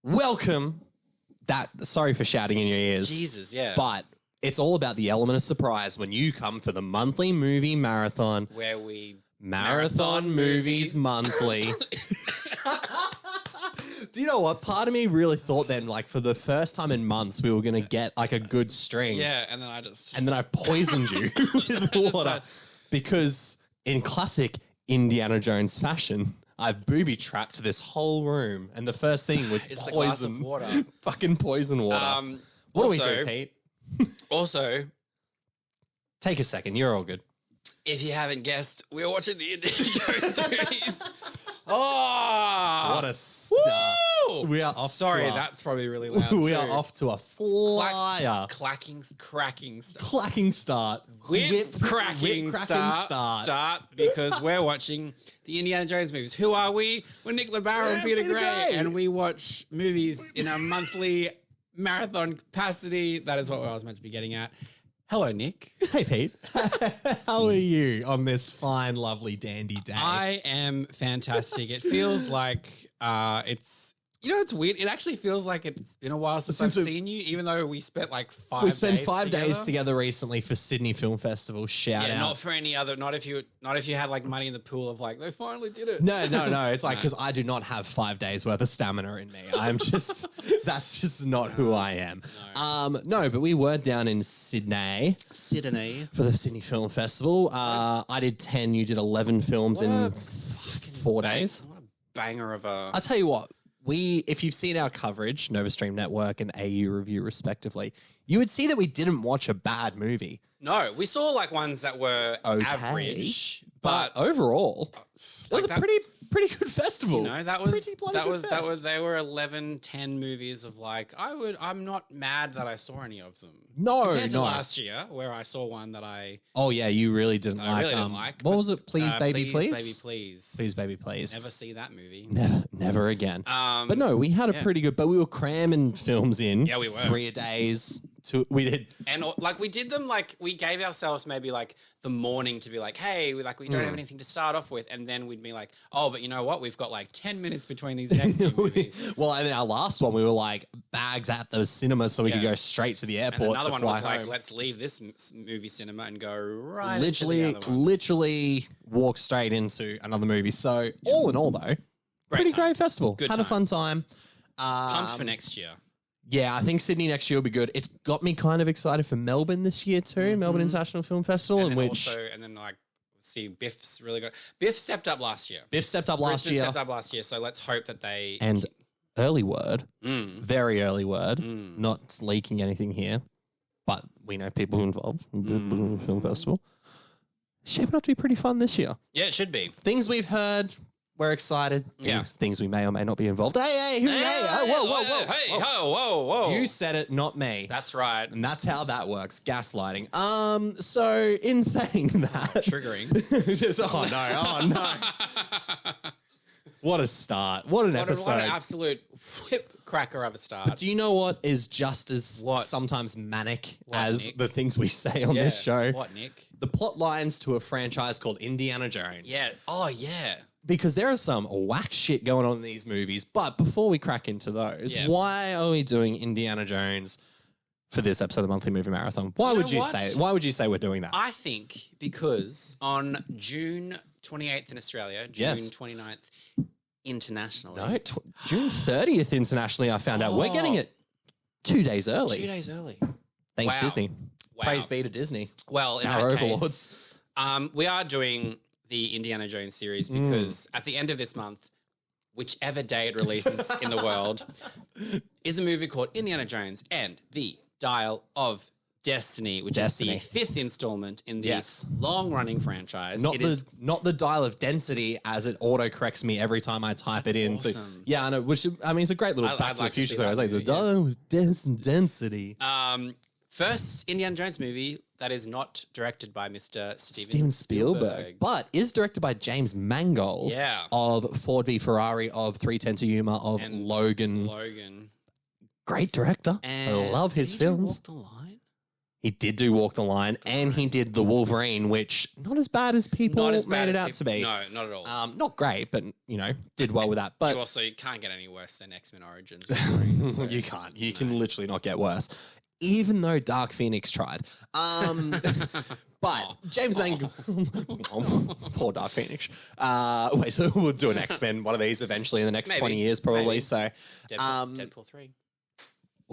Welcome. Sorry for shouting in your ears. Jesus, yeah. But it's all about the element of surprise when you come to the monthly movie marathon. Where we marathon movies monthly. Do you know what? Part of me really thought then, like, for the first time in months, we were going to get, like, a good string. Yeah, and then I just... And then I poisoned you with water. Because in classic Indiana Jones fashion, I've booby-trapped this whole room. And the first thing was it's poison. the glass of water. Fucking poison water. What do we do, Pete? Also... Take a second. You're all good. If you haven't guessed, we're watching the Indiana Jones movies. Oh! What a start. Woo! We are off Sorry, to a, that's probably really loud We too. are off to a flyer. Cracking start. Clacking start. Cracking start because we're watching the Indiana Jones movies. Who are we? We're Nick LeBarrow and Peter Gray, and we watch movies in a monthly marathon capacity. That is what I was meant to be getting at. Hello, Nick. Hey, Pete. How are you on this fine, lovely, dandy day? I am fantastic. It feels like it's... You know, it's weird. It actually feels like it's been a while since I've seen you, even though we spent like 5 days We spent 5 days together recently for Sydney Film Festival. Shout out. Not for any other, not if you had like money in the pool of like, they finally did it. No. It's like, because I do not have 5 days worth of stamina in me. I'm just, that's just not who I am. No, but we were down in Sydney for the Sydney Film Festival. I did 10, you did 11 films in 4 days. What a banger of a... I'll tell you what. If you've seen our coverage, NovaStream Network and AU Review respectively, you would see that we didn't watch a bad movie. No, we saw like ones that were average, but overall, it was a pretty good festival. You know, they were 11, 10 movies of like, I'm not mad that I saw any of them. Compared to last year where I saw one that oh yeah, you really didn't like. I really didn't like. What was it? Please, baby, please. Baby, please. Please, baby, please. Never see that movie. Never again. But no, we had a pretty good, but we were cramming films in. Yeah, we were. 3 days. We did. And like we did them, like we gave ourselves maybe like the morning to be like, hey, we don't have anything to start off with. And then we'd be like, oh, but you know what? We've got like 10 minutes between these next two movies. Well, and then our last one, we were like bags at the cinema so we could go straight to the airport. And another one was home. like, let's leave this movie cinema and go right literally walk straight into another movie. So all in all though, great festival. Had a fun time. Pumped for next year. Yeah, I think Sydney next year will be good. It's got me kind of excited for Melbourne this year too, Melbourne International Film Festival. And then like, see, Biff's really good. Biff stepped up last year. Stepped up last year, so let's hope that they... And early word, very early word, not leaking anything here, but we know people involved in the film festival. It's shaping up to be pretty fun this year. Yeah, it should be. Things we've heard... We're excited. Things we may or may not be involved. Hey, whoa. You said it, not me. That's right. And that's how that works. Gaslighting. So in saying that. Triggering. Oh no. What a start. What an episode. What an absolute whip cracker of a start. But do you know what is just as sometimes manic as Nick? The things we say on this show? What, Nick? The plot lines to a franchise called Indiana Jones. Yeah. Oh, yeah. Because there is some whack shit going on in these movies. But before we crack into those, why are we doing Indiana Jones for this episode of the Monthly Movie Marathon? Why would you say we're doing that? I think because on June 28th in Australia, June 29th internationally. No, June 30th internationally, I found out. We're getting it 2 days early. 2 days early. Thanks, Disney. Wow. Praise be to Disney. Well, in our that overlords. Case, we are doing the Indiana Jones series because at the end of this month, whichever day it releases in the world, is a movie called Indiana Jones and the Dial of Destiny, which is the 5th installment in the long-running franchise. Not the dial of density, as it auto-corrects me every time I type it in. Awesome. Yeah, I know. Which, I mean, it's a great little Back to the Future story. I was like, the dial of density. First Indiana Jones movie that is not directed by Mr. Steven Spielberg, but is directed by James Mangold of Ford v Ferrari, of 3:10 to Yuma, of Logan. Great director. And I love his films. Walk the Line? He did do Walk the Line, and he did The Wolverine, which not as bad as people made it out to be. No, not at all. Not great, but did well with that. But you can't get any worse than X-Men Origins. You can't. You can literally not get worse. Even though Dark Phoenix tried. But James Mangold, poor Dark Phoenix. Wait, so we'll do an X-Men one of these eventually in the next 20 years, probably. Maybe. So, Deadpool 3.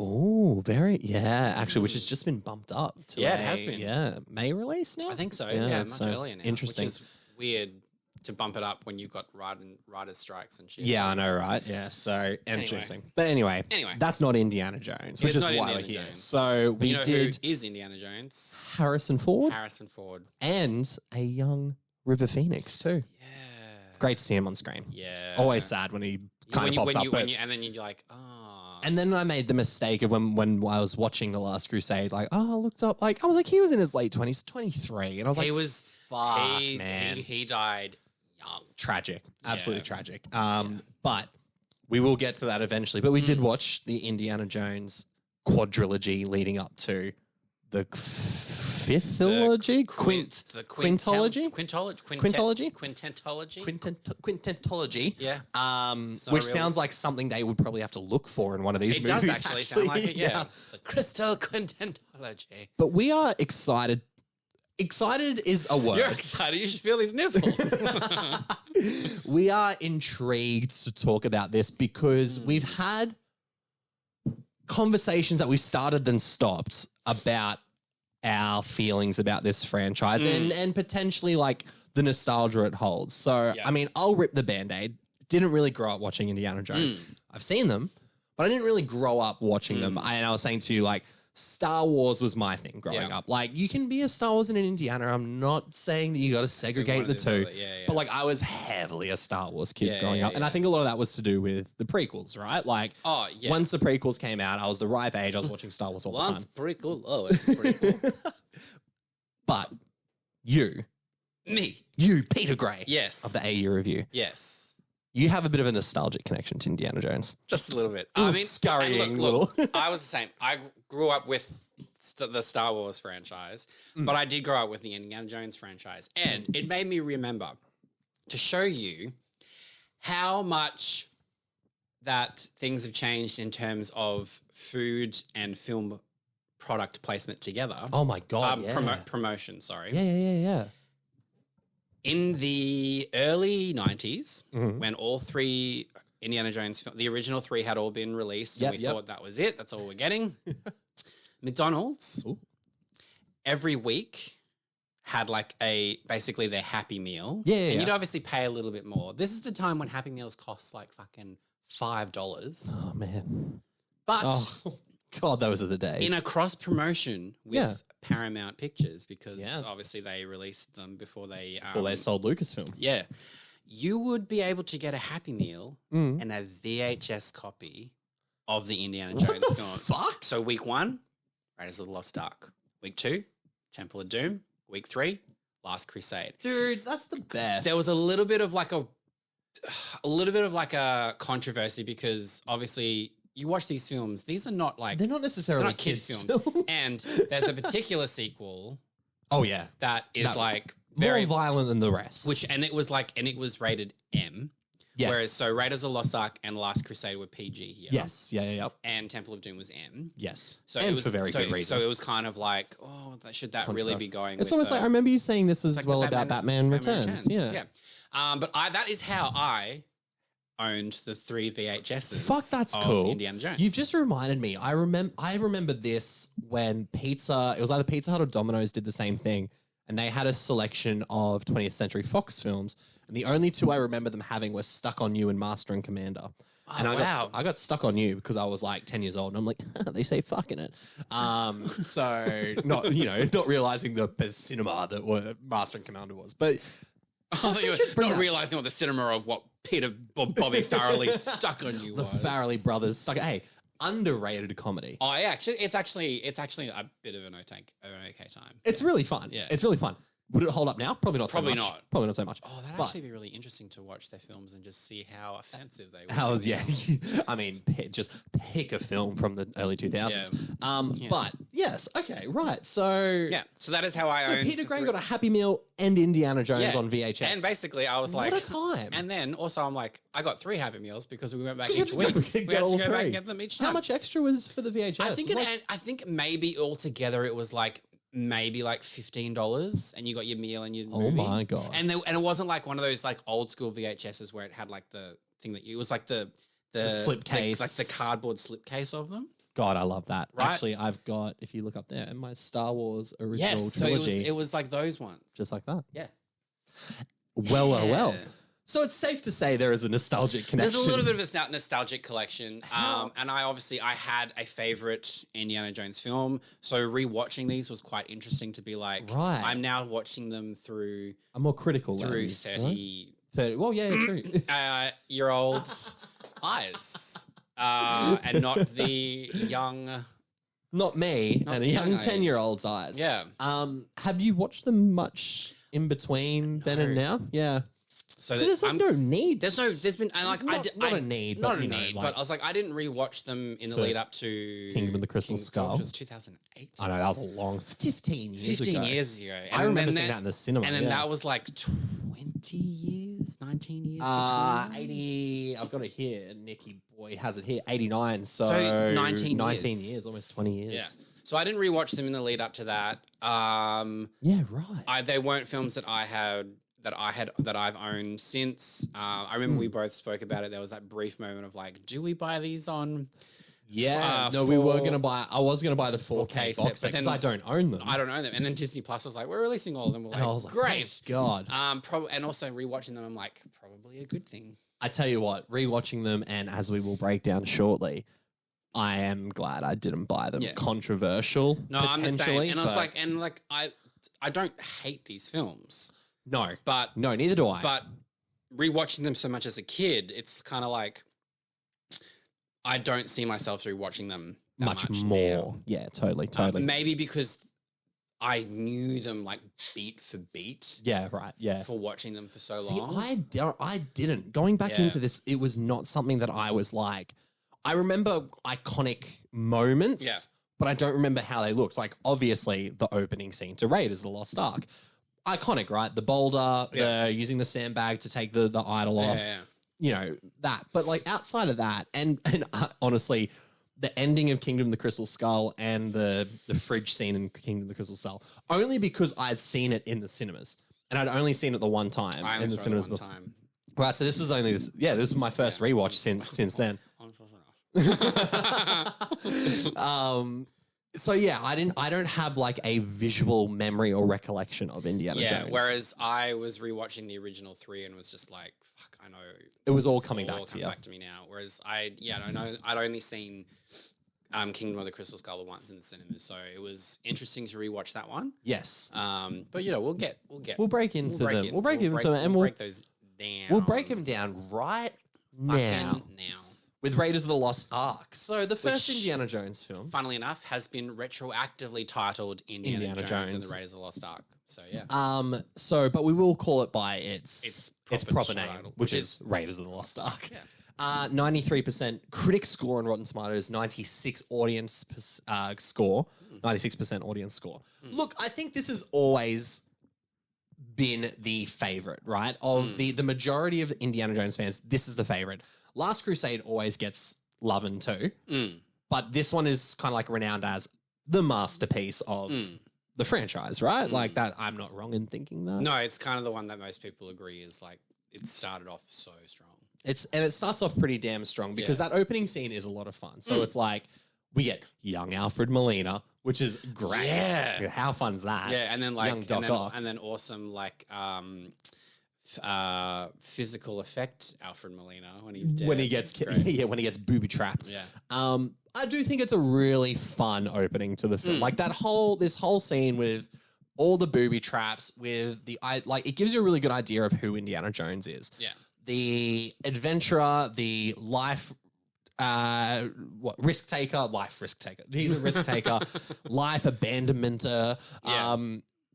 Oh, actually, which has just been bumped up to it has been. Yeah, May release now? I think so. Yeah, much earlier now. Interesting. Which is weird to bump it up when you've got writers' strikes and shit. Yeah, I know, right? Yeah, so interesting. But anyway, that's not Indiana Jones, which is why we're here. So we did. Who is Indiana Jones? Harrison Ford. And a young River Phoenix, too. Yeah. Great to see him on screen. Yeah. Always sad when he kind of pops up. And then you're like, oh. And then I made the mistake of when I was watching The Last Crusade, I looked up, I was like, he was in his late 20s, 23. And I was like, man. He died young. Tragic. Absolutely tragic. But we will get to that eventually. But we did watch the Indiana Jones quadrilogy leading up to the fifthology? Quintology? Quintentology. Yeah. Which sounds like something they would probably have to look for in one of these movies. It does actually sound like it, yeah. The crystal quintentology. But we are excited. Excited is a word. You're excited. You should feel these nipples. We are intrigued to talk about this because we've had conversations that we've started then stopped about our feelings about this franchise and potentially like the nostalgia it holds. So, I mean, I'll rip the Band-Aid. Didn't really grow up watching Indiana Jones. I've seen them, but I didn't really grow up watching them. And I was saying to you, like, Star Wars was my thing growing up. Like, you can be a Star Wars and an Indiana. I'm not saying that you got to segregate the two. But, like, I was heavily a Star Wars kid growing up. And I think a lot of that was to do with the prequels, right? Like, once the prequels came out, I was the ripe age. I was watching Star Wars all the time. Prequel. It's a prequel. But you, Peter Gray, of the AU Review, you have a bit of a nostalgic connection to Indiana Jones. Just a little bit. I mean, scurrying little. I was the same. I grew up with the Star Wars franchise, but I did grow up with the Indiana Jones franchise. And it made me remember to show you how much that things have changed in terms of food and film product placement together. Oh my God. Promotion, sorry. Yeah. In the early 90s, when all 3 Indiana Jones, the original 3 had all been released, and we thought that was it, that's all we're getting, McDonald's every week had like basically their Happy Meal. And you'd obviously pay a little bit more. This is the time when Happy Meals cost like fucking $5. Oh, man. But God, those are the days. In a cross promotion with Paramount Pictures, because obviously they released them before they sold Lucasfilm. Yeah. You would be able to get a Happy Meal and a VHS copy of the Indiana Jones film. Fuck? So week 1, Raiders of the Lost Ark. Week 2, Temple of Doom. Week 3, Last Crusade. Dude, that's the best. There was a little bit of like a controversy because obviously you watch these films, these are not like... They're not necessarily kids films. And there's a particular sequel... Oh, yeah. That is like... Very more violent than the rest. And it was rated M. Yes. Whereas, so Raiders of the Lost Ark and Last Crusade were PG here. Yes. Yeah. And Temple of Doom was M. Yes. So and it was for very good reason. So it was kind of like, should that really be going? It's almost like I remember you saying this as well about Batman Returns. Yeah. But that is how I owned the 3 VHSs. Fuck, that's cool. Indiana Jones. You've just reminded me. I remember this when it was either Pizza Hut or Domino's did the same thing, and they had a selection of 20th Century Fox films, and the only 2 I remember them having were Stuck on You and Master and Commander. And I got stuck on you because I was like 10 years old and I'm like, they say fucking it. So not realizing the cinema that Master and Commander was. But you were not realizing what the cinema of what Bobby Farrelly stuck on you was. The Farrelly brothers stuck. Hey, underrated comedy. Oh yeah, it's actually a bit of an okay time. It's really fun. Yeah. It's really fun. Would it hold up now? Probably not. Probably so much. not. Probably not so much. Oh, that'd actually be really interesting to watch their films and just see how offensive they were. I mean, just pick a film from the early 2000s. But yes, okay, right. So so that is how I owned. Peter Gray got a Happy Meal and Indiana Jones on VHS. And basically, I was like, what a time. And then also, I'm like, I got 3 Happy Meals because we went back each week. We had to go back and get them each time. How much extra was for the VHS? I think maybe altogether it was like maybe like $15, and you got your meal and your movie. Oh my god! And it wasn't like one of those like old school VHSs where it had like the thing that it was like the slipcase, like the cardboard slipcase of them. God, I love that. Right? Actually, I've got, if you look up there, in my Star Wars original So trilogy. it was like those ones, just like that. Yeah. Well. So it's safe to say there is a nostalgic connection. There's a little bit of a nostalgic collection. And I had a favorite Indiana Jones film. So rewatching these was quite interesting to be like, right. I'm now watching them through a more critical lens, 30 well, yeah, true. year old eyes. And not the young, not me, and a young 10-year-old's eyes. Yeah. Have you watched them much in between then and now? Yeah. So there's no need. There's been, and like not a need, not a need. But I was like, I didn't rewatch them in the lead up to Kingdom of the Crystal Skull, which was 2008. I know that was a long 15 years ago. 15 years ago. I remember seeing that in the cinema. And then that was like 20 years, 19 years. 80. I've got it here. Nicky boy has it here. 89. So 19 years, almost 20 years. Yeah. So I didn't rewatch them in the lead up to that. Yeah, right. They weren't films that I've owned since. I remember we both spoke about it. There was that brief moment of like, do we buy these on? Yeah, no, we were gonna buy. I was gonna buy the 4K box set because I don't own them. I don't own them. And then Disney Plus was like, we're releasing all of them. We're like, I was like, great, God. And also rewatching them, I'm like, probably a good thing. I tell you what, rewatching them, and as we will break down shortly, I am glad I didn't buy them. Yeah. Controversial, no, I'm the same. And I was like, I don't hate these films. No, but no, neither do I. But rewatching them so much as a kid, it's kind of like I don't see myself rewatching them that much more. Now. Yeah, totally. Maybe because I knew them like beat for beat. Yeah, right. Yeah, for watching them for so long. I didn't. Going back into this, it was not something that I was like. I remember iconic moments, but I don't remember how they looked. Like obviously, the opening scene to Raiders of the Lost Ark. Iconic, right? The boulder, using the sandbag to take the idol off, you know, that. But like outside of that, and honestly, the ending of Kingdom of the Crystal Skull and the fridge scene in Kingdom of the Crystal Skull, only because I'd seen it in the cinemas. And I'd only seen it the one time in the cinemas. Time. Right, so this was this was my first rewatch since then. So yeah, I don't have like a visual memory or recollection of Indiana Jones. Yeah, whereas I was rewatching the original 3 and was just like, fuck, I know it was all coming back to me now. Whereas I'd only seen Kingdom of the Crystal Skull once in the cinemas, so it was interesting to rewatch that one. Yes. But you know, we'll break those down. We'll break them down right now. With Raiders of the Lost Ark. So the first Indiana Jones film, funnily enough, has been retroactively titled Indiana Jones and the Raiders of the Lost Ark. So yeah. But we will call it by its proper name, title, which is Raiders of the Lost Ark. Yeah. 93% critic score on Rotten Tomatoes, 96 audience score, 96% audience score. Look, I think this has always been the favorite, right? Of the majority of the Indiana Jones fans, this is the favorite. Last Crusade always gets loving too, but this one is kind of like renowned as the masterpiece of the franchise, right? Like that, I'm not wrong in thinking that. No, it's kind of the one that most people agree is like it started off so strong. It starts off pretty damn strong because that opening scene is a lot of fun. So it's like we get young Alfred Molina, which is great. Yeah, how fun's that? Yeah, and then like young Doc Ock. and then awesome like physical effect Alfred Molina when he's dead. When he gets when he gets booby trapped. Yeah. I do think it's a really fun opening to the film. Like this whole scene with all the booby traps, with it gives you a really good idea of who Indiana Jones is. Yeah. The adventurer, the risk taker. He's a risk taker, life abandonmenter. Yeah.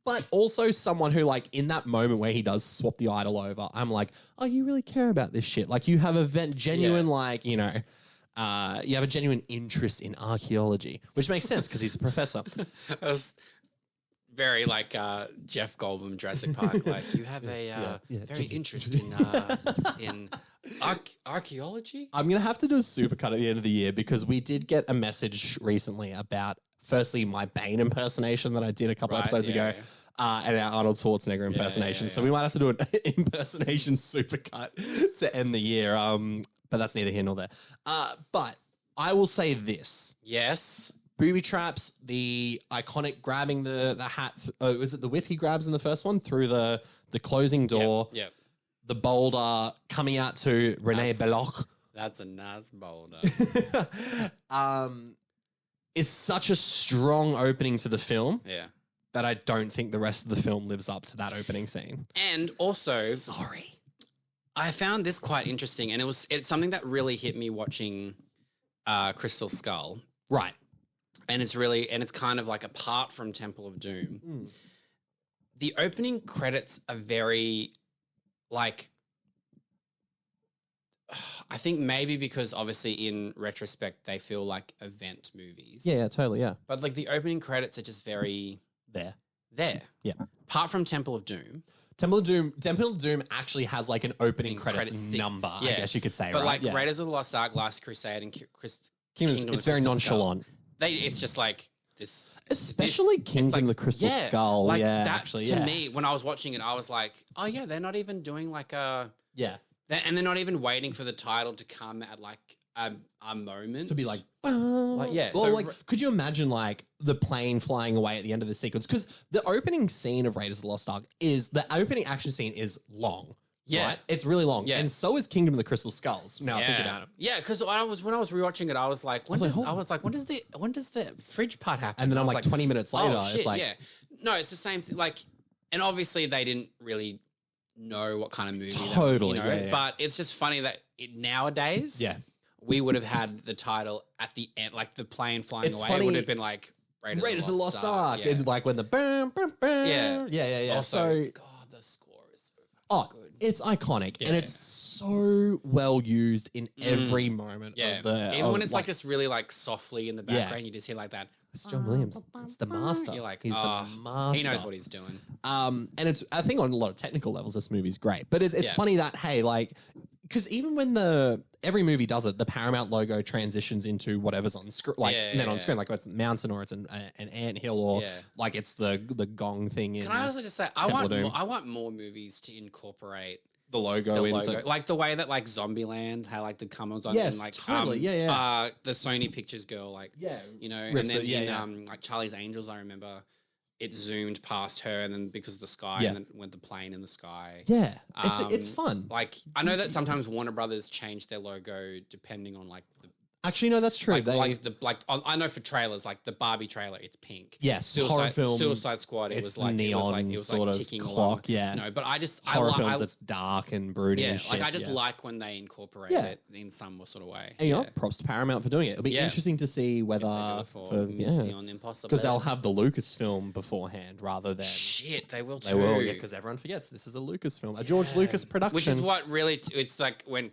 But also someone who, like, in that moment where he does swap the idol over, I'm like, oh, you really care about this shit. Like, you have a genuine, like, you have a genuine interest in archaeology, which makes sense because he's a professor. That was very like Jeff Goldblum, Jurassic Park. Like, you have a very interest in archaeology? I'm going to have to do a supercut at the end of the year because we did get a message recently about, firstly, my Bane impersonation that I did a couple episodes ago. Yeah. And our Arnold Schwarzenegger impersonation. So we might have to do an impersonation supercut to end the year. But that's neither here nor there. But I will say this. Yes. Booby traps, the iconic grabbing the hat. Was it the whip he grabs in the first one? Through the closing door. Yep. The boulder coming out to Renee Belloc. That's a nice boulder. Is such a strong opening to the film. Yeah. That I don't think the rest of the film lives up to that opening scene. And also, sorry, I found this quite interesting, and it's something that really hit me watching Crystal Skull. Right. And it's kind of like apart from Temple of Doom. The opening credits are very like, I think maybe because obviously in retrospect they feel like event movies. Yeah, totally, yeah. But like the opening credits are just very there. Yeah. Apart from Temple of Doom. Temple of Doom actually has like an opening credits number, I guess you could say, but right? like Raiders of the Lost Ark, Last Crusade, and Kingdom it's very nonchalant. It's just like this, especially Kingdom the Crystal Skull. Like that, actually, to me, when I was watching it, I was like, oh yeah, they're not even doing like a and they're not even waiting for the title to come at like a moment to be like yeah. Well, so like, could you imagine like the plane flying away at the end of the sequence? Because the opening scene of Raiders of the Lost Ark the opening action scene is long. Yeah, right? It's really long. Yeah. And so is Kingdom of the Crystal Skulls. Now I think about it. Yeah, because when I was rewatching it, I was like, when does the fridge part happen? And then I'm like 20 minutes later, oh, shit, it's like no, it's the same thing. Like, and obviously they didn't really know what kind of movie totally, but it's just funny that nowadays, we would have had the title at the end, like the plane flying away. It would have been like Raiders of the Lost Ark. And like when the yeah. Also, God, the score is so good. It's iconic and it's so well used in every moment of the. Even when it's like just really like softly in the background, you just hear like that. It's John Williams. It's the master. You're like, he's the master. He knows what he's doing. And it's, I think on a lot of technical levels, this movie's great. But it's funny that, hey, like, because even when every movie does it, the Paramount logo transitions into whatever's on screen, like, and then on screen, like with Mountain or it's an anthill or like it's the gong thing. Can I also just say, I want more movies to incorporate the logo into like the way that like Zombieland, how like the comes on yes, and like totally. The Sony Pictures girl, like you know, and then in like Charlie's Angels, I remember it zoomed past her and then because of the sky and then went the plane in the sky. Yeah. It's fun. Like I know that sometimes Warner Brothers change their logo depending on like the actually, no, that's true. I know for trailers, like the Barbie trailer, it's pink. Yes, horror film. Suicide Squad, it was like neon, it was sort like of ticking clock. along. Yeah, no, but I just horror films. It's dark and brooding. Yeah, and shit, like I just like when they incorporate it in some sort of way. And you know, props to Paramount for doing it. It'll be interesting to see whether for Mission Impossible, because they'll have the Lucasfilm beforehand rather than shit. They will too. They will, because everyone forgets this is a Lucasfilm, a George Lucas production, which is what really it's like when.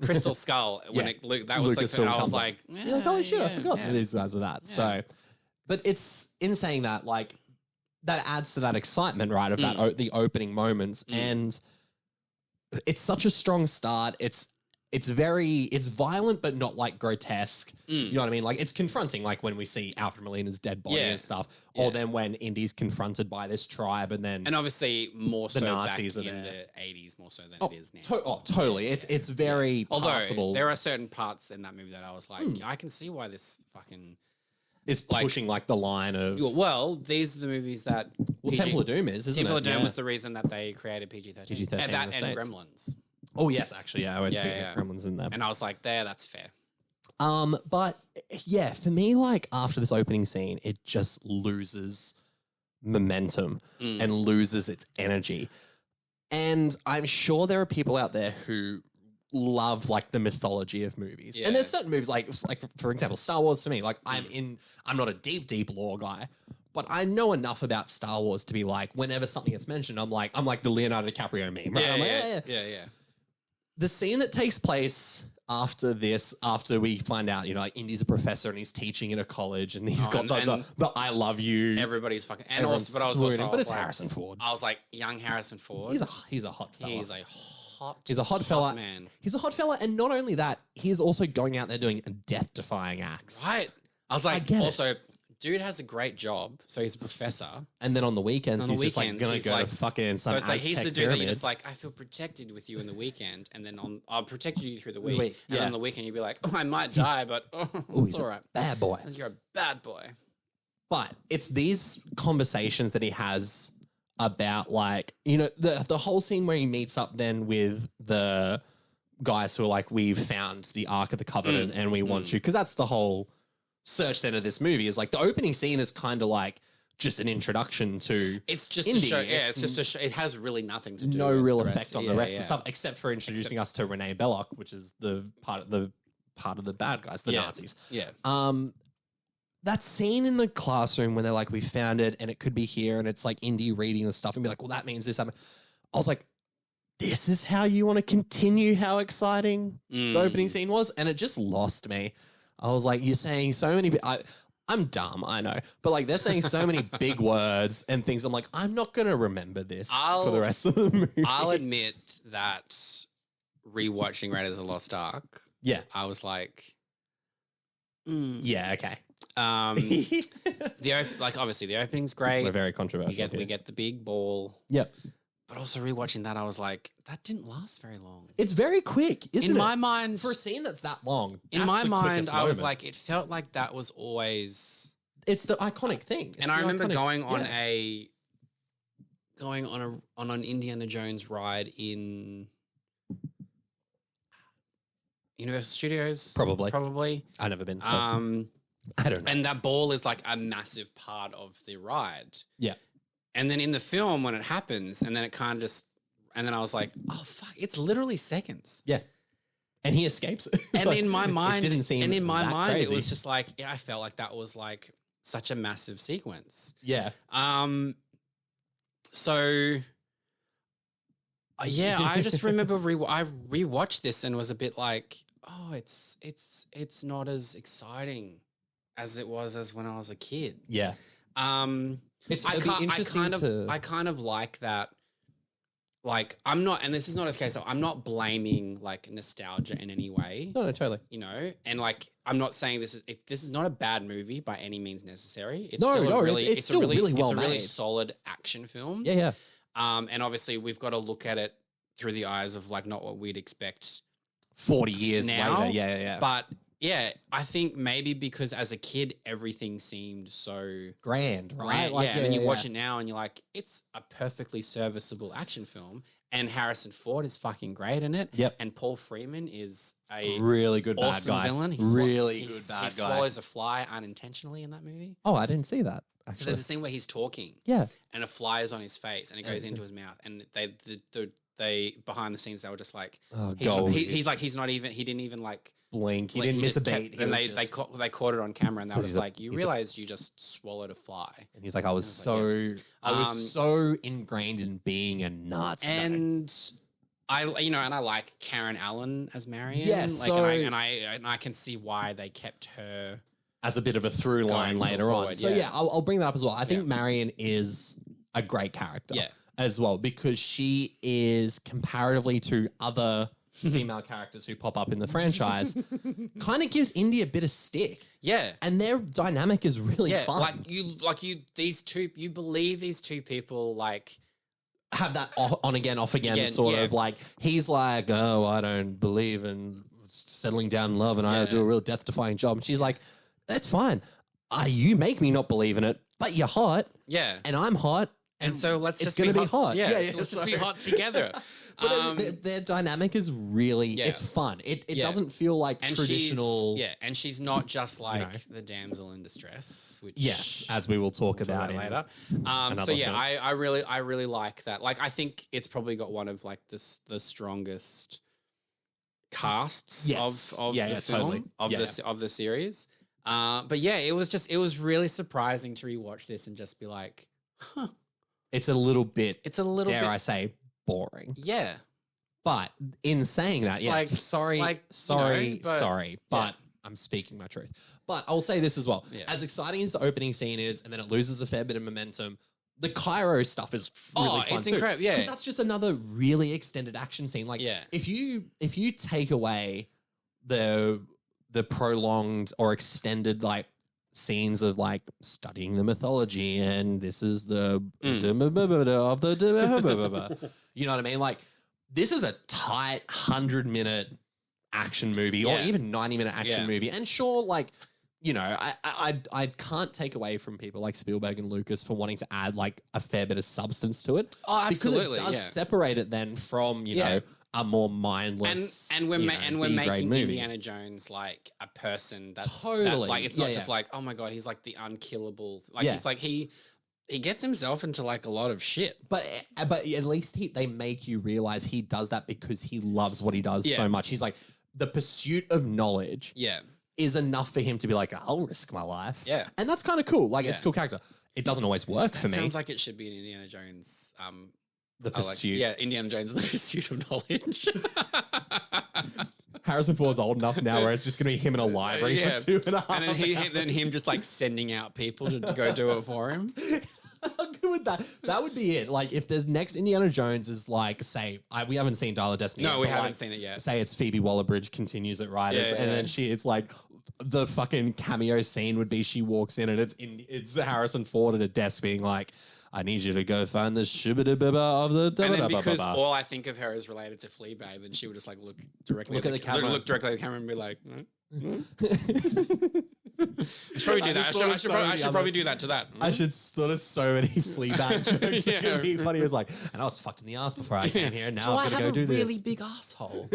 Crystal Skull when that was like, and I was like, holy shit, I forgot that these guys were that. So, but it's in saying that, like, that adds to that excitement, right? Of that the opening moments, and it's such a strong start. It's violent, but not like grotesque. You know what I mean? Like it's confronting, like when we see Alfred Molina's dead body and stuff, or then when Indy's confronted by this tribe, and obviously more so Nazis back in the 80s, more so than it is now. Totally. It's very Although passable. there are certain parts in that movie that I was like, I can see why this fucking is pushing like the line of. Well, these are the movies that. Temple of Doom isn't Temple it? of Doom was the reason that they created PG-13. PG-13 and that in the and States. Gremlins. Oh yes, actually, I always forget Gremlins in there. And I was like, that's fair. But yeah, for me, like after this opening scene, it just loses momentum and loses its energy. And I'm sure there are people out there who love like the mythology of movies. Yeah. And there's certain movies like for example, Star Wars for me, like I'm not a deep lore guy, but I know enough about Star Wars to be like, whenever something gets mentioned, I'm like the Leonardo DiCaprio meme. Right? I'm like, Yeah. The scene that takes place after this, after we find out, like Indy's a professor and he's teaching in a college and he's got the I love you. Everybody's fucking, and also, but I was also, but it's like, Harrison Ford. I was like, young Harrison Ford. He's a hot fella. He's a hot fella, man. He's a hot fella, and not only that, he's also going out there doing death-defying acts. Right. I was like, also, dude has a great job, so he's a professor. And then on the weekends, he's just like gonna go to fucking some. So it's like Aztec he's the dude pyramid. that you're just like, I feel protected with you in the weekend, and then I'll protect you through the week, and on the weekend you'll be like, I might die, but it's all right. Bad boy. You're a bad boy. But it's these conversations that he has about like, the whole scene where he meets up then with the guys who are like, we've found the Ark of the Covenant and we want you, because that's the whole search then of this movie is like the opening scene is kind of like just an introduction to it's just Indy. a show. Yeah, it's just a show. It has really nothing to do. No with real the effect on the rest of the stuff, except for introducing us to Renee Belloc, which is the part of the bad guys, the Nazis. Yeah. That scene in the classroom when they're like, we found it and it could be here, and it's like Indy reading the stuff and be like, well, that means this happened. I was like, this is how you want to continue how exciting the opening scene was? And it just lost me. I was like, you're saying so many... I'm dumb, I know. But like they're saying so many big words and things. I'm like, I'm not going to remember this for the rest of the movie. I'll admit that rewatching Raiders of the Lost Ark, I was like... Yeah, okay. Obviously the opening's great. We're very controversial. We get the big ball. Yep. But also rewatching that, I was like, that didn't last very long. It's very quick, isn't it? In my mind, for a scene that's that long. In my mind, I was like, it felt like that was always. It's the iconic thing. And I remember going on an Indiana Jones ride in Universal Studios. Probably. I've never been. So I don't know. And that ball is like a massive part of the ride. Yeah. And then in the film, when it happens, and then it kind of just, and then I was like, oh fuck, it's literally seconds. Yeah. And he escapes. And in my mind, it didn't seem and in my mind, crazy. it was just like, I felt like that was like such a massive sequence. Yeah. So I just remember I rewatched this and was a bit like, oh, it's not as exciting as it was as when I was a kid. Yeah. I kind of like that. Like I'm not, and this is not a case of I'm not blaming like nostalgia in any way. No, totally. And like I'm not saying this is not a bad movie by any means necessary. It's it's a really solid action film. Yeah. And obviously we've got to look at it through the eyes of like not what we'd expect 40 years now, later. Yeah. But yeah, I think maybe because as a kid everything seemed so grand, right? Like, and then you watch it now and you're like, it's a perfectly serviceable action film. And Harrison Ford is fucking great in it. Yep. And Paul Freeman is a really good awesome bad guy. Villain. He swallows a fly unintentionally in that movie. Oh, I didn't see that. Actually. So there's a scene where he's talking. Yeah. And a fly is on his face and it goes into his mouth. And they behind the scenes they were just like, he didn't even like blink. He didn't miss a beat. And they caught it on camera and they were just like, you realized you just swallowed a fly. And he's like, I was so ingrained in being a Nazi. And I like Karen Allen as Marion. Yes, and I can see why they kept her as a bit of a through line later on. So I'll bring that up as well. I think Marion is a great character. Yeah. As well, because she is comparatively to other female characters who pop up in the franchise, kind of gives Indy a bit of stick. Yeah. And their dynamic is really fun. You believe these two people like have that on again, off again sort of like, he's like, oh, I don't believe in settling down in love and I do a real death defying job. And she's like, that's fine. you make me not believe in it, but you're hot. Yeah. And I'm hot. And so let's it's just gonna be hot. Yeah, so let's just be hot together. But their dynamic is really, it's fun. It doesn't feel like traditional. And she's not just like the damsel in distress, which as we will talk about later. So yeah, I really like that. Like, I think it's probably got one of like the strongest casts of the film, of the series. But yeah, it was really surprising to rewatch this and just be like, huh. It's a little bit, dare I say, boring. Yeah. But in saying that, sorry, but I'm speaking my truth. But I'll say this as well. Yeah. As exciting as the opening scene is, and then it loses a fair bit of momentum, the Cairo stuff is really fun too. Incredible. Yeah. Because that's just another really extended action scene. Like, if you take away the prolonged or extended like scenes of like studying the mythology and this is the of the you know what I mean? Like, this is a tight 100-minute action movie or even 90-minute action movie. And sure, like, you know, I can't take away from people like Spielberg and Lucas for wanting to add like a fair bit of substance to it. Oh, absolutely. Because it does separate it then from, you know, a more mindless and we're making movie. Indiana Jones like a person that's totally like, it's not just like, oh my God, he's like the unkillable. Like, it's like he gets himself into like a lot of shit. But at least they make you realize he does that because he loves what he does so much. He's like, the pursuit of knowledge is enough for him to be like, I'll risk my life. Yeah. And that's kind of cool. Like, it's a cool character. It doesn't always work for me. Sounds like it should be an Indiana Jones the pursuit. Indiana Jones and the Pursuit of Knowledge. Harrison Ford's old enough now where it's just going to be him in a library for 2.5 and then him just like sending out people to go do it for him. How good would that? That would be it. Like, if the next Indiana Jones is like, say, we haven't seen Dial of Destiny. No, we haven't seen it yet. Say it's Phoebe Waller-Bridge continues at Riders, and then it's like the fucking cameo scene would be she walks in and it's Harrison Ford at a desk being like, I need you to go find the shubba-dibba of the... And then because all I think of her is related to Fleabag, then she would just like look directly at the camera. Look directly at the camera and be like... I should probably do that. I should probably do that to that. I should sort of so many Fleabag jokes. It could be funny. It was like, and I was fucked in the ass before I came here. Now I've got to go do this. I have a really big asshole?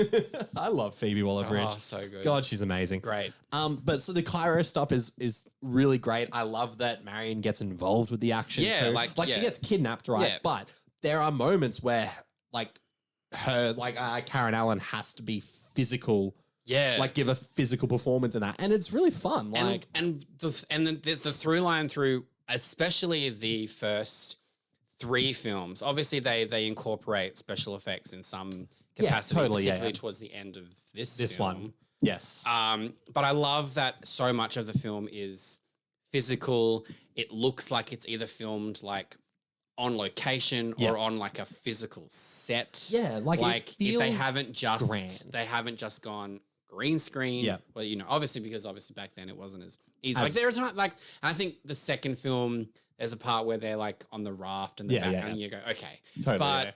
I love Phoebe Waller-Bridge. Oh, so good. God, she's amazing. Great. But so the Cairo stuff is really great. I love that Marion gets involved with the action too. Like she gets kidnapped, right? Yeah. But there are moments where like her, like Karen Allen has to be physical. Yeah, like give a physical performance in that, and it's really fun. Like, and then there's the through line through, especially the first 3 films. Obviously, they incorporate special effects in some capacity, particularly towards the end of this film. One. Yes. But I love that so much of the film is physical. It looks like it's either filmed like on location or on like a physical set. Yeah, like it feels they haven't just grand. Gone green screen. Yeah. Well, you know, obviously back then it wasn't as easy. Like there's not like, and I think the second film, there's a part where they're like on the raft and the background and you go, okay. Totally. But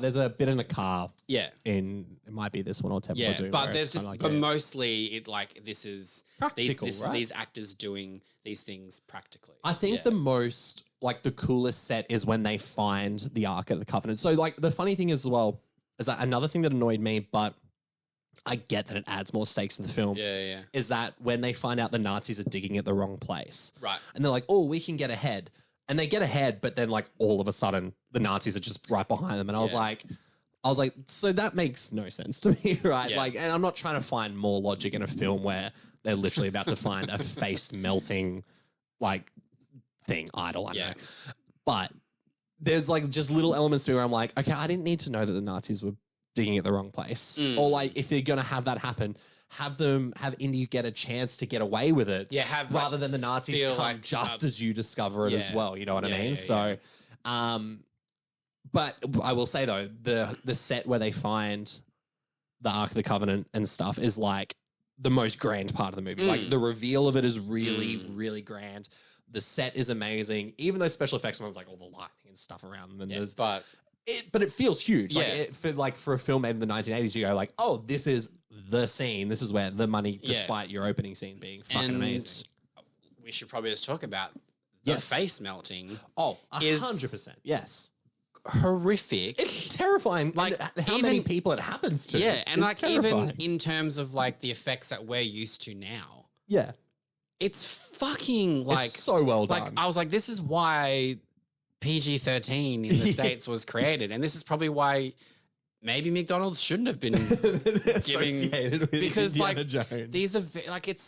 there's a bit in a car. Yeah. It might be this one or Temple of Doom. But there's just, but mostly it like, this is practical, these actors doing these things practically. I think the most, like the coolest set is when they find the Ark of the Covenant. So like the funny thing is as well, is that another thing that annoyed me, but I get that it adds more stakes to the film. Yeah. Is that when they find out the Nazis are digging at the wrong place. Right. And they're like, oh, we can get ahead. And they get ahead, but then like all of a sudden the Nazis are just right behind them. And I was like, so that makes no sense to me, right? Yeah. Like, and I'm not trying to find more logic in a film where they're literally about to find a face melting like thing, idol, I know. But there's like just little elements to me where I'm like, okay, I didn't need to know that the Nazis were digging at the wrong place. Or like if you're gonna have that happen, have Indy get a chance to get away with it. Yeah, rather than the Nazis come like, just as you discover it as well. You know what I mean? So but I will say though, the set where they find the Ark of the Covenant and stuff is like the most grand part of the movie. Like the reveal of it is really, really grand. The set is amazing. Even though special effects ones like all the lightning and stuff around them and but it feels huge. Like for a film made in the 1980s, you go like, oh, this is the scene. This is where the money, despite your opening scene being fucking amazing. we should probably just talk about the face melting. Oh, 100%. Yes. Horrific. It's terrifying. Like how many people it happens to. Yeah, and like terrifying. even in terms of like the effects that we're used to now. Yeah. It's fucking like it's so well done. Like I was like, this is why PG-13 in the States was created. And this is probably why maybe McDonald's shouldn't have been giving because Indiana like Jones. These are like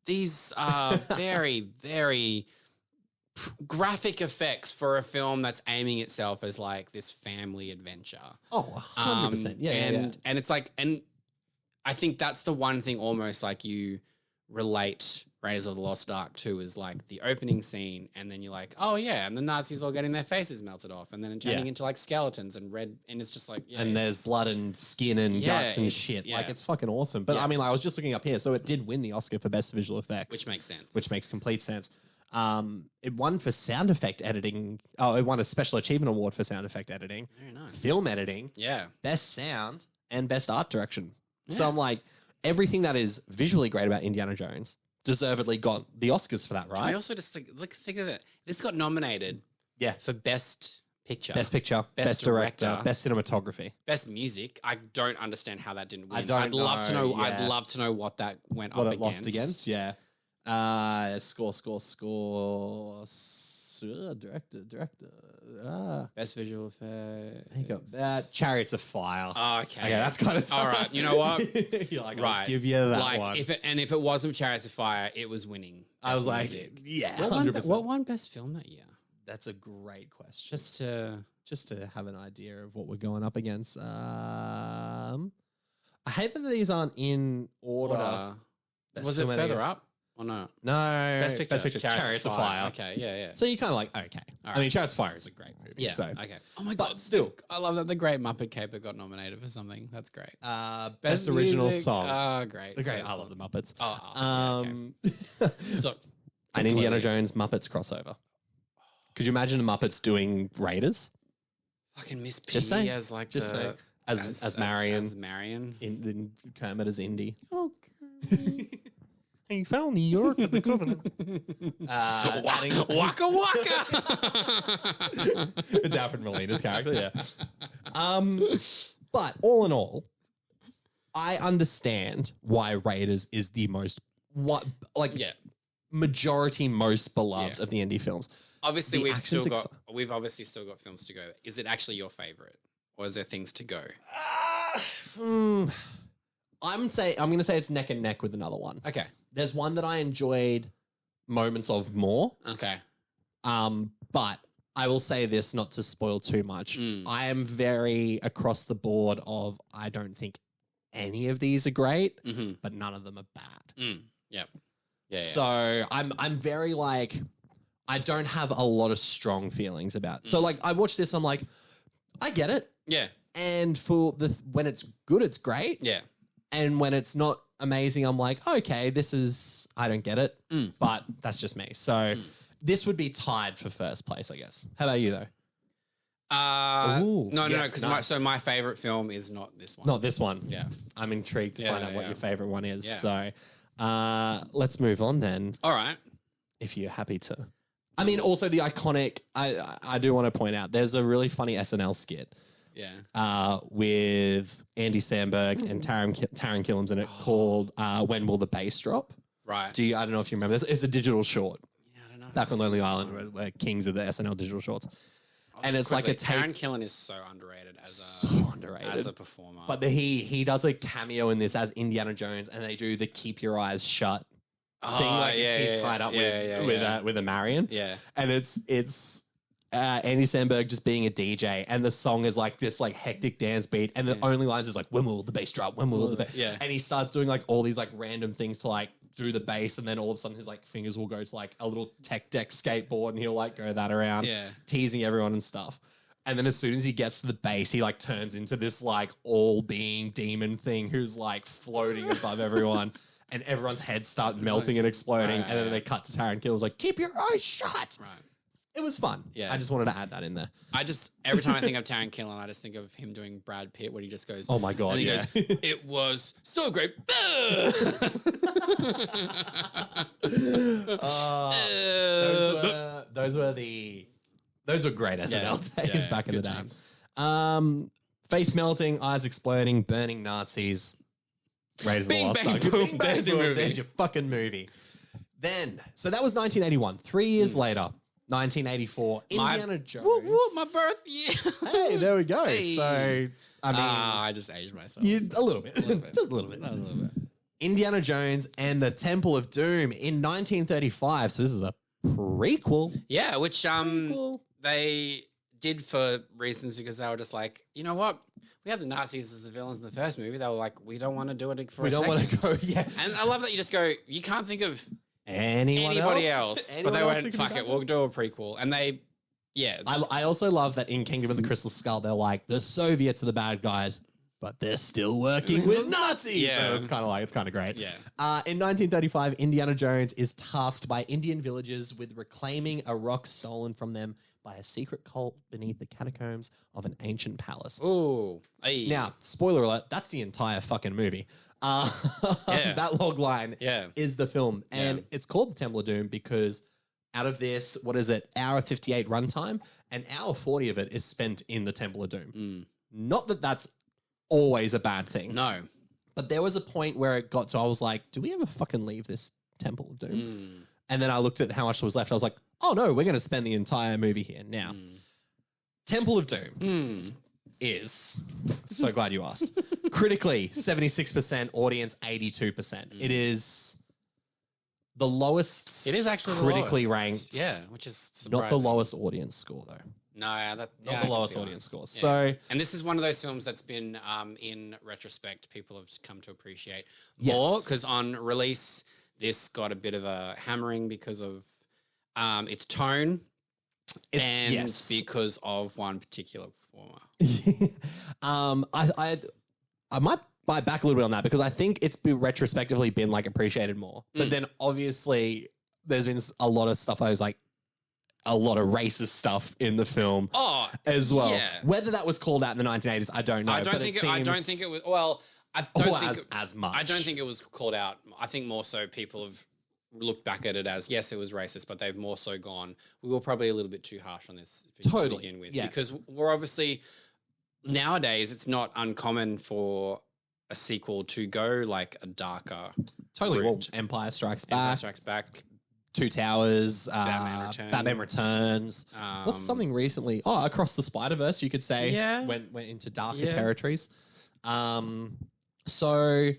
these are very, very graphic effects for a film that's aiming itself as like this family adventure. Oh, 100%. And it's like, and I think that's the one thing almost like you relate Raiders of the Lost Ark to is like the opening scene, and then you're like, oh yeah, and the Nazis all getting their faces melted off, and then turning into like skeletons and red, and it's just like, and there's blood and skin and guts and shit. Like it's fucking awesome. But I mean, like, I was just looking up here, so it did win the Oscar for Best Visual Effects, which makes sense. Which makes complete sense. It won for sound effect editing. Oh, it won a Special Achievement Award for sound effect editing. Very nice. Film editing. Yeah. Best sound and best art direction. Yeah. So I'm like, everything that is visually great about Indiana Jones deservedly got the Oscars for that, right? I also just think of it. This got nominated for Best Picture. Best Picture. Best Director. Best Cinematography. Best Music. I don't understand how that didn't win. I'd love to know. I'd love to know what that went up against. What it lost against, yeah. Score. Director. Best visual effects. There you go. Chariots of Fire. Oh, okay. That's kind of tough. All right. You know what? You're like, right. I'll give you that like, one. If it wasn't for Chariots of Fire, it was winning. I was like, music. Yeah, 100%. What won Best Film that year? That's a great question. Just to have an idea of what we're going up against. I hate that these aren't in order. Was it further up? Or no? No. Best Picture. Chariots of Fire. Okay, yeah. So you're kind of like, okay. Right. I mean, Chariots of Fire is a great movie. Yeah, so. okay. Oh my God. Still. I love that the Great Muppet Caper got nominated for something. That's great. Best original song. Oh, great. I love the Muppets. Okay. So, an Indiana Jones Muppets crossover. Could you imagine the Muppets doing Raiders? Fucking Miss Piggy as like as Marion. As Marion. In Kermit as Indy. Oh, Kermit. He found the York of the Covenant. Waka waka. It's Alfred Molina's character, yeah. But all in all, I understand why Raiders is the most majority most beloved of the indie films. Obviously, we've obviously still got films to go. Is it actually your favorite, or is there things to go? I'm going to say it's neck and neck with another one. Okay. There's one that I enjoyed moments of more. Okay. But I will say this, not to spoil too much. I am very across the board of I don't think any of these are great, but none of them are bad. Yep. Yeah. So I'm very like, I don't have a lot of strong feelings about it. So like I watched this, I'm like, I get it. Yeah. And for when it's good, it's great. Yeah. And when it's not amazing, I'm like, okay, I don't get it, but that's just me. So this would be tied for first place, I guess. How about you though? No, because my favorite film is not this one. Not this one. Yeah. I'm intrigued to find out what your favorite one is. Yeah. So let's move on then. All right. If you're happy to. I mean, also the iconic, I do want to point out, there's a really funny SNL skit. Yeah. With Andy Samberg and Taron Killam's in it called When Will the Bass Drop? Right. I don't know if you remember this. It's a digital short. Yeah, I don't know. Back on Lonely Island, we're kings of the SNL digital shorts. And it's like a Taron Killam is so underrated as a performer. But he does a cameo in this as Indiana Jones, and they do the keep your eyes shut thing. Like he's tied up with a Marion. Yeah. And it's Andy Samberg just being a DJ, and the song is like this like hectic dance beat, and the only lines is like, when will the bass drop? When will the bass? Yeah. And he starts doing like all these like random things to like do the bass, and then all of a sudden his like fingers will go to like a little tech deck skateboard, and he'll like go that around, teasing everyone and stuff. And then as soon as he gets to the bass, he like turns into this like all-being demon thing who's like floating above everyone. And everyone's heads start melting and exploding, and then they cut to Taron Killam's like, keep your eyes shut. Right. It was fun. Yeah. I just wanted to add that in there. Every time I think of Taron Killam, I just think of him doing Brad Pitt when he just goes, oh my God, and he goes, it was so great. Those were great SNL days back in the day. Face melting, eyes exploding, burning Nazis. Raiders of the Lost Ark. Boom, there's your movie. There's your fucking movie. Then, so that was 1981. 3 years later, 1984, Indiana Jones. My birth year. Hey, there we go. Hey. So, I mean, I just aged myself. a little bit. Just a little bit. Indiana Jones and the Temple of Doom in 1935. So this is a prequel. Yeah, which they did for reasons because they were just like, you know what? We had the Nazis as the villains in the first movie. They were like, we don't want to do it for a second. We don't want to go, yeah. And I love that you just go, you can't think of anybody else. But they went, fuck it, we'll do a prequel. And they, yeah. I also love that in Kingdom of the Crystal Skull, they're like, the Soviets are the bad guys, but they're still working with Nazis. Yeah. So it's kind of great. Yeah. In 1935, Indiana Jones is tasked by Indian villagers with reclaiming a rock stolen from them by a secret cult beneath the catacombs of an ancient palace. Ooh. Now, spoiler alert, that's the entire fucking movie. That log line is the film. And it's called The Temple of Doom because out of this, what is it, hour 58 runtime, an hour 40 of it is spent in the Temple of Doom. Not that that's always a bad thing. No. But there was a point where it got to, I was like, do we ever fucking leave this Temple of Doom? And then I looked at how much was left. I was like, oh no, we're going to spend the entire movie here. Now, Temple of Doom is, so glad you asked, critically 76%, audience 82%. It is the lowest. It is actually critically the lowest. ranked. Yeah, which is surprising. Not the lowest audience score though. No, not the lowest audience score. Yeah. So, and this is one of those films that's been, in retrospect, people have come to appreciate more because on release, this got a bit of a hammering because of its tone and because of one particular performer. I might bite back a little bit on that because I think it's been retrospectively been like appreciated more. But then obviously there's been a lot of stuff I was like, a lot of racist stuff in the film as well. Yeah. Whether that was called out in the 1980s, I don't know. I don't think it was. Well, I don't think as much. I don't think it was called out. I think more so people have looked back at it as, yes, it was racist, but they've more so gone, we were probably a little bit too harsh on this to begin with. Yeah. Because we're obviously, nowadays, it's not uncommon for a sequel to go like a darker route. Well, Empire Strikes Back. Two Towers, Batman Returns. What's something recently? Oh, Across the Spider-Verse, you could say, went into darker territories. So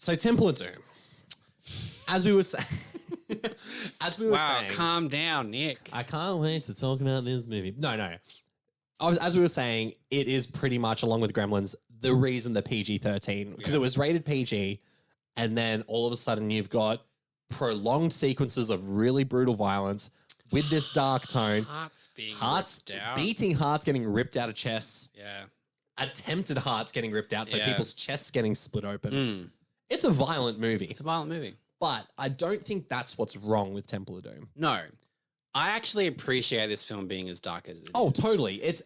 Temple of Doom. As we were saying, calm down, Nick. I can't wait to talk about this movie. No. As we were saying, it is pretty much, along with Gremlins, the reason the PG-13, because it was rated PG, and then all of a sudden you've got prolonged sequences of really brutal violence with this dark tone. Hearts beating hearts getting ripped out of chests. Yeah. Attempted hearts getting ripped out, so people's chests getting split open. It's a violent movie. But I don't think that's what's wrong with Temple of Doom. No. I actually appreciate this film being as dark as it is. Oh, totally. It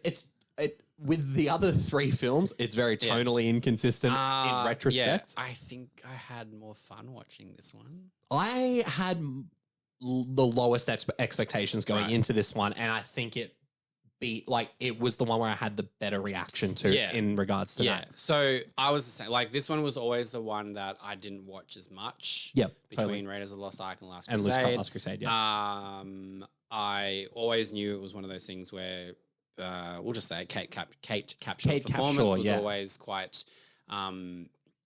with the other three films, it's very tonally inconsistent in retrospect. Yeah. I think I had more fun watching this one. I had the lowest expectations going into this one, and I think it was the one where I had the better reaction to in regards to that. So I was the same. Like, this one was always the one that I didn't watch as much. Yep. Between Raiders of the Lost Ark and Last Crusade. Last Crusade, yeah. I always knew it was one of those things where we'll just say Kate Capshaw's performance was always quite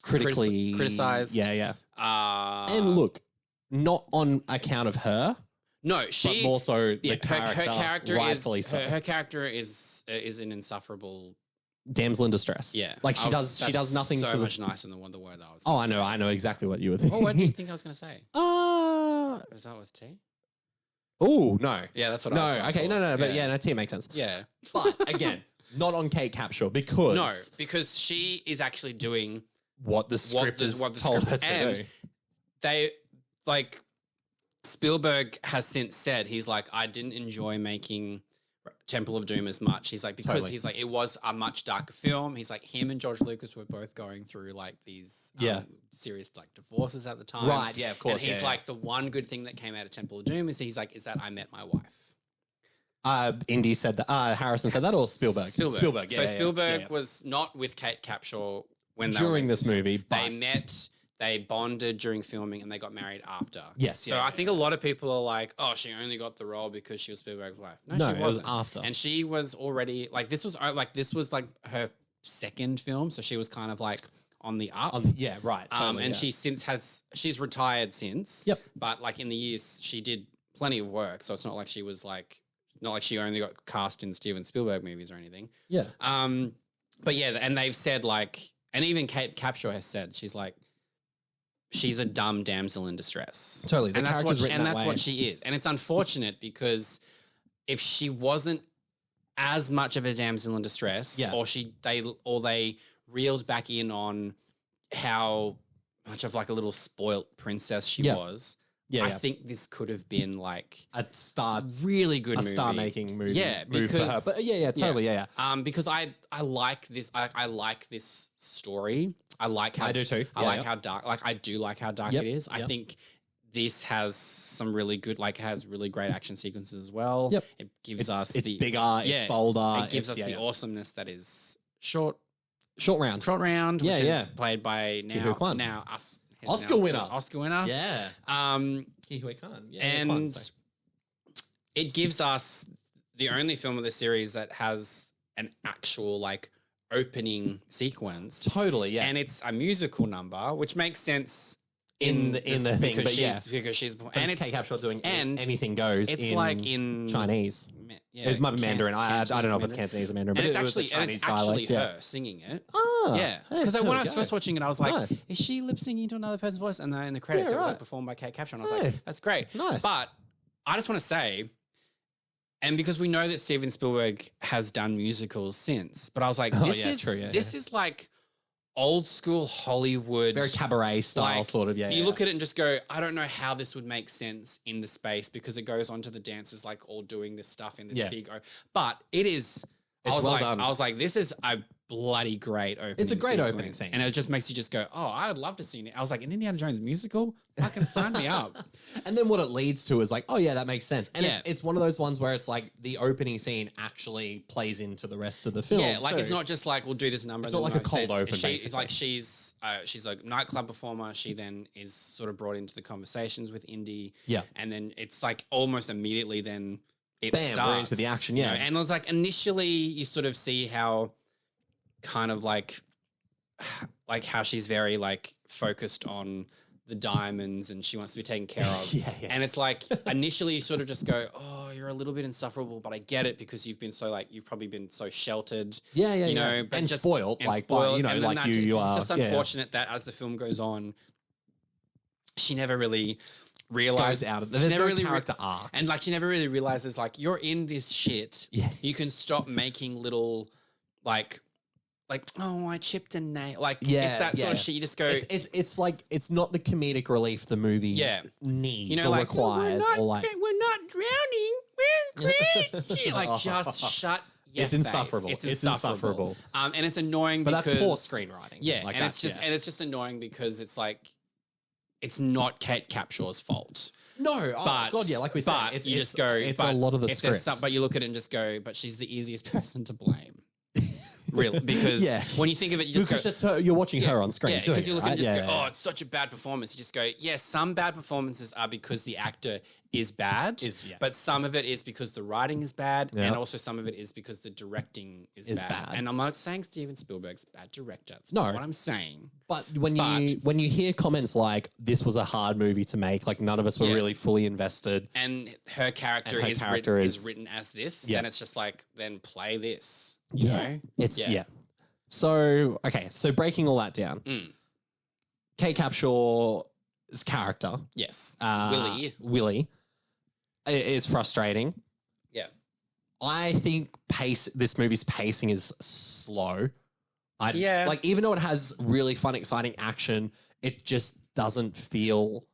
critically criticized. Yeah. And look, not on account of her. No, but more so the character. Her character is an insufferable damsel in distress. Yeah, like she does nothing so much nicer than the word that I was. I know exactly what you were thinking. Oh, what do you think I was going to say? Is that with T? Oh no. Yeah, that's what I was going okay, for. no, but T makes sense. Yeah, but again, not on Kate Capshaw because she is actually doing what the script told her to do. They Spielberg has since said, he's like, I didn't enjoy making Temple of Doom as much. He's like, because he's like, it was a much darker film. He's like, him and George Lucas were both going through like these serious like divorces at the time. Right, yeah, of course. And he's like, the one good thing that came out of Temple of Doom is he's like, is that I met my wife. Indy said that. Harrison said that, or Spielberg? Spielberg. So Spielberg was not with Kate Capshaw when during this movie. They met, they bonded during filming, and they got married after. Yes. So I think a lot of people are like, "Oh, she only got the role because she was Spielberg's wife." No, she wasn't. It was after, and she was already like this was like her second film, so she was kind of like on the up. Right. Totally, and she's retired since. Yep. But like in the years, she did plenty of work, so it's not like she was like. Not like she only got cast in Steven Spielberg movies or anything. Yeah. But yeah, and they've said like, and even Kate Capshaw has said, she's like, she's a dumb damsel in distress. Totally. And that's what she is. And it's unfortunate because if she wasn't as much of a damsel in distress, or they reeled back in on how much of like a little spoilt princess she was. I think this could have been like a really good movie. star-making movie. Yeah, because for her. But totally. Because I like this. I like this story. I like how I do too. I like how dark. Like I do like how dark it is. I think this has some really good. Like has really great action sequences as well. Yep. It gives us it's bigger. It's bolder. It gives us the awesomeness that is short round. Which is played by Oscar winner. Yeah. Ke Khan. Yeah. And it gives us the only film of the series that has an actual like opening sequence. Totally, yeah. And it's a musical number, which makes sense in the thing, but because she's and it's Kate Capshaw doing anything goes. It's like in Chinese. It might be Mandarin. I don't know if it's Cantonese or Mandarin, but it's actually her singing it. Oh, yeah. Because when I was first watching it, I was like, is she lip singing to another person's voice? And then in the credits, it was like performed by Kate Capshaw. And I was like, that's great. Nice. But I just want to say, and because we know that Steven Spielberg has done musicals since, but I was like, this is like old school Hollywood. Very cabaret style, like, sort of, You look at it and just go, I don't know how this would make sense in the space because it goes on to the dancers like all doing this stuff in this big, but it is, I was like, this is a bloody great opening. It's a great opening scene. And it just makes you just go, oh, I'd love to see it. I was like, an Indiana Jones musical? Fucking sign me up. And then what it leads to is like, oh yeah, that makes sense. And it's one of those ones where it's like the opening scene actually plays into the rest of the film. Yeah, like it's not just like, we'll do this number. It's not like a cold open, basically. Like she's a nightclub performer. She then is sort of brought into the conversations with Indy. Yeah. And then it's like almost immediately then it starts. We're into the action, you know? And it's like initially you sort of see how kind of like how she's very like focused on the diamonds and she wants to be taken care of. And it's like initially you sort of just go, oh, you're a little bit insufferable, but I get it because you've been so like you've probably been so sheltered. You know, but and just spoiled, like spoiled, you know, and like you are. It's just unfortunate that as the film goes on, she never really realized out of there's no character arc, and like she never really realizes like you're in this shit. Yeah, you can stop making little like oh, I chipped a nail. Like it's that sort of shit. You just go. It's like it's not the comedic relief the movie needs or requires. We're not drowning. We're great. Like just shut. It's insufferable. It's insufferable. And it's annoying but because that's poor screenwriting. Yeah, like and it's just annoying because it's like it's not Kate Capshaw's fault. No, God, like we said, you just go. It's a lot of the script. But you look at it and just go. But she's the easiest person to blame. Really, because when you think of it, you just because that's her, you're watching her on screen. Yeah, because you look at it and just go, oh, it's such a bad performance. You just go, some bad performances are because the actor is bad, but some of it is because the writing is bad, and also some of it is because the directing is bad. And I'm not saying Steven Spielberg's a bad director. That's not what I'm saying. But when you hear comments like this was a hard movie to make, like none of us were really fully invested, and her character is written as this, then it's just like then play this. You know? So breaking all that down, Kate Capshaw's character, Willie, is frustrating. Yeah, I think this movie's pacing is slow. Like even though it has really fun, exciting action, it just doesn't feel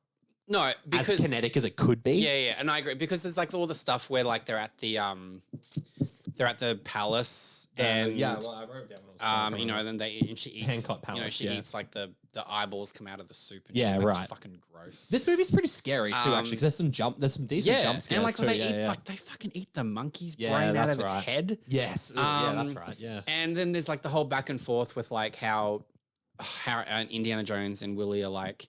No, because as kinetic as it could be. Yeah, and I agree because there's like all the stuff where like they're at the palace and I wrote down. you know, then she eats Hancock Palace. You know, she eats like the eyeballs come out of the soup. And yeah, shit. That's right. fucking gross. This movie's pretty scary too, actually, because there's some decent jump scares and like too. they fucking eat the monkey's brain out of its head. Yes, yeah, that's right. Yeah, and then there's like the whole back and forth with like how Indiana Jones and Willie are like,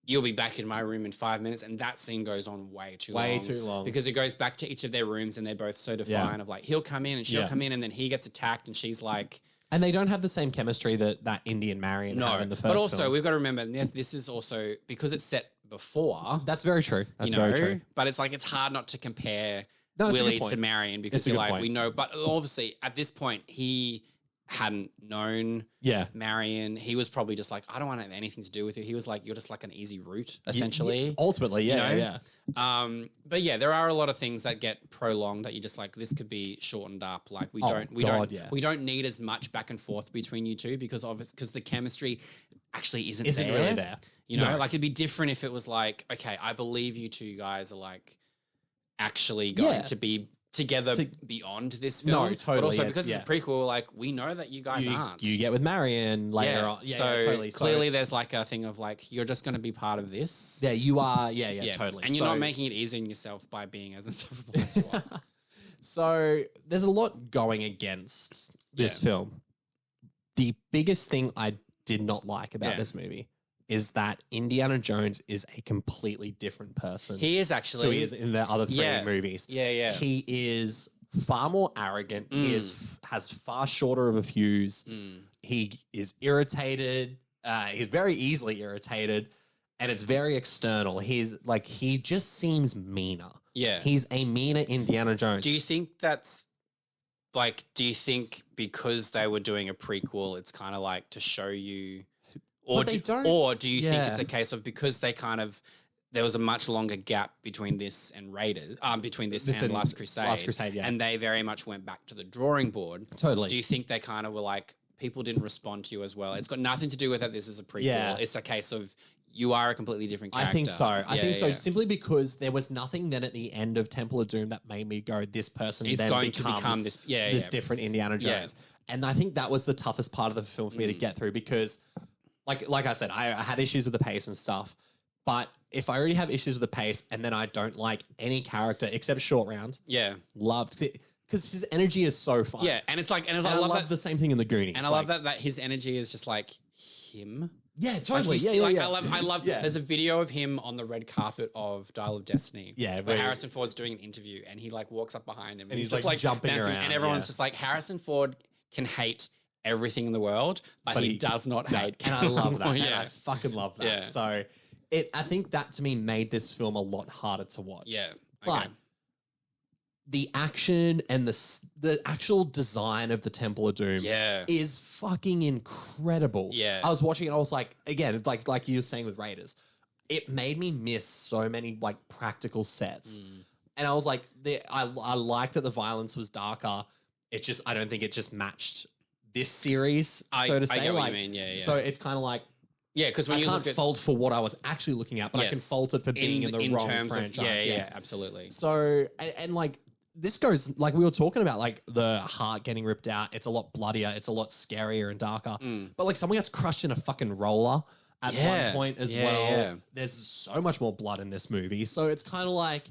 you'll be back in my room in 5 minutes. And that scene goes on way too long. Because it goes back to each of their rooms and they're both so defined of like, he'll come in and she'll come in and then he gets attacked and she's like... And they don't have the same chemistry that Indy and Marion have in the first film. But also, we've got to remember, this is also... Because it's set before... That's very true. That's very true. But it's like, it's hard not to compare Willie to Marion because you're like, we know... But obviously, at this point, he... hadn't known Marion. He was probably just like, I don't want to have anything to do with you. He was like, you're just like an easy route, essentially. Ultimately, yeah, you know? But yeah, there are a lot of things that get prolonged that you just like, this could be shortened up. Like we don't need as much back and forth between you two because the chemistry actually isn't really there. You know, like it'd be different if it was like, okay, I believe you two guys are like actually going to be together beyond this film. No, totally. But also because it's a prequel, like we know that you guys aren't. You get with Marion later on. Yeah, so totally. Clearly there's like a thing of like, you're just going to be part of this. Yeah, you are. Yeah, totally. And you're not making it easy on yourself by being as insufferable as you are. So there's a lot going against this film. The biggest thing I did not like about this movie is that Indiana Jones is a completely different person. He is actually. So he is in the other three movies. Yeah. He is far more arrogant. He has far shorter of a fuse. He is irritated. He's very easily irritated, and it's very external. He just seems meaner. Yeah. He's a meaner Indiana Jones. Do you think that's like, do you think because they were doing a prequel, it's kind of like to show you... Or do you think it's a case of because they kind of there was a much longer gap between this and Raiders, between this and Last Crusade, and they very much went back to the drawing board. Totally. Do you think they kind of were like, people didn't respond to you as well? It's got nothing to do with that this is a prequel. Yeah. It's a case of you are a completely different character. I think so. I think so simply because there was nothing then at the end of Temple of Doom that made me go, this person is going to become this different Indiana Jones. Yeah. And I think that was the toughest part of the film for me to get through because... Like I said, I had issues with the pace and stuff, but if I already have issues with the pace and then I don't like any character except Short Round, loved it because his energy is so fun. Yeah, and it's like, and I love the same thing in the Goonies, and I love that his energy is just like him. Yeah, totally. I love. There's a video of him on the red carpet of Dial of Destiny. Yeah, where Harrison Ford's doing an interview and he like walks up behind him and he's just like jumping bouncing, around, and everyone's just like, Harrison Ford can hate everything in the world, but he does not hate. And I love that. I fucking love that. Yeah. So I think that to me made this film a lot harder to watch. Yeah. But the action and the actual design of the Temple of Doom is fucking incredible. Yeah. I was watching it, I was like, again, like you were saying with Raiders, it made me miss so many like practical sets. And I was like, I like that the violence was darker. It just, I don't think it just matched this series, so to say. I get what you mean, yeah. So it's kind of like, because when I you can't fault for what I was actually looking at, but I can fault it for being in the wrong franchise. Yeah, absolutely. So, and like, this goes, like we were talking about, like the heart getting ripped out. It's a lot bloodier. It's a lot scarier and darker. But like someone gets crushed in a fucking roller at one point as well. Yeah. There's so much more blood in this movie. So it's kind of like,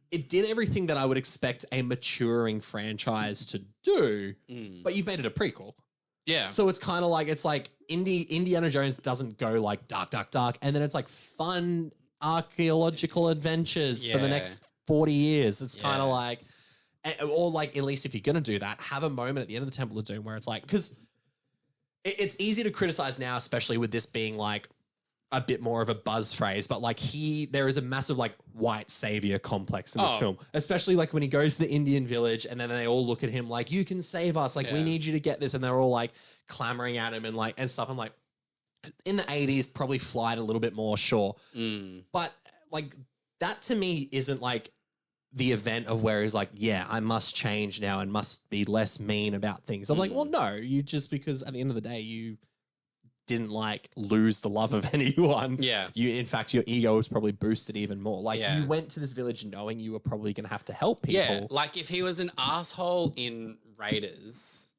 it did everything that I would expect a maturing franchise to do, but you've made it a prequel. Yeah. So it's kind of like, it's like Indiana Jones doesn't go like dark. And then it's like fun archaeological adventures for the next 40 years. It's kind of like, or like, at least if you're going to do that, have a moment at the end of the Temple of Doom where it's like, because it's easy to criticize now, especially with this being like a bit more of a buzz phrase, but like there is a massive like white savior complex in this film, especially like when he goes to the Indian village and then they all look at him like, you can save us. Like, we need you to get this. And they're all like clamoring at him and stuff. I'm like, in the 80s, probably flight a little bit more, sure. But like that to me isn't like the event of where he's like, yeah, I must change now and must be less mean about things. I'm like, well, no, you just, because at the end of the day, you didn't like lose the love of anyone. Yeah. In fact, your ego was probably boosted even more. Like Yeah. you went to this village knowing you were probably going to have to help people. Yeah, like if he was an asshole in Raiders,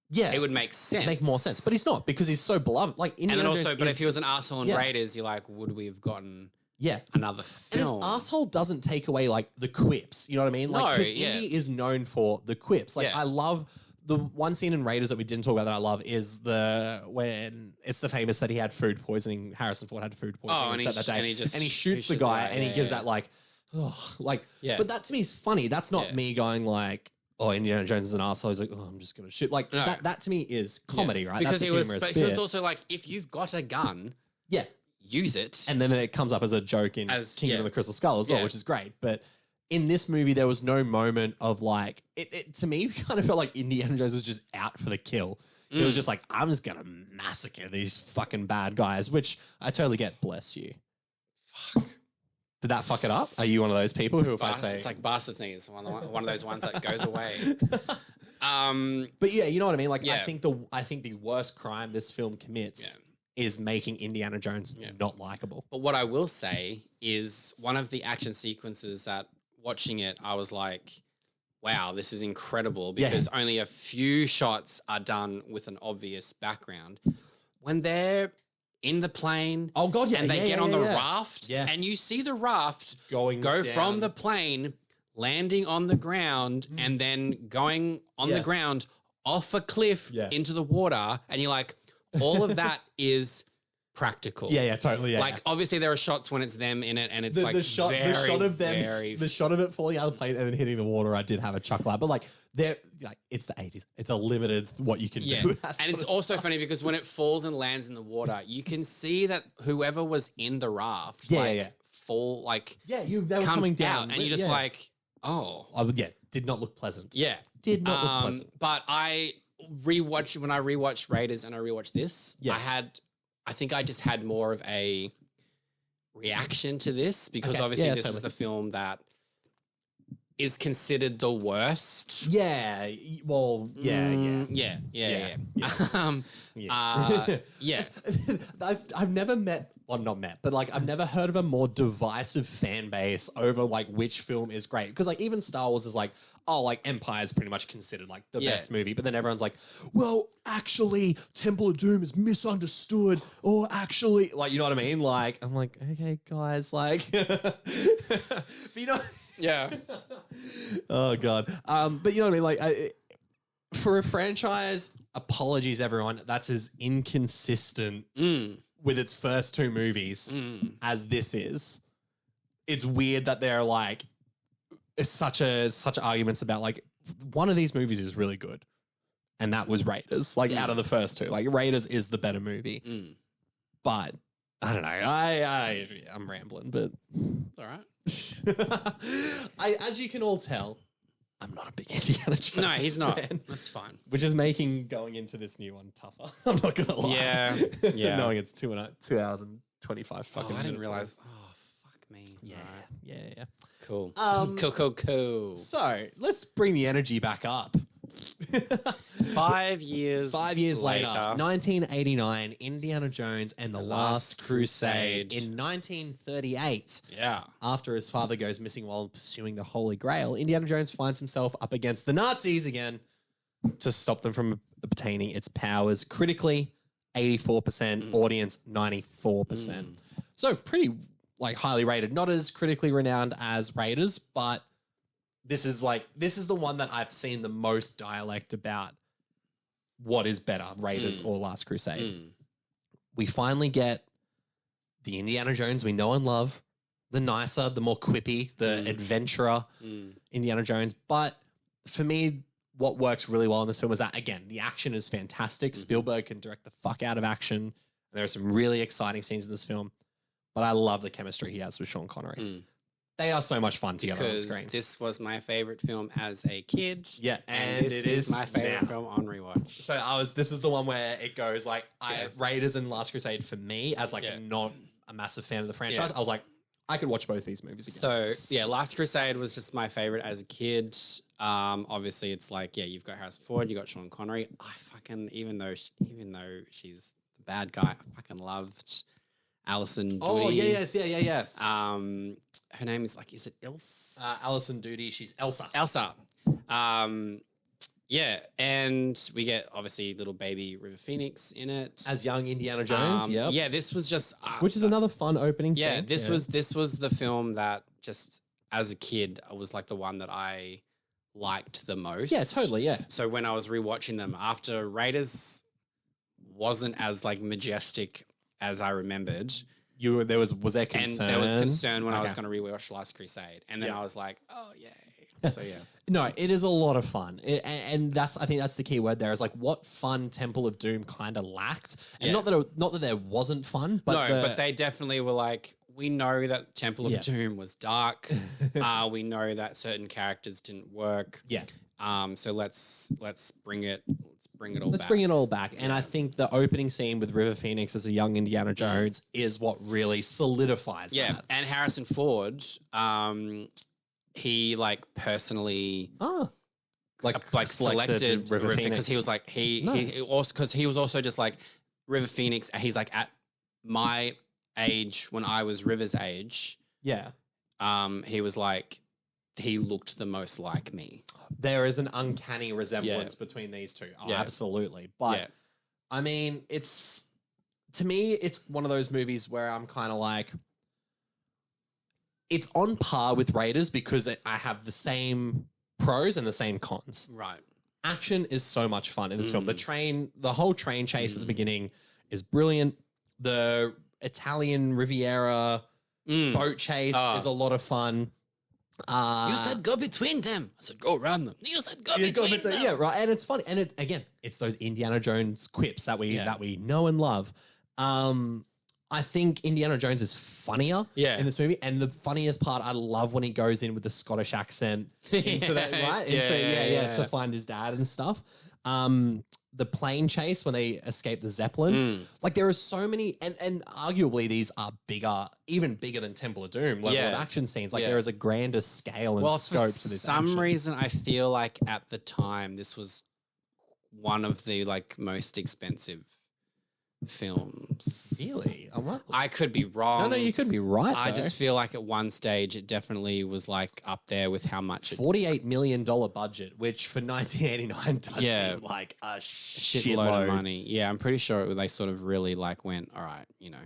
yeah, it would make sense. Make more sense. But he's not because he's so beloved. Like and Indiana then also, Jones but is- if he was an asshole in Yeah. Raiders, you're like, would we have gotten yeah. another And film? an asshole doesn't take away like the quips. You know what I mean? Like, No, because yeah. Indy is known for the quips. Like, Yeah. I love the one scene in Raiders that we didn't talk about that I love is when it's the famous that he had food poisoning. Harrison Ford had food poisoning. Oh, and he shoots the guy and he gives that like, like. Yeah. But that to me is funny. That's not Yeah. me going like, oh, Indiana Jones is an asshole. He's like, oh, I'm just gonna shoot. Like No. that to me is comedy, right? Because That's he a was, humorous but he was bit. also like, if you've got a gun, yeah. use it. And then it comes up as a joke in As- Kingdom yeah. of the Crystal Skull as well, Yeah. which is great. But in this movie, there was no moment of like it to me kind of felt like Indiana Jones was just out for the kill. It was just like, I'm just gonna massacre these fucking bad guys, which I totally get. Bless you. Fuck. Did that fuck it up? Are you one of those people who, if I say, It's like bastard's knees, one of those ones that goes away. But yeah, you know what I mean. Like, Yeah. I think the worst crime this film commits is making Indiana Jones not likable. But what I will say is one of the action sequences that watching it, I was like, wow, this is incredible because only a few shots are done with an obvious background. When they're in the plane Oh god, yeah, and they get on the yeah. raft and you see the raft go from down. the plane, landing on the ground and then going on the ground off a cliff into the water. And you're like, all of that is practical. Yeah, totally. Yeah, Like obviously there are shots when it's them in it and it's like the shot of them, very the shot of it falling out of the plane and then hitting the water. I did have a chuckle at, but like they're like it's the 80s. It's a limited what you can do. With that and it's sort of also stuff. funny because when it falls and lands in the water, you can see that whoever was in the raft, fall like they were comes coming out, down, and you're just like, oh, I would, did not look pleasant. yeah, Did not look pleasant. But when I rewatched Raiders and I rewatched this, I think I just had more of a reaction to this because obviously this is the film that is considered the worst. Yeah. Well, yeah. I've never met, well, not met, but like I've never heard of a more divisive fan base over like which film is great. Because like even Star Wars is like, oh, like Empire is pretty much considered like the best movie, but then everyone's like, well, actually, Temple of Doom is misunderstood, or actually, like, you know what I mean? Like, I'm like, okay, guys, like, but you know. Yeah. Oh god. But you know what I mean? Like, for a franchise, apologies everyone, that's as inconsistent with its first two movies as this is. It's weird that they're like, it's such arguments about like one of these movies is really good, and that was Raiders. Like out of the first two, like Raiders is the better movie. But I don't know. I'm rambling, but It's all right. as you can all tell, I'm not a big Indiana Jones. No, he's not. fan, That's fine. which is making going into this new one tougher. I'm not gonna lie. Yeah. Knowing it's 2 hours and 25 fucking I didn't minutes realize. Oh, fuck me. long. Right. Yeah. Cool. Cool. So let's bring the energy back up. 5 years. 5 years later, 1989, Indiana Jones and the Last Crusade. In 1938, after his father goes missing while pursuing the Holy Grail, Indiana Jones finds himself up against the Nazis again to stop them from obtaining its powers. Critically, 84%, audience 94%. So pretty like highly rated. Not as critically renowned as Raiders, but this is the one that I've seen the most dialect about what is better, Raiders or Last Crusade. We finally get the Indiana Jones we know and love, the nicer, the more quippy, the adventurer Indiana Jones. But for me, what works really well in this film is that, again, the action is fantastic. Spielberg can direct the fuck out of action. And there are some really exciting scenes in this film. But I love the chemistry he has with Sean Connery. They are so much fun together on screen. This was my favorite film as a kid. Yeah, and this it is my favorite now. film on rewatch. So this is the one where it goes like Raiders and Last Crusade for me as like not a massive fan of the franchise. I was like, I could watch both these movies again. So yeah, Last Crusade was just my favorite as a kid. Obviously it's like, you've got Harrison Ford, you got Sean Connery. I fucking even though she's the bad guy. I fucking loved Alison Doody. Oh, yeah. Her name is is it Elsa? Alison Doody. She's Elsa. Elsa. Yeah, and we get obviously little baby River Phoenix in it As young Indiana Jones, Yeah, this was just which is another fun opening Yeah, scene. this was the film that just as a kid was like the one that I liked the most. Yeah, totally, yeah. So when I was rewatching them after Raiders wasn't as like majestic as I remembered. Was there concern? And there was concern when I was going to rewatch Last Crusade. And then I was like, oh, yay. So, yeah. No, it is a lot of fun. And I think that's the key word there is like what fun Temple of Doom kind of lacked. And not that there wasn't fun, but but they definitely were like, we know that Temple of Doom was dark. We know that certain characters didn't work. Yeah. So let's bring it all back. Let's bring it all back. And I think the opening scene with River Phoenix as a young Indiana Jones is what really solidifies that. And Harrison Ford, he like personally selected River Phoenix because he was like he also because he was also just like River Phoenix. He's like at my age when I was River's age. Yeah. He was like he looked the most like me. There is an uncanny resemblance between these two. Oh, absolutely. But I mean, to me, it's one of those movies where I'm kind of like, it's on par with Raiders because I have the same pros and the same cons. Right. Action is so much fun in this film. The whole train chase at the beginning is brilliant. The Italian Riviera boat chase is a lot of fun. You said go between them. I said go around them. You said go between them. Yeah, right. And it's funny. And it's those Indiana Jones quips that we know and love. I think Indiana Jones is funnier in this movie. And the funniest part, I love when he goes in with the Scottish accent into that, right? To find his dad and stuff. The plane chase when they escape the Zeppelin. Like there are so many, and arguably these are even bigger than Temple of Doom level of action scenes. Like there is a grander scale and scope to this action. For some reason, I feel like at the time, this was one of the like most expensive films. Really? I could be wrong. No, you could be right. I just feel like at one stage it definitely was like up there with how much $48 million budget, which for 1989 does seem like a shitload of money. Yeah, I'm pretty sure they sort of really like went, all right, No,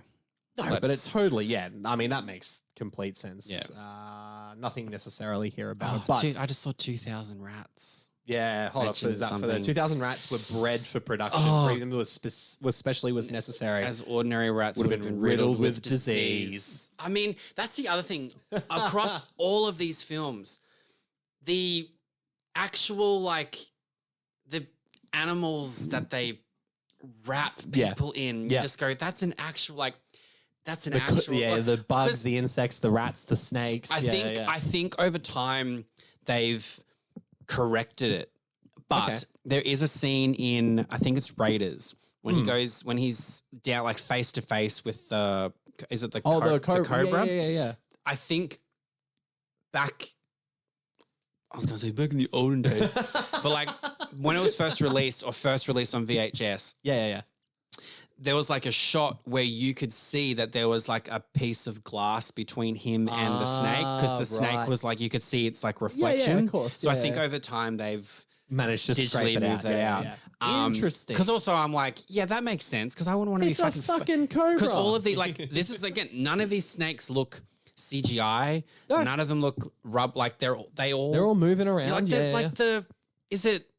but it's totally, I mean, that makes complete sense. Yeah. Nothing necessarally here about it. But I just saw 2,000 Rats. Yeah, hold up. For the 2,000 rats were bred for production. Breeding them was necessary. As ordinary rats would have been riddled with disease. I mean, that's the other thing. Across all of these films, the actual, like, the animals that they wrap people in, you just go, that's an actual, like, the bugs, the insects, the rats, the snakes. I think over time they've corrected it, but there is a scene in I think it's Raiders when he's down like face to face with the cobra. Yeah. I think back in the olden days, but like when it was first released on VHS. Yeah. There was like a shot where you could see that there was like a piece of glass between him and the snake because the snake was like, you could see its like reflection. Yeah, of course. So I think over time they've managed to digitally move that out. Interesting. Because also I'm like, that makes sense because I wouldn't want to be fucking cobra. Because all of the like, this is again, none of these snakes look CGI. No. None of them look like they're all moving around. Is it?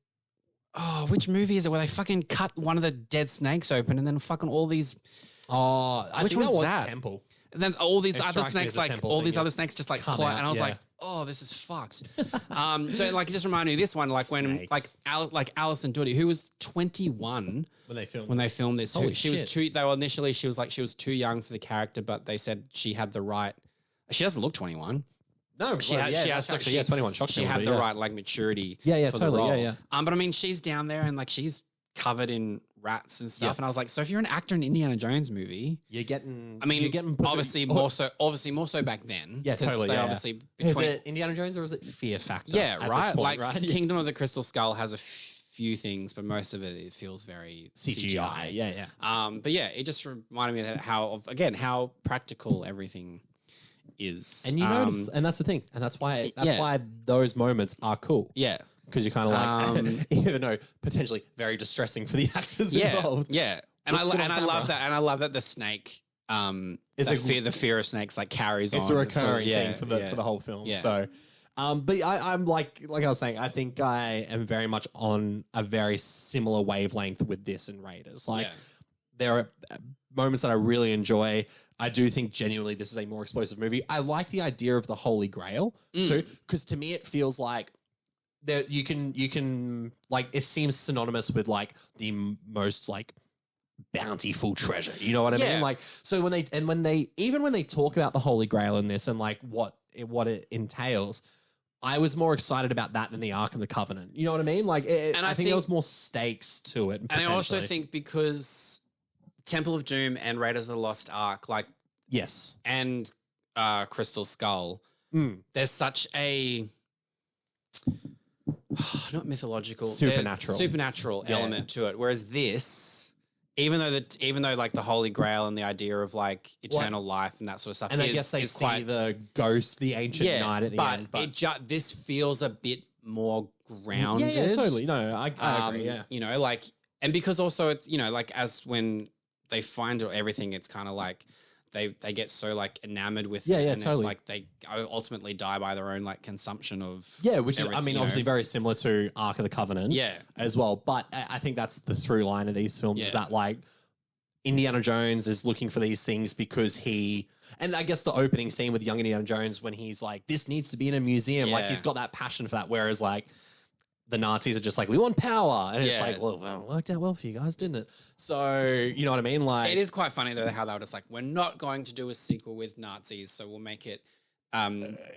Oh, which movie is it where they fucking cut one of the dead snakes open and then fucking all these... which one was that? Temple. And then all these other snakes, like all these other snakes just like and I was like, oh, this is fucked. So like it just reminded me of this one, like when like Alison Doody, who was 21 when they filmed this. She was too young for the character, but they said she had the right... She doesn't look 21. No, she has 21. She had the right like maturity. For totally. The role. Yeah. But I mean, she's down there and like she's covered in rats and stuff. And I was like, so if you're an actor in an Indiana Jones movie, you're getting. Obviously more so back then. Yeah, totally. Obviously is it Indiana Jones or is it Fear Factor? Yeah, right. Point, like Kingdom of the Crystal Skull has a few things, but most of it feels very CGI. Yeah. But yeah, it just reminded me of how practical everything is. And you notice, and that's the thing, and that's why those moments are cool. Yeah. Because you're kind of like, even though potentially very distressing for the actors involved. Yeah. And I love that. And I love that the snake, the fear of snakes like carries on. It's a recurring thing for the whole film. Yeah. So, but I'm like I was saying, I think I am very much on a very similar wavelength with this and Raiders. Like, there are moments that I really enjoy. I do think genuinely this is a more explosive movie. I like the idea of the Holy Grail too, because to me it feels like that you can like, it seems synonymous with like the most like bountiful treasure. You know what I mean? Like, so when they talk about the Holy Grail in this and like what it entails, I was more excited about that than the Ark and the Covenant. You know what I mean? Like, I think there was more stakes to it. And I also think because Temple of Doom and Raiders of the Lost Ark, like, yes, and Crystal Skull, there's such a not mythological, supernatural element to it. Whereas this, even though like the Holy Grail and the idea of like eternal life and that sort of stuff, and I guess they see the ghost, the ancient knight at the end. But this feels a bit more grounded. Yeah, totally. No, I agree. Yeah, you know, like, and because also it's, you know, like as when they find everything, it's kind of like they get so like enamored with it, and totally. It's like they ultimately die by their own like consumption of which is, I mean, obviously very similar to Ark of the Covenant, as well. But I think that's the through line of these films is that like Indiana Jones is looking for these things because and I guess the opening scene with young Indiana Jones when he's like, this needs to be in a museum, like he's got that passion for that, whereas like the Nazis are just like, we want power. And it's like, well, it worked out well for you guys, didn't it? So, you know what I mean? Like, it is quite funny, though, how they were just like, we're not going to do a sequel with Nazis, so we'll make it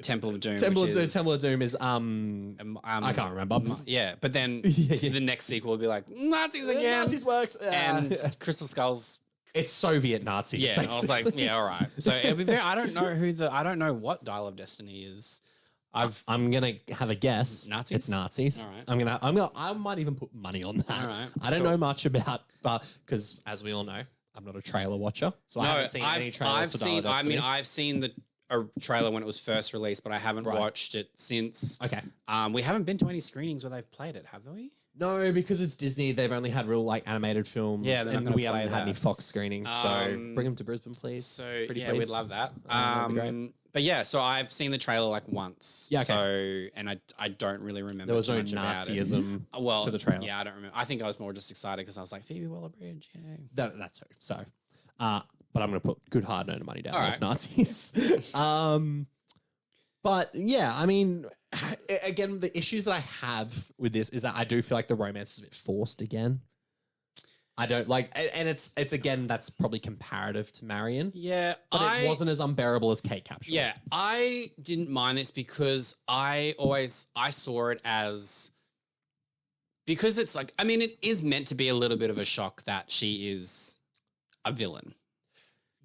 Temple of Doom. Temple of Doom is, I can't remember. But then the next sequel will be like, Nazis again. Nazis worked. And Crystal Skulls. It's Soviet Nazis. Yeah, basically. I was like, yeah, all right. So it'll be very, I don't know what Dial of Destiny is. I'm gonna have a guess. Nazis? It's Nazis. All right. I might even put money on that. All right. I don't know much about, but because as we all know, I'm not a trailer watcher, so I haven't seen any trailers. I've seen a trailer when it was first released, but I haven't watched it since. Okay. We haven't been to any screenings where they've played it, have we? No, because it's Disney. They've only had real like animated films. Yeah, and we haven't had any Fox screenings. So bring them to Brisbane, please. So we'd love that. That'd be great. But yeah, so I've seen the trailer like once. Yeah, okay. So, and I don't really remember. There was no Nazism to the trailer. Yeah, I don't remember. I think I was more just excited because I was like, Phoebe Waller-Bridge, yay. That's true. So, but I'm going to put good hard earned money down on those Nazis. But yeah, I mean, again, the issues that I have with this is that I do feel like the romance is a bit forced again. I don't like, and it's again, that's probably comparative to Marion. Yeah. But it wasn't as unbearable as Kate Capshaw. Yeah. I didn't mind this because I saw it as, because it's like, I mean, it is meant to be a little bit of a shock that she is a villain.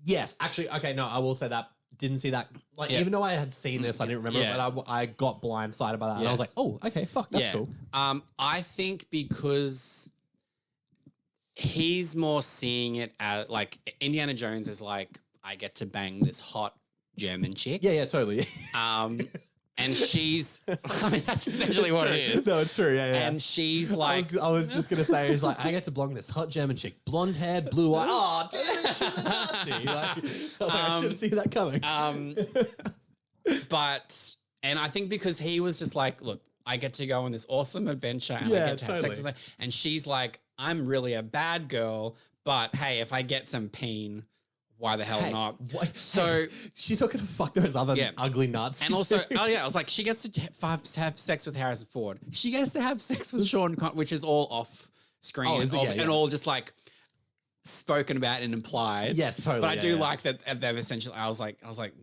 Yes. Actually, okay, no, I will say that. Didn't see that. Like, even though I had seen this, I didn't remember it, but I got blindsided by that. And I was like, oh, okay, fuck, that's cool. I think because he's more seeing it as like Indiana Jones is like, I get to bang this hot German chick. Yeah, totally. And she's, I mean, that's essentially what it is. No, it's true. Yeah. And she's like, I was just going to say, she's like, I get to blong this hot German chick, blonde haired, blue eyed. Oh, damn it, she's a Nazi. Like, I was like, I should have seen that coming. And I think because he was just like, look, I get to go on this awesome adventure and I get to have sex with her. And she's like, I'm really a bad girl, but hey, if I get some peen, why the hell not? So she's not going to fuck those other ugly Nazis. And also, I was like, she gets to have sex with Harrison Ford. She gets to have sex with Sean Connery, which is all off screen and all just like spoken about and implied. Yes, totally. But I do like that they've essentially. I was like,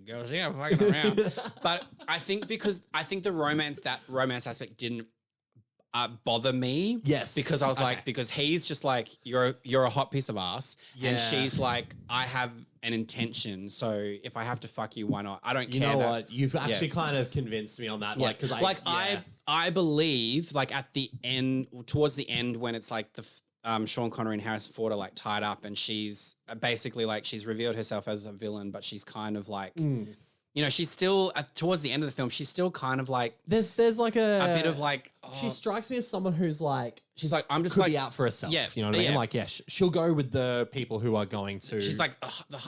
girl, she ain't fucking around. But I think because the romance aspect didn't. bother me. Yes. Because I was like, because he's just like, you're a hot piece of ass. Yeah. And she's like, I have an intention. So if I have to fuck you, why not? I don't care. You know what? You've actually kind of convinced me on that. Yeah. Like, because I believe like at the end, towards the end, when it's like the Sean Connery and Harrison Ford are like tied up, and she's basically like she's revealed herself as a villain, but she's kind of like, you know, she's still towards the end of the film, she's still kind of like there's like a bit of like she strikes me as someone who's like she's like I'm just could like be out for herself. Yeah, you know what I mean? Like she'll go with the people who are going to. She's like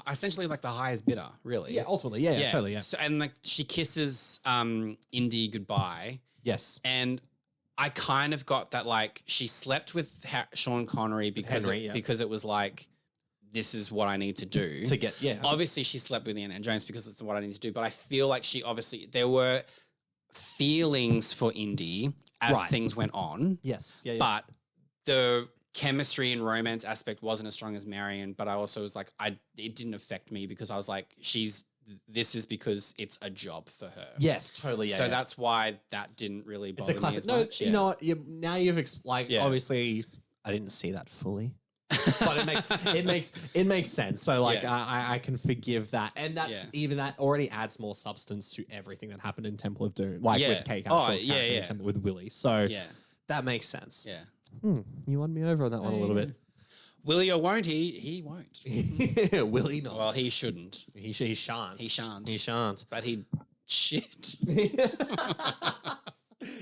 essentially like the highest bidder, really. Yeah, ultimately, yeah, totally, yeah. So, and like she kisses Indy goodbye. Yes, and I kind of got that like she slept with Sean Connery because because it was like, this is what I need to do to get. Yeah, obviously she slept with Indiana Jones because it's what I need to do. But I feel like she obviously there were feelings for Indy as things went on. Yes, yeah. But the chemistry and romance aspect wasn't as strong as Marion. But I also was like, it didn't affect me because I was like, this is because it's a job for her. Yes, totally. Yeah. So that's why that didn't really bother it's a classic. me as much. You know what? Now you've obviously I didn't see that fully. But it makes sense. So like I can forgive that, and that's even that already adds more substance to everything that happened in Temple of Doom, like with Kate Capshaw's with Willie. So that makes sense. Yeah, you won me over on that one a little bit. Willie or won't he? He won't. Willie not. Well, he shouldn't. He shan't. He shan't. He shan't. But he shit.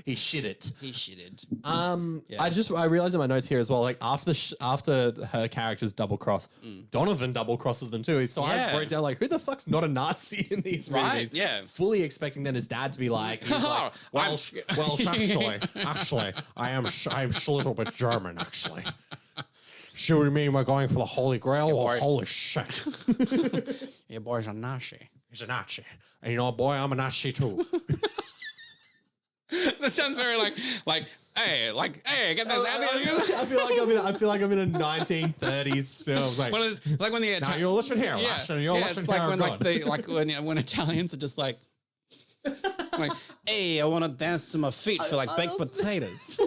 He shit it. He shitted. I realized in my notes here as well, like after her characters double cross, Donovan double crosses them too. So I wrote down like, who the fuck's not a Nazi in these movies? Yeah. Fully expecting then his dad to be like, well, actually, I'm a little bit German, actually. Should we mean we're going for the Holy Grail? Well, holy shit. Your boy's a Nazi. He's a Nazi. And you know, boy, I'm a Nazi too. That sounds very like, hey, get this. I feel like I'm in a 1930s film. Like when the now you'll listen here, listen here. It's like when Italians are just like, hey, I want to dance to my feet for like baked potatoes.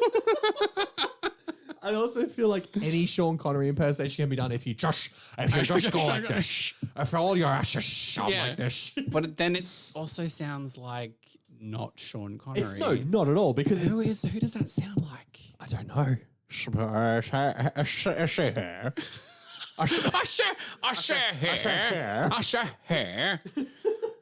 I also feel like any Sean Connery impersonation can be done if you just go like this. If all your asses sound like this. But then it also sounds like not Sean Connery. It's not at all, because who does that sound like? I don't know. I share here.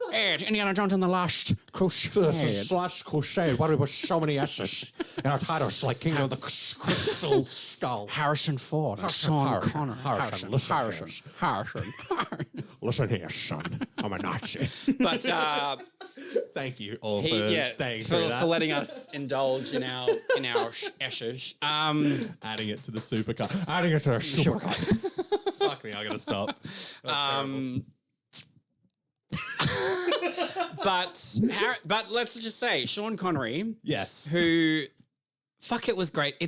It's Indiana Jones and the Last Crusade. Last Crusade. Why do we put so many S's in our titles like King of the Crystal Skull? Harrison Ford. Sean Connery. Harrison. Listen here, son. I'm a Nazi. But thank you all for staying through that. For letting us indulge in our S's. Adding it to the supercut. Adding it to the supercut. Fuck me, I gotta stop. But let's just say Sean Connery. Yes. Who, it was great. Do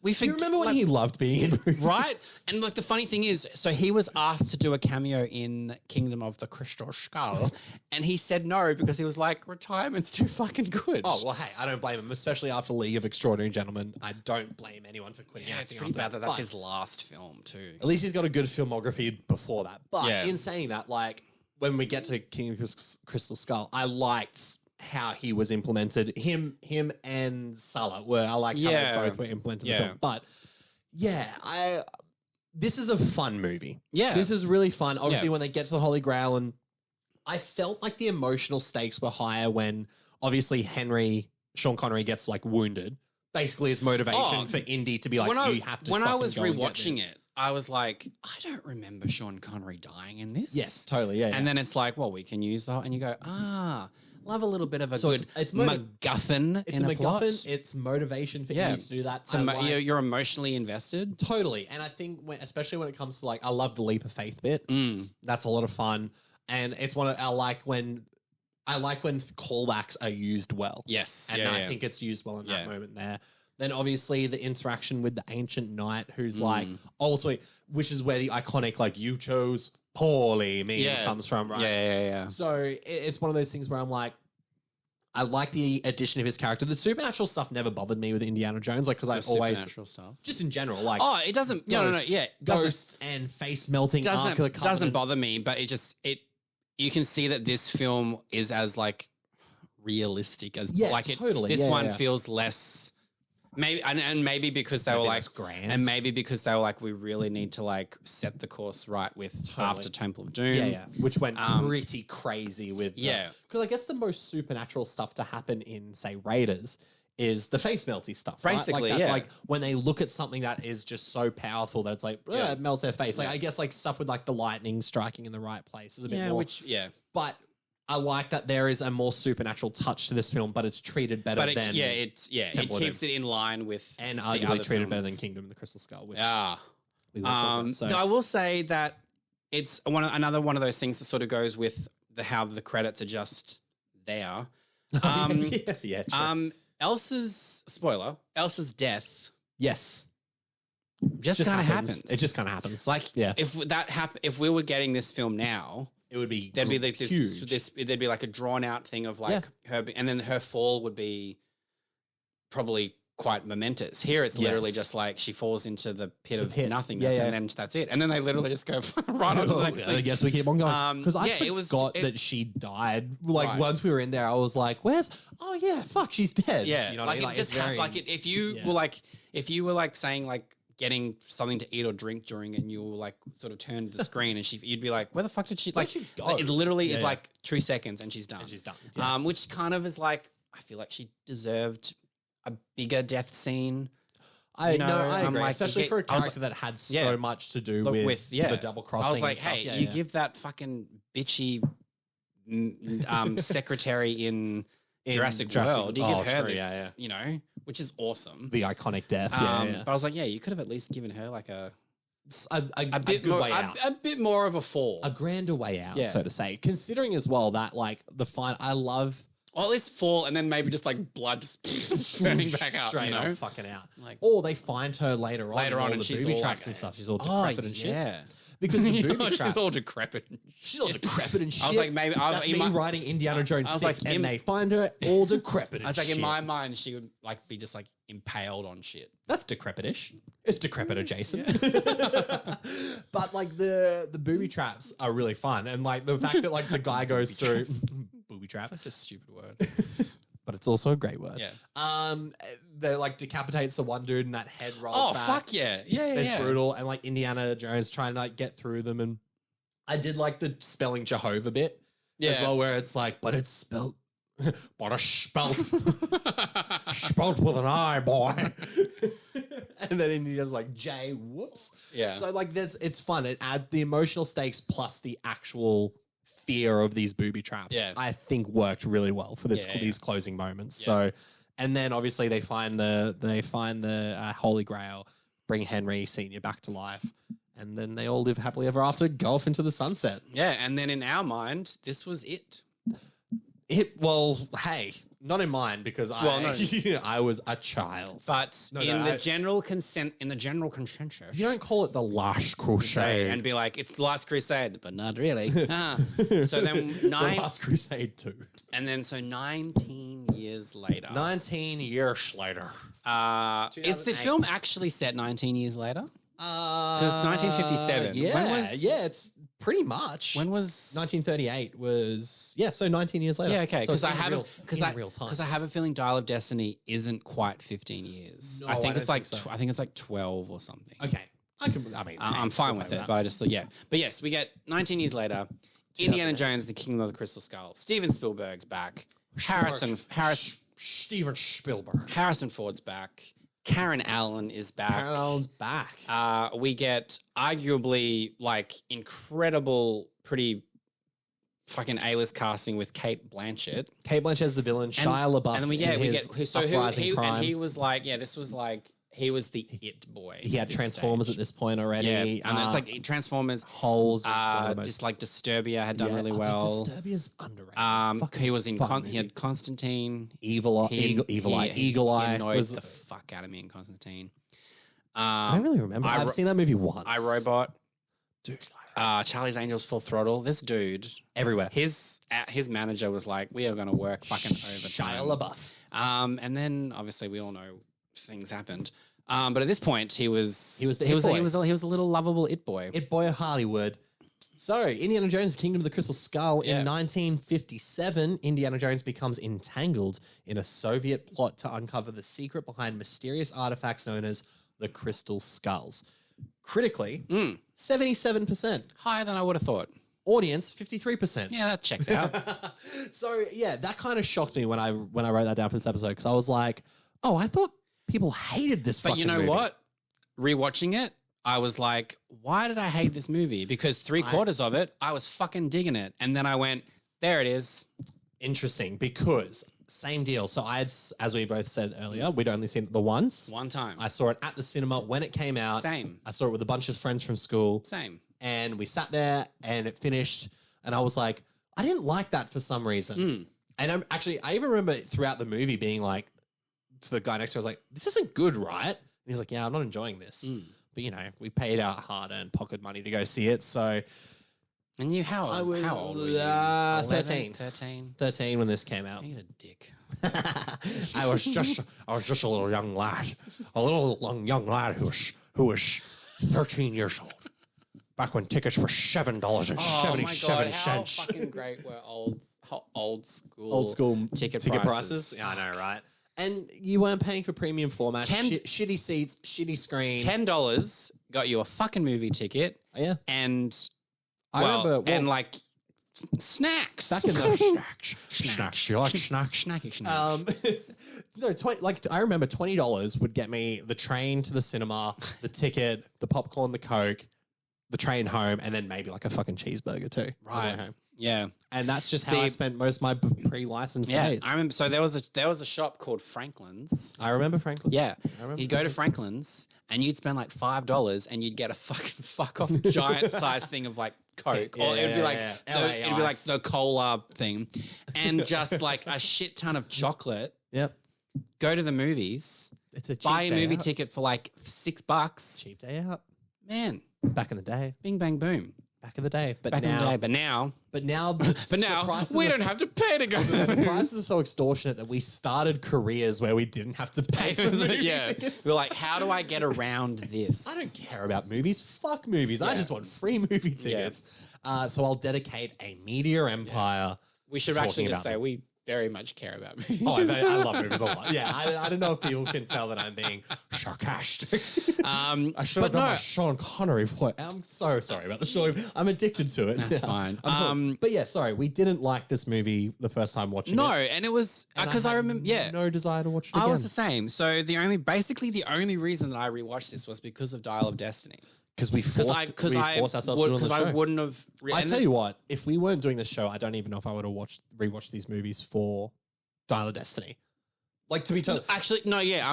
you remember when he loved being in movies? Right? And like the funny thing is, so he was asked to do a cameo in Kingdom of the Crystal Skull, and he said no because he was like, retirement's too fucking good. Oh, well, hey, I don't blame him, especially after League of Extraordinary Gentlemen. I don't blame anyone for quitting acting. It's pretty bad that's his last film too. At least he's got a good filmography before that. But in saying that, like, when we get to King of Crystal Skull, I liked how he was implemented. Him and Sulla I like how they both were implemented in the film. But this is a fun movie. Yeah. This is really fun. Obviously, when they get to the Holy Grail, and I felt like the emotional stakes were higher when obviously Sean Connery gets like wounded. Basically his motivation for Indy to be like, you have to. When I was rewatching it, I was like, I don't remember Sean Connery dying in this. Yes, totally. Yeah. And then it's like, well, we can use that. And you go, love a little bit of a good MacGuffin in a plot. It's motivation for you to do that. So you're emotionally invested. Totally. And I think especially when it comes to like, I love the leap of faith bit. That's a lot of fun. And it's I like when callbacks are used well. Yes. And I think it's used well in that moment there. Then obviously the interaction with the ancient knight who's like, ultimately, which is where the iconic like, you chose poorly meme comes from, right? Yeah. So it's one of those things where I'm like, I like the addition of his character. The supernatural stuff never bothered me with Indiana Jones, like because I always supernatural stuff. just in general, like it doesn't. No, yeah, ghosts and face melting. Doesn't bother me, but you can see that this film is as like realistic as totally. This one feels less. Maybe and maybe because they were like grand. And maybe because they were like, we really need to like set the course right with after Temple of Doom. Which went pretty crazy with because I guess the most supernatural stuff to happen in, say, Raiders is the face melty stuff. Basically, right? Like, that's like when they look at something that is just so powerful that it's like it melts their face. Like I guess like stuff with like the lightning striking in the right place is a bit more. But I like that there is a more supernatural touch to this film, but it's treated better than it keeps it in line with and arguably treated better than Kingdom of the Crystal Skull. Which we will talk about, so. I will say that it's another one of those things that sort of goes with how the credits are just there. Elsa's death. Yes. Just kind of happens. It just kind of happens. Like if we were getting this film now, it would be there'd be like there'd be like a drawn out thing of like her, and then her fall would be probably quite momentous. Here it's literally just like she falls into the pit of nothingness and then that's it. And then they literally just go right on to the next thing. I guess we keep on going. Because I forgot that she died. Like once we were in there, I was like, she's dead. Yeah. You know like what I mean? It just if you were like saying like getting something to eat or drink during and you like sort of turned the screen and you'd be like, where the fuck did she like she go? It literally is like 3 seconds and she's done. Yeah. Which kind of is like, I feel like she deserved a bigger death scene. I agree. Like, especially for a character that had so much to do with the double crossing. I was like, hey, you give that fucking bitchy secretary in Jurassic World, you give her you know, which is awesome. The iconic death. But I was like, you could have at least given her like a bit more, way out. A bit more of a fall. A grander way out, so to say. Considering as well that like I love. Or at least fall and then maybe just like blood just turning back up, straight you know? up fucking out. Like, or they find her later on and she's booby all traps like, and stuff. She's all decrepit and shit. Yeah. Because the booby trap, she's all decrepit. She's all decrepit and shit. I was like, maybe that's me writing Indiana Jones 6 and they find her all decrepit and shit. I was like, in my mind, she would like be just like impaled on shit. That's decrepit-ish. It's decrepit adjacent. But like the booby traps are really fun. And like the fact that like the guy goes through booby trap. Such a stupid word. But it's also a great word. Yeah. They like decapitates the one dude and that head rolls back. Oh, fuck yeah. It's brutal. And like Indiana Jones trying to like get through them. And I did like the spelling Jehovah bit as well, where it's like, but it's spelled, but it's spelled, spelled with an I, boy. And then Indiana's like, J, whoops. Yeah. So like it's fun. It adds the emotional stakes plus the actual fear of these booby traps, I think worked really well for these closing moments. So, and then obviously they find the Holy Grail, bring Henry Sr. back to life, and then they all live happily ever after, go off into the sunset. Yeah, and then in our mind, this was it. Hey, not in mine because I was a child. But in the general consensus, you don't call it the Last Crusade and be like, it's the Last Crusade, but not really. So then the Last Crusade 2. And then so 19 years later. 19 years later. Is the film actually set 19 years later? Because 1957. Yeah, it's pretty much. When was 1938? So 19 years later. Yeah, okay. Because so I have a feeling Dial of Destiny isn't quite 15 years. No, I think it's like so. I think it's like 12 or something. Okay, I'm fine with it, but I just thought But yes, we get 19 years later. Indiana Jones, the Kingdom of the Crystal Skull. Steven Spielberg's back. Steven Spielberg. Harrison Ford's back. Karen Allen is back. Karen Allen's back. We get arguably like incredible, pretty fucking A-list casting with Cate Blanchett. Cate Blanchett's the villain. Shia LaBeouf. And then we get this was like he was the it boy. He had Transformers at this point already. Yeah, and it's like Transformers. Holes. Just like Disturbia had done really well. Disturbia's underrated. He was in. He had Constantine. Eagle Eye. He annoyed the fuck out of me in Constantine. I don't really remember. I've seen that movie once. iRobot. Dude, Charlie's Angels, Full Throttle. This dude Everywhere. His manager was like, "We are going to work fucking overtime." Shia LaBeouf. And then obviously we all know things happened. But at this point, he was the he it was boy. he was a little lovable it boy. It boy of Hollywood. So, Indiana Jones, Kingdom of the Crystal Skull. In 1957, Indiana Jones becomes entangled in a Soviet plot to uncover the secret behind mysterious artifacts known as the Crystal Skulls. Critically, 77%. Higher than I would have thought. Audience, 53%. Yeah, that checks out. So, yeah, that kind of shocked me when I wrote that down for this episode because I was like, oh, I thought people hated this fucking But you know movie. what? Rewatching it, I was like, why did I hate this movie? Because 3/4 of it, I was fucking digging it. And then I went, there it is. Interesting, because same deal. So I had, as we both said earlier, we'd only seen it the once. One time. I saw it at the cinema when it came out. Same. I saw it with a bunch of friends from school. Same. And we sat there and it finished. And I was like, I didn't like that for some reason. And I even remember throughout the movie being like, to the guy next to me, I was like, this isn't good, right? And he was like, yeah, I'm not enjoying this. But, you know, we paid our hard-earned pocket money to go see it. So And you, how old were you? 13. 13. 13 when this came out. You're a dick. I was just a little young lad, young lad who was 13 years old. Back when tickets were $7.77. Oh my God, how fucking great were old school ticket prices. Yeah, I know, right? And you weren't paying for premium format. Shitty seats, shitty screen. $10 got you a fucking movie ticket. Oh, yeah. And I remember, and like snacks. Back in the snacks. You like snacks? Snacky snacks. No, I remember $20 would get me the train to the cinema, the ticket, the popcorn, the Coke, the train home, and then maybe like a fucking cheeseburger too. Right. Home. Yeah. And that's just how I spent most of my pre-licensed days. I remember. So there was a shop called Franklin's. I remember Franklin. Yeah. You'd go to Franklin's and you'd spend like $5 and you'd get a fucking fuck off giant size thing of like Coke. Or it'd be like it'd be like the cola thing. And just like a shit ton of chocolate. Yep. Go to the movies. It's a cheap buy a day movie out. ticket for like $6. Cheap day out. Man. Back in the day. Bing bang boom. Back in the day. But Back now, in the day. But now we don't have to pay to go to the the movies. prices are so extortionate that we started careers where we didn't have to pay for movie tickets. We're like, how do I get around this? I don't care about movies. Fuck movies. I just want free movie tickets. So I'll dedicate a media empire. We should talking actually just about say we very much care about movies. Oh, I love movies a lot. Yeah, I don't know if people can tell that I'm being sarcastic. I should have done my Sean Connery voice. I'm so sorry about the Sean. I'm addicted to it. That's fine. But yeah, sorry, we didn't like this movie the first time watching it. No, and it was because I remember. Yeah, no desire to watch it again. I was the same. So the only reason that I rewatched this was because of Dial of Destiny. Because we forced ourselves to do the show. I wouldn't have. I tell you what, if we weren't doing this show, I don't even know if I would have rewatched these movies for Dial of Destiny. Like, to be totally I'm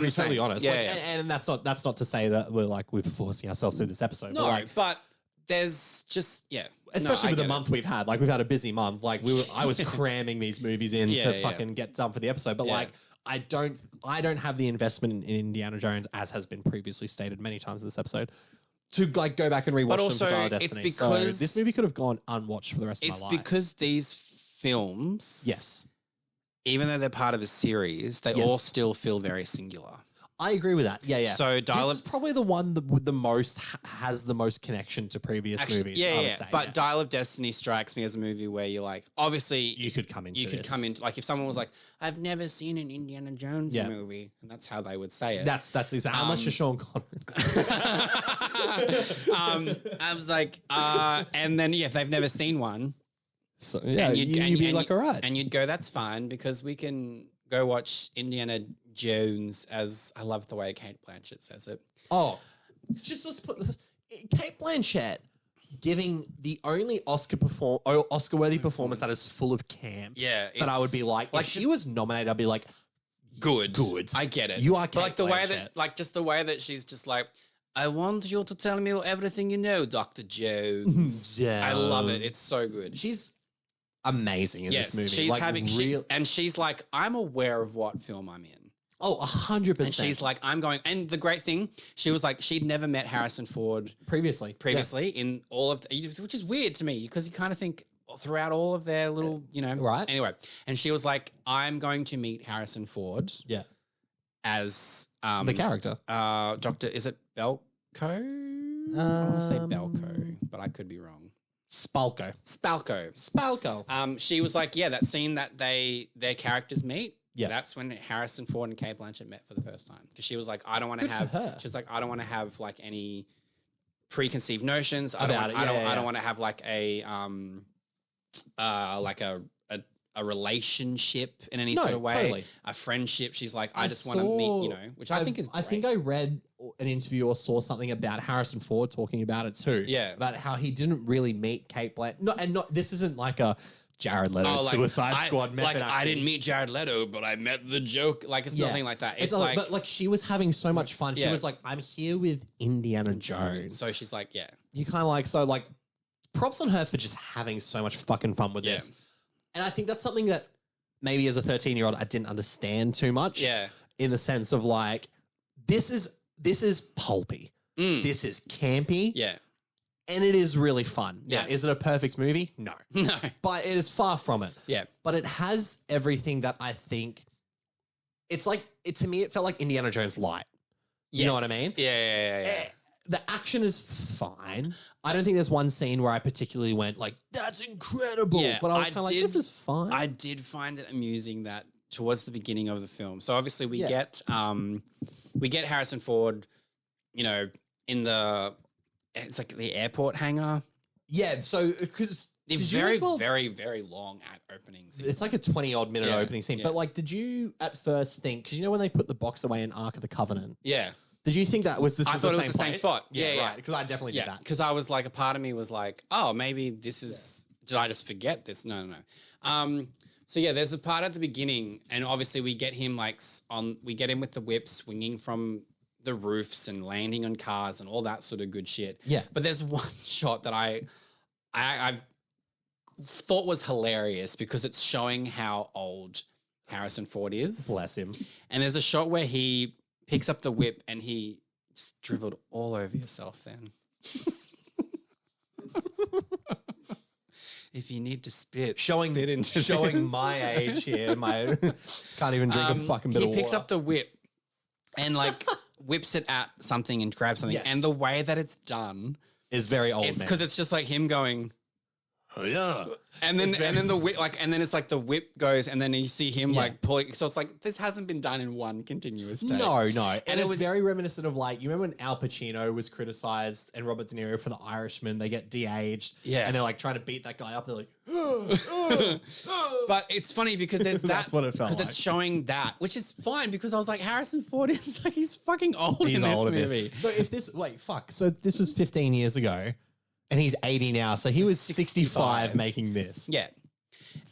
totally honest. Yeah, like, and that's not to say that we're forcing ourselves through this episode. No, but, but there's just especially with the month we've had. Like, we've had a busy month. Like, I was cramming these movies in to fucking get done for the episode. But like, I don't have the investment in Indiana Jones, as has been previously stated many times in this episode, to like go back and rewatch them for Dial of Destiny. It's because so this movie could have gone unwatched for the rest of my life. It's because these films, yes, even though they're part of a series, they all still feel very singular. I agree with that. Yeah. So this is probably the one that with the most has the most connection to previous movies. Yeah, I would say, But Dial of Destiny strikes me as a movie where you're like, obviously, you could come into like if someone was like, I've never seen an Indiana Jones movie, and that's how they would say it. That's exactly unless you're Sean Connery. I was like, and then if they've never seen one, so yeah, you'd be like, all right, and you'd go, that's fine because we can go watch Indiana Jones, as I love the way Kate Blanchett says it. Oh, just let's put this. Kate Blanchett giving the only Oscar-worthy performance that is full of camp. Yeah, that I would be like if she was nominated, I'd be like, good. I get it. You are Kate but like the Blanchett. way that, like just the way that she's just like, I want you to tell me everything you know, Dr. Jones. I love it. It's so good. She's amazing in this movie. She's like, and she's like, I'm aware of what film I'm in. Oh, 100%. And she's like, I'm going. And the great thing, she was like, she'd never met Harrison Ford previously in all of, which is weird to me because you kind of think throughout all of their little, right. Anyway, and she was like, I'm going to meet Harrison Ford. Yeah. As the character. Dr. Is it Belko? I want to say Belko, but I could be wrong. Spalko. She was like, yeah, that scene that their characters meet. Yeah. That's when Harrison Ford and Cate Blanchett met for the first time. Because she was like, I don't want to have like any preconceived notions. I don't want to have like a relationship in any sort of way. Totally. A friendship. She's like, I just want to meet, which I think is great. I think I read an interview or saw something about Harrison Ford talking about it too. Yeah. About how he didn't really meet Cate Blanchett. This isn't like a Jared Leto Suicide Squad method. I didn't meet Jared Leto, but I met the joke. Like, it's nothing like that. It's like, but like she was having so much fun. She was like, I'm here with Indiana Jones. So she's like, yeah. You kind of like, so like, props on her for just having so much fucking fun with this. And I think that's something that maybe as a 13-year-old I didn't understand too much. Yeah. In the sense of like, this is pulpy. This is campy. Yeah. And it is really fun. Yeah. Now, is it a perfect movie? No. No. But it is far from it. Yeah. But it has everything that I think it's like, to me, it felt like Indiana Jones light. You know what I mean? Yeah. The action is fine. I don't think there's one scene where I particularly went like, that's incredible. Yeah, but I was kind of like, this is fine. I did find it amusing that towards the beginning of the film. So obviously we get Harrison Ford, in it's like the airport hangar. Yeah. So because very, very long openings. It's like a 20-odd minute opening scene. But like, did you at first think, because when they put the box away in Ark of the Covenant? Yeah. Did you think that was I thought it was the same spot. Yeah, right. Because I definitely did that. Because I was like, a part of me was like, oh, maybe this is. Did I just forget this? No. So yeah, there's a part at the beginning, and obviously we get him we get him with the whip swinging from the roofs and landing on cars and all that sort of good shit. Yeah. But there's one shot that I thought was hilarious because it's showing how old Harrison Ford is. Bless him. And there's a shot where he picks up the whip and he just dribbled all over yourself then. If you need to spit, showing my age here. My can't even drink a fucking bit of water. He picks up the whip and like whips it at something and grabs something. Yes. And the way that it's done is very old. It's because it's just like him going, oh, yeah. And then the whip and then it's like the whip goes and then you see him like pulling. So it's like this hasn't been done in one continuous take. No. And it was very reminiscent of like, you remember when Al Pacino was criticized and Robert De Niro for The Irishman, they get de-aged. Yeah. And they're like trying to beat that guy up. They're like, But it's funny because there's that. That's what it felt because like. it's showing that, which is fine because I was like, Harrison Ford is like, he's fucking old in this movie. So if this, so this was 15 years ago. And he's 80 now, so he was 65 making this. Yeah,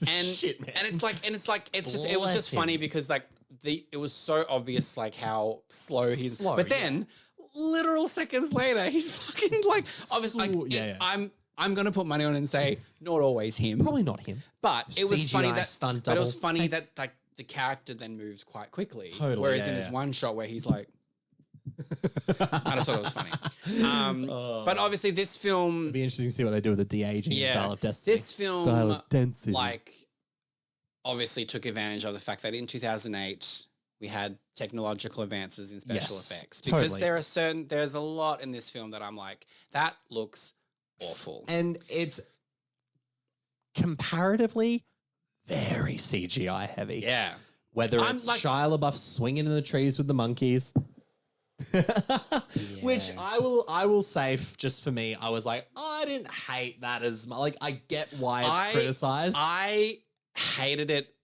and shit, man. And it was just funny because like it was so obvious like how slow he's. But then, literal seconds later, he's fucking like obviously. Like, I'm gonna put money on it and say not always him, probably not him. But it was funny that that like the character then moved quite quickly. Totally. Whereas in this one shot where he's like. I just thought it was funny. But obviously this film... It'd be interesting to see what they do with the de-aging Dial of Destiny. This film, like, obviously took advantage of the fact that in 2008, we had technological advances in special effects. Because there's a lot in this film that I'm like, that looks awful. And it's comparatively very CGI heavy. Yeah. Whether it's like, Shia LaBeouf swinging in the trees with the monkeys... Which I will say, just for me, I was like, I didn't hate that as much. Like, I get why it's criticized. I hated it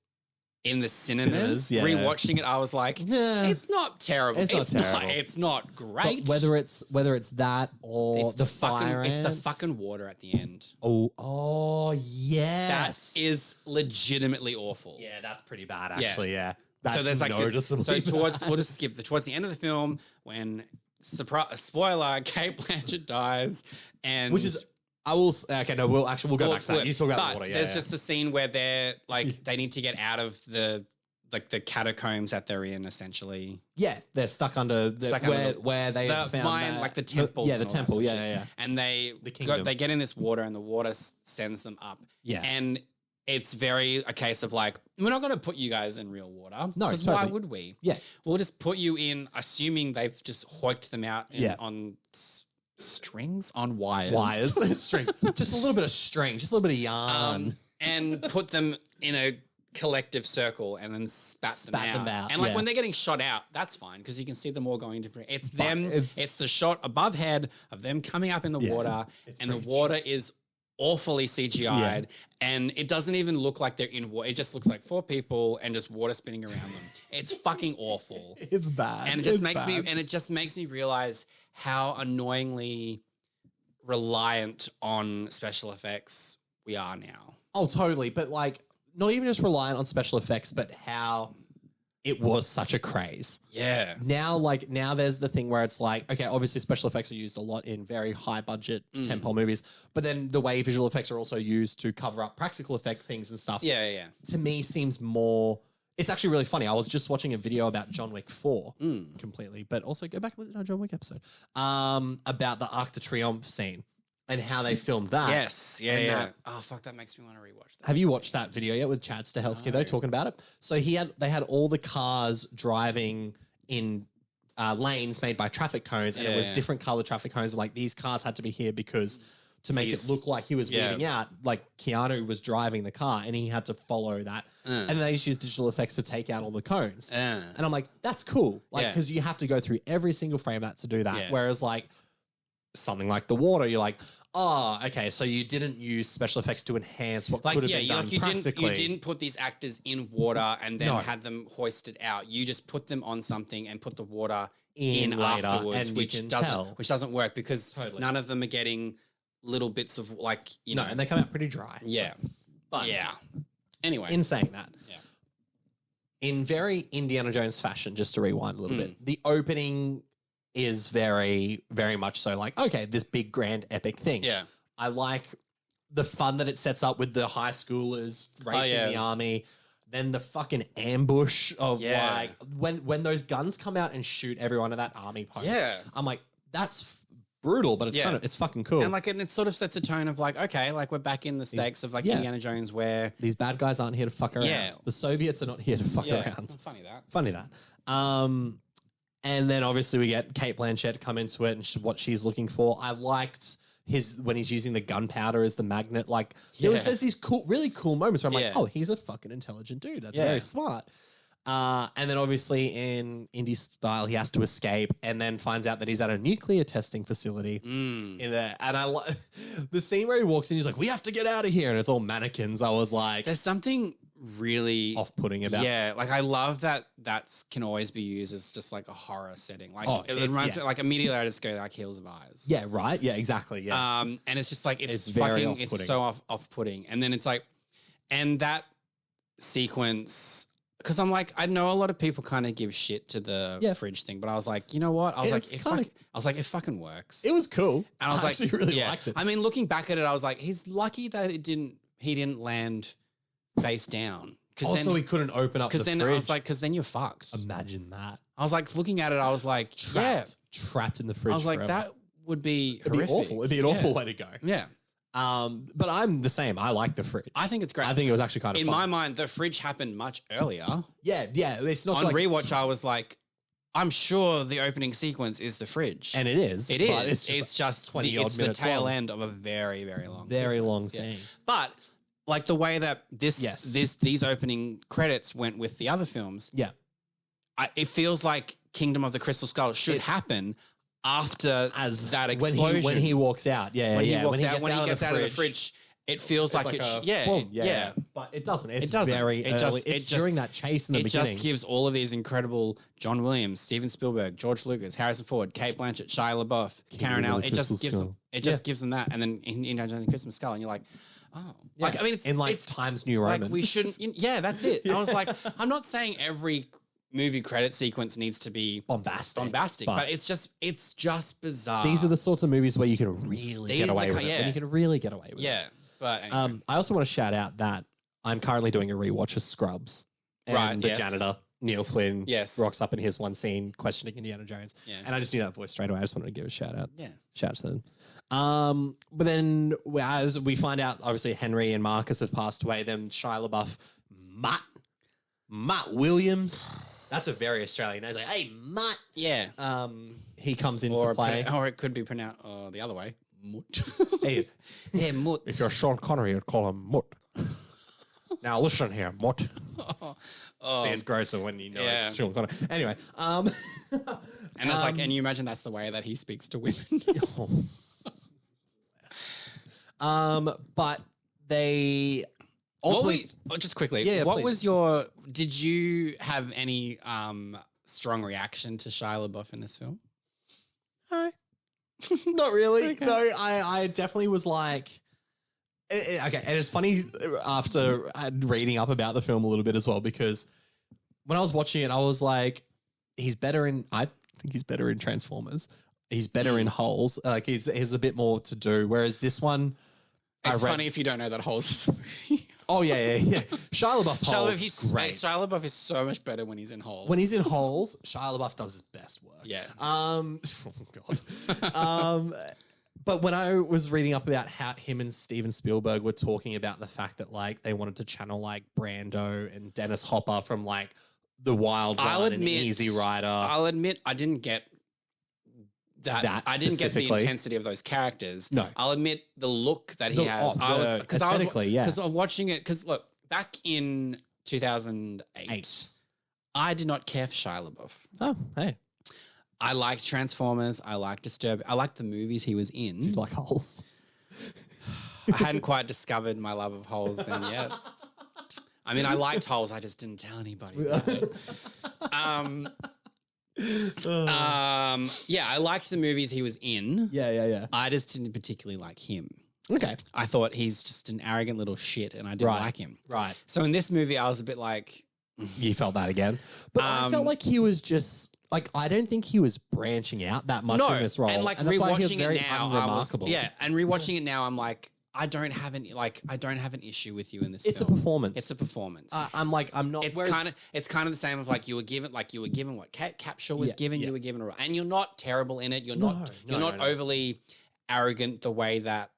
in the cinemas. Rewatching it, I was like, it's not terrible. It's not great. But whether it's that or it's the fire ants. It's the fucking water at the end. Oh yes, that is legitimately awful. Yeah, that's pretty bad actually. Yeah. So there's like we'll just skip towards the end of the film when spoiler, Cate Blanchett dies, and which is we'll go back to that. You talk about the water. Yeah, there's just the scene where they're like they need to get out of the like the catacombs that they're in, essentially. Yeah, they're stuck under where they found mine, like the temples. The temple. Yeah. And they get in this water, and the water sends them up. Yeah, and it's very a case of like, we're not going to put you guys in real water. No, because totally. why would we? Yeah, we'll just put you in, assuming they've just hoiked them out on strings, on wires, string, just a little bit of string, just a little bit of yarn, and put them in a collective circle and then spat them out. And like when they're getting shot out, that's fine because you can see them all going different. It's them. It's the shot above head of them coming up in the water, and the water is awfully CGI'd, and it doesn't even look like they're in water. It just looks like 4 people and just water spinning around them. It's fucking awful. It's bad, and it just makes me realize how annoyingly reliant on special effects we are now. Oh, totally. But like, not even just reliant on special effects, but how it was such a craze. Yeah. Now there's the thing where it's like, okay, obviously special effects are used a lot in very high budget tentpole movies, but then the way visual effects are also used to cover up practical effect things and stuff. Yeah. To me seems more, it's actually really funny. I was just watching a video about John Wick 4 completely, but also go back and listen to our John Wick episode about the Arc de Triomphe scene. And how they filmed that. Yes. Yeah. Oh, fuck, that makes me want to rewatch that. Have you watched that video yet with Chad Stahelski, though, talking about it? So they had all the cars driving in lanes made by traffic cones, and it was different color traffic cones. Like, these cars had to be here because to make it look like he was weaving out, like Keanu was driving the car and he had to follow that. And then they just used digital effects to take out all the cones. And I'm like, that's cool. Like, because you have to go through every single frame of that to do that. Yeah. Whereas like, something like the water, you're like, oh, okay, so you didn't use special effects to enhance what could have been done practically. You didn't put these actors in water and then had them hoisted out. You just put them on something and put the water in afterwards, which doesn't work because none of them are getting little bits of like, you know. And they come out pretty dry. Yeah. So. But anyway. In saying that, in very Indiana Jones fashion, just to rewind a little bit, the opening is very, very much so like, okay, this big, grand, epic thing. Yeah. I like the fun that it sets up with the high schoolers racing the army. Then the fucking ambush of like, when those guns come out and shoot everyone at that army post. Yeah. I'm like, that's brutal, but it's kind of, it's fucking cool. And it sort of sets a tone of like, okay, like we're back in the stakes of like Indiana Jones where these bad guys aren't here to fuck around. Yeah. The Soviets are not here to fuck around. Funny that. And then obviously we get Cate Blanchett come into it and what she's looking for. I liked when he's using the gunpowder as the magnet. Like there's these really cool moments where I'm like, oh, he's a fucking intelligent dude. That's very smart. And then obviously in Indy style, he has to escape and then finds out that he's at a nuclear testing facility in there. And I the scene where he walks in, he's like, we have to get out of here. And it's all mannequins. I was like, there's something really off-putting about. Yeah, like I love that can always be used as just like a horror setting. Like it reminds me, like immediately I just go like Hills of Eyes. Yeah, right. Yeah, exactly. Yeah. And it's just like it's fucking it's so off-putting. And then it's like, and that sequence, because I'm like, I know a lot of people kind of give shit to the fridge thing, but I was like, you know what? I was like, it fucking works. It was cool. And I was like, actually really liked it. I mean, looking back at it, I was like, he's lucky that he didn't land face down. Also, then he couldn't open up the fridge. I was like, because then you're fucked. Imagine that. I was like, looking at it, I was like, trapped in the fridge. I was like, forever. that would be It'd be awful. It'd be an awful way to go. Yeah. But I'm the same. I like the fridge. I think it's great. I think it was actually kind of in fun. my mind, the fridge happened much earlier. Yeah. It's not on rewatch. I was like, I'm sure the opening sequence is the fridge, and it is. It is. It's just 20 odd minutes. It's the tail end of a very, very long scene. But like the way that these opening credits went with the other films. Yeah. It feels like Kingdom of the Crystal Skull should happen after that explosion. When he walks out. When he gets out of the fridge, it feels like it But it doesn't. It's very early. It's during that chase in the beginning. It just gives all of these incredible John Williams, Steven Spielberg, George Lucas, Harrison Ford, Cate Blanchett, Shia LaBeouf, Karen Allen. It just gives them that. And then in Indiana Jones and the Christmas Skull, and you're like, oh. Yeah. Like, I mean, it's Times New Roman. Like we shouldn't. That's it. I was like, I'm not saying every movie credit sequence needs to be bombastic, but it's just bizarre. These are the sorts of movies where you can really get away with it. And you can really get away with it. Yeah. But anyway. I also want to shout out that I'm currently doing a rewatch of Scrubs. and the janitor, Neil Flynn, Yes. rocks up in his one scene questioning Indiana Jones. Yeah. And I just knew that voice straight away. I just wanted to give a shout out. Yeah. Shout out to them. But then as we find out, obviously Henry and Marcus have passed away. Then Shia LaBeouf, Matt Williams. That's a very Australian name. He's like, hey, Matt. Yeah. He comes into play. Or it could be pronounced the other way. Mut. Hey, Yeah, Mut. if you're Sean Connery, you'd call him Mutt. Now listen here, Mutt. See, it's grosser when you know it's Sean Connery. Anyway, and it's like, and you imagine that's the way that he speaks to women. but they ultimately, just quickly, what was did you have any strong reaction to Shia LaBeouf in this film? not really. Okay. No, I definitely was like, okay. And it's funny after reading up about the film a little bit as well, because when I was watching it, I was like, I think he's better in Transformers. He's better in Holes. Like he's a bit more to do. Whereas this one, it's funny if you don't know that Holes is a movie. Oh yeah. Shia LaBeouf's Holes. Great. Shia LaBeouf is so much better when he's in Holes. When he's in Holes, Shia LaBeouf does his best work. Yeah. Oh God. But when I was reading up about how him and Steven Spielberg were talking about the fact that like they wanted to channel like Brando and Dennis Hopper from like The Wild Run and Easy Rider. I'll admit I didn't get that I didn't get the intensity of those characters. No. I'll admit the look that he has. Because I'm watching it. Because look, back in 2008, I did not care for Shia LaBeouf. Oh, hey. I liked Transformers. I liked Disturbed. I liked the movies he was in. Did you like Holes? I hadn't quite discovered my love of Holes then yet. I mean, I liked Holes. I just didn't tell anybody about it. I liked the movies he was in. Yeah. I just didn't particularly like him. Okay. I thought he's just an arrogant little shit and I didn't like him. Right. So in this movie, I was a bit like... You felt that again? But I felt like he was just... Like, I don't think he was branching out that much in this role. And like rewatching it now, and rewatching it now, I'm like, I don't have an issue with you in this. It's film. a performance. It's a performance. I'm not. It's kind of the same of like you were given what Capshaw was given. You were given a role, and you're not terrible in it. You're not overly arrogant the way that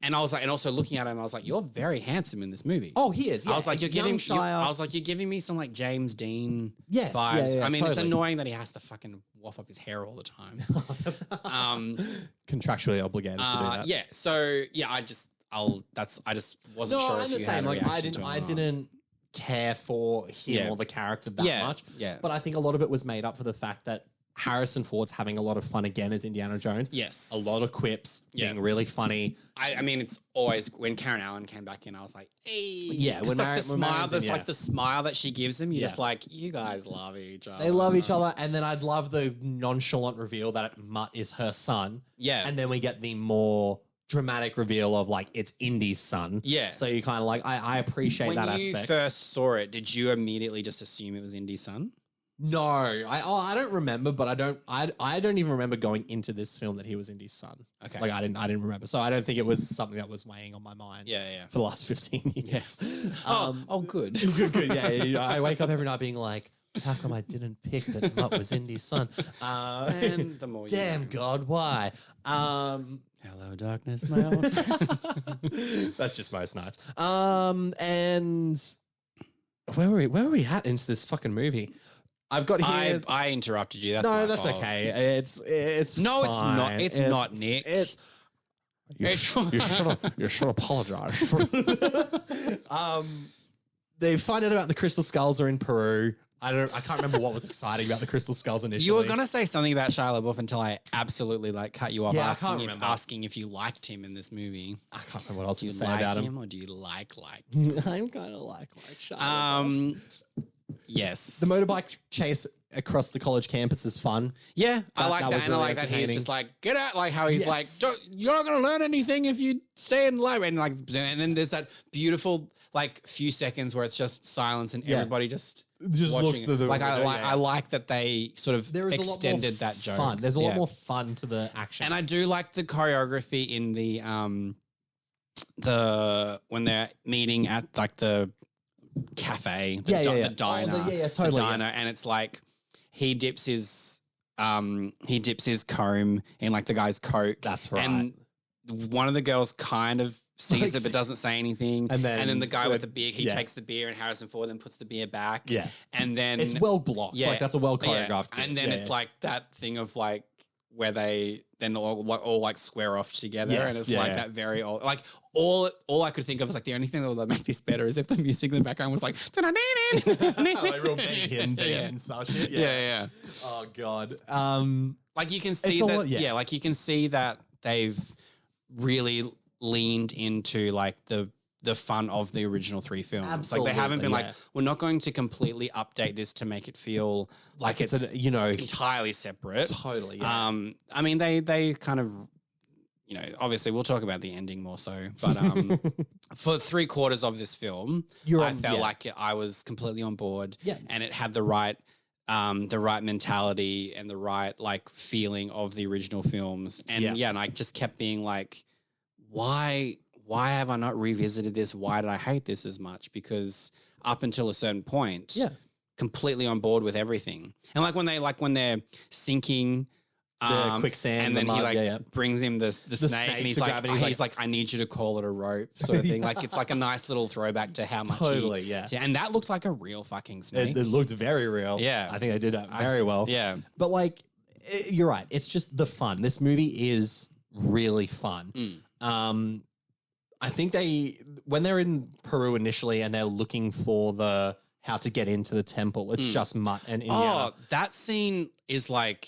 and I was like, and also looking at him, I was like, you're very handsome in this movie. Oh, he is. Yeah. I was like, you're giving me some like James Dean vibes. Yeah, I mean, it's annoying that he has to fucking waff up his hair all the time. Contractually obligated to do that. Yeah. So yeah, I just wasn't sure if you had a reaction to him. I didn't care for him or the character that much. Yeah. But I think a lot of it was made up for the fact that Harrison Ford's having a lot of fun again as Indiana Jones. Yes. A lot of quips, being really funny. I mean, it's always when Karen Allen came back in, I was like, hey. Yeah. When like the smile that she gives him, you're just like, you guys love each other. They love each other. And then I'd love the nonchalant reveal that Mutt is her son. Yeah. And then we get the more dramatic reveal of like, it's Indy's son. Yeah. So you kind of like, I appreciate that aspect. When you first saw it, did you immediately just assume it was Indy's son? No, I don't remember, but I don't even remember going into this film that he was Indy's son. Okay, like I didn't remember, so I don't think it was something that was weighing on my mind. Yeah. For the last 15 years. Good. good. Yeah. I wake up every night being like, how come I didn't pick that Mutt was Indy's son? And the more damn God, why? Hello, darkness, my old friend. That's just most nights. And where were we at into this fucking movie? I've got here. I interrupted you. That's that's okay. It's no, fine. It's not Nick. You should apologize. They find out about the crystal skulls are in Peru. I can't remember what was exciting about the crystal skulls initially. You were gonna say something about Shia LaBeouf until I absolutely cut you off, asking if you liked him in this movie. I can't remember what else you to say about him. Or do you like? I'm kind of like Shia LaBeouf. Yes. The motorbike chase across the college campus is fun. Yeah, I like that. And really I like that he's just like, get out. Like how he's like, you're not going to learn anything if you stay in the library. And then there's that beautiful few seconds where it's just silence and everybody just looks through the I like that they sort of extended that joke. Fun. There's a lot more fun to the action. And I do like the choreography in the when they're meeting at the cafe, the diner, totally, the diner, and it's like he dips his comb in like the guy's Coke. That's right. And one of the girls kind of sees it but doesn't say anything. And then the guy with the beer, he takes the beer, and Harrison Ford then puts the beer back. Yeah. And then it's well blocked. Yeah. Like that's a well choreographed. And then it's like that thing of like where they then all like square off together, and it's that very old. Like all I could think of was like the only thing that would make this better is if the music in the background was like like real big and such shit. Yeah. Oh god. Like you can see that. Like you can see that they've really leaned into like the fun of the original 3 films. Absolutely, like they haven't been like, we're not going to completely update this to make it feel like it's entirely separate. Totally. Yeah. I mean they kind of, obviously we'll talk about the ending more so, but for 3/4 of this film, I felt like I was completely on board. Yeah. And it had the right mentality and the right like feeling of the original films. And and I just kept being like, why have I not revisited this? Why did I hate this as much? Because up until a certain point, completely on board with everything. And like when they're sinking the quicksand, and then he brings him the snake, and he's like, I need you to call it a rope, sort of thing. Like it's like a nice little throwback to how much and that looked like a real fucking snake. It looked very real. Yeah. I think they did that very well. Yeah. But like, you're right. It's just the fun. This movie is really fun. I think when they're in Peru initially and they're looking for how to get into the temple, it's just Mutt and Indiana. Oh, that scene is like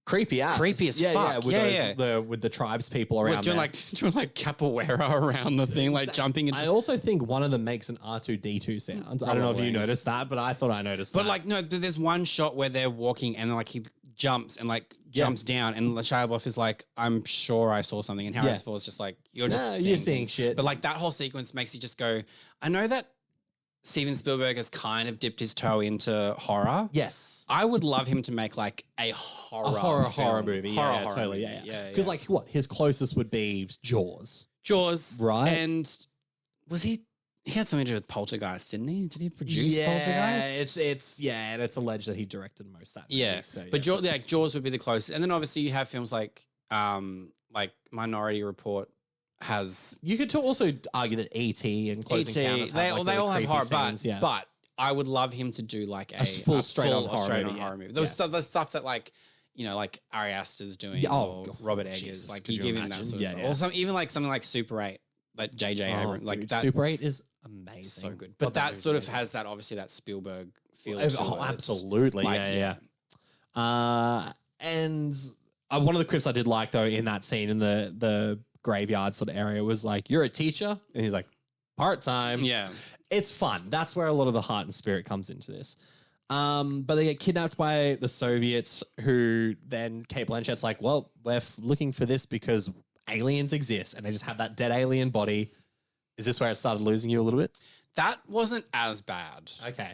creepy as fuck. With the tribes people around doing like capoeira around the thing, like jumping into. I also think one of them makes an R2D2 sound. Probably. I don't know if you noticed that, but I thought I noticed that. But like, no, there's one shot where they're walking and like he jumps and like jumps down, and Shia LaBeouf is like, I'm sure I saw something, and Harrison Ford's just like, you're seeing shit. But like that whole sequence makes you just go, I know that Steven Spielberg has kind of dipped his toe into horror. Yes. I would love him to make like a horror movie. Horror Totally. movie. Yeah. Because like his closest would be Jaws. Right. And was he had something to do with Poltergeist, didn't he? Did he produce Poltergeist? And it's alleged that he directed most of that movie. Yeah. So, but Jaws would be the closest. And then obviously you have films like Minority Report has. You could also argue that E.T. and Close Encounters they all have horror, but I would love him to do like a full straight on horror movie. The stuff that like, like Ari Aster's doing or Robert Eggers, like you give him that sort of stuff. Or even like something like Super 8, like J.J. Abrams, like that. Super 8 is amazing. So good. But that sort of has that, obviously, that Spielberg feel to it. Oh, absolutely. Like, and one of the clips I did like, though, in that scene in the graveyard sort of area was like, you're a teacher? And he's like, part-time. Yeah. It's fun. That's where a lot of the heart and spirit comes into this. But they get kidnapped by the Soviets, who then Cate Blanchett's like, well, we're looking for this because aliens exist, and they just have that dead alien body. Is this where it started losing you a little bit? That wasn't as bad. Okay.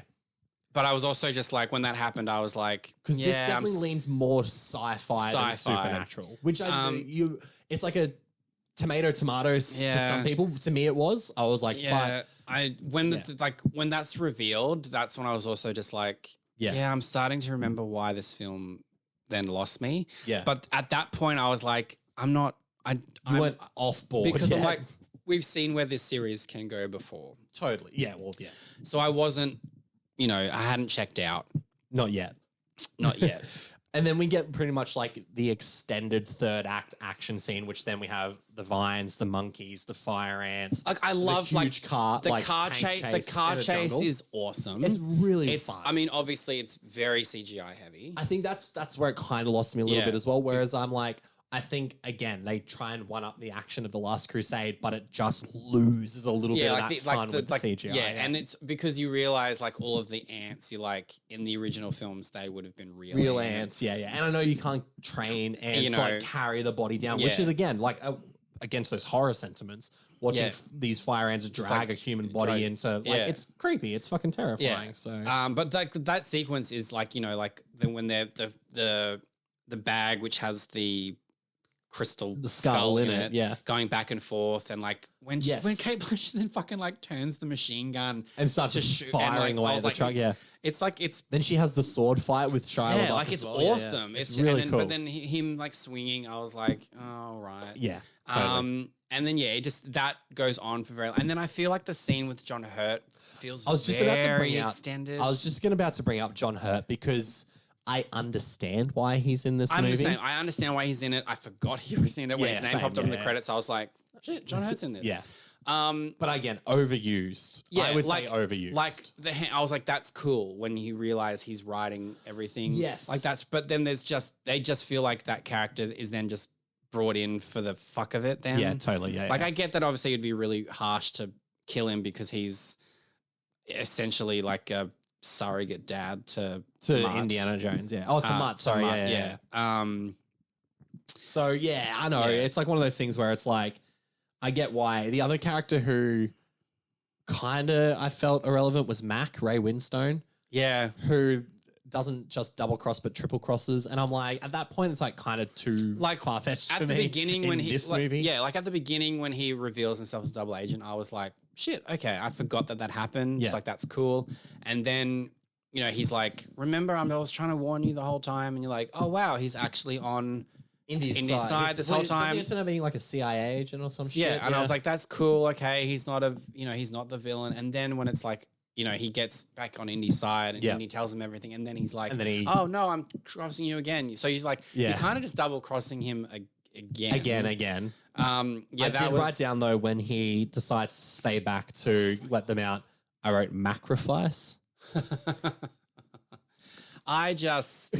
But I was also just like, when that happened, I was like, because this definitely leans more sci-fi than supernatural, which it's like a tomato to some people. To me, it was. I was like, when that's revealed, that's when I was also just like, I'm starting to remember why this film then lost me. Yeah. But at that point, I was like, I'm not. You went off board because I'm like, we've seen where this series can go before. Totally. Yeah. Well, yeah. So I wasn't, I hadn't checked out. Not yet. And then we get pretty much like the extended third act action scene, which then we have the vines, the monkeys, the fire ants. Like I love the huge car. The car chase. The car chase is awesome. It's really fun. I mean, obviously, it's very CGI heavy. I think that's where it kind of lost me a little bit as well. Whereas I'm like, I think, again, they try and one up the action of The Last Crusade, but it just loses a little bit of that fun with the CGI. Yeah, and it's because you realize, like, all of the ants, in the original films, they would have been real ants. Yeah. And I know you can't train ants to, like, carry the body down, which is, again, like, against those horror sentiments, watching these fire ants drag a human body into, like, it's creepy. It's fucking terrifying. Yeah. So, but that sequence is, like, when they're the bag which has the crystal the skull in it, yeah, going back and forth, and like when Kate Blanchett then fucking like turns the machine gun and starts to shoot firing away at the truck, it's then she has the sword fight with Shia LaBeouf like it's awesome. It's really cool. But then him like swinging, I was like, oh right, yeah, totally. And then it just that goes on for very long. And then I feel like the scene with John Hurt feels very extended. I was just about to bring up John Hurt because I understand why he's in this movie. I understand why he's in it. I forgot he was in it when his name popped up in the credits. I was like, shit, John Hurt's in this. Yeah. But again, overused. Yeah, I would say overused. Like I was like, that's cool when you realize he's writing everything. Yes. Like but then they just feel like that character is then just brought in for the fuck of it then. Yeah, totally. Yeah. Like I get that obviously it'd be really harsh to kill him because he's essentially like a surrogate dad to Mutt. Indiana Jones, yeah. Oh, to Mutt, sorry, yeah. So yeah, I know. It's like one of those things where it's like, I get why. The other character who kind of I felt irrelevant was Mac, Ray Winstone. Yeah. Who doesn't just double cross but triple crosses. And I'm like, at that point, it's like kind of too far-fetched for me. At the beginning when he, movie. Yeah, like at the beginning when he reveals himself as a double agent, I was like, shit, okay, I forgot that happened. Yeah. Like, that's cool. And then, he's like, remember, I was trying to warn you the whole time. And you're like, oh, wow, he's actually on Indy's side this whole time. Does he end up being like a CIA agent or some shit? Yeah, and I was like, that's cool. Okay, he's not he's not the villain. And then when it's like, he gets back on Indy's side and he tells him everything. And then he's like, oh, no, I'm crossing you again. So he's like, you're kind of just double crossing him again. Again. I did write down, though, when he decides to stay back to let them out, I wrote macrifice. I was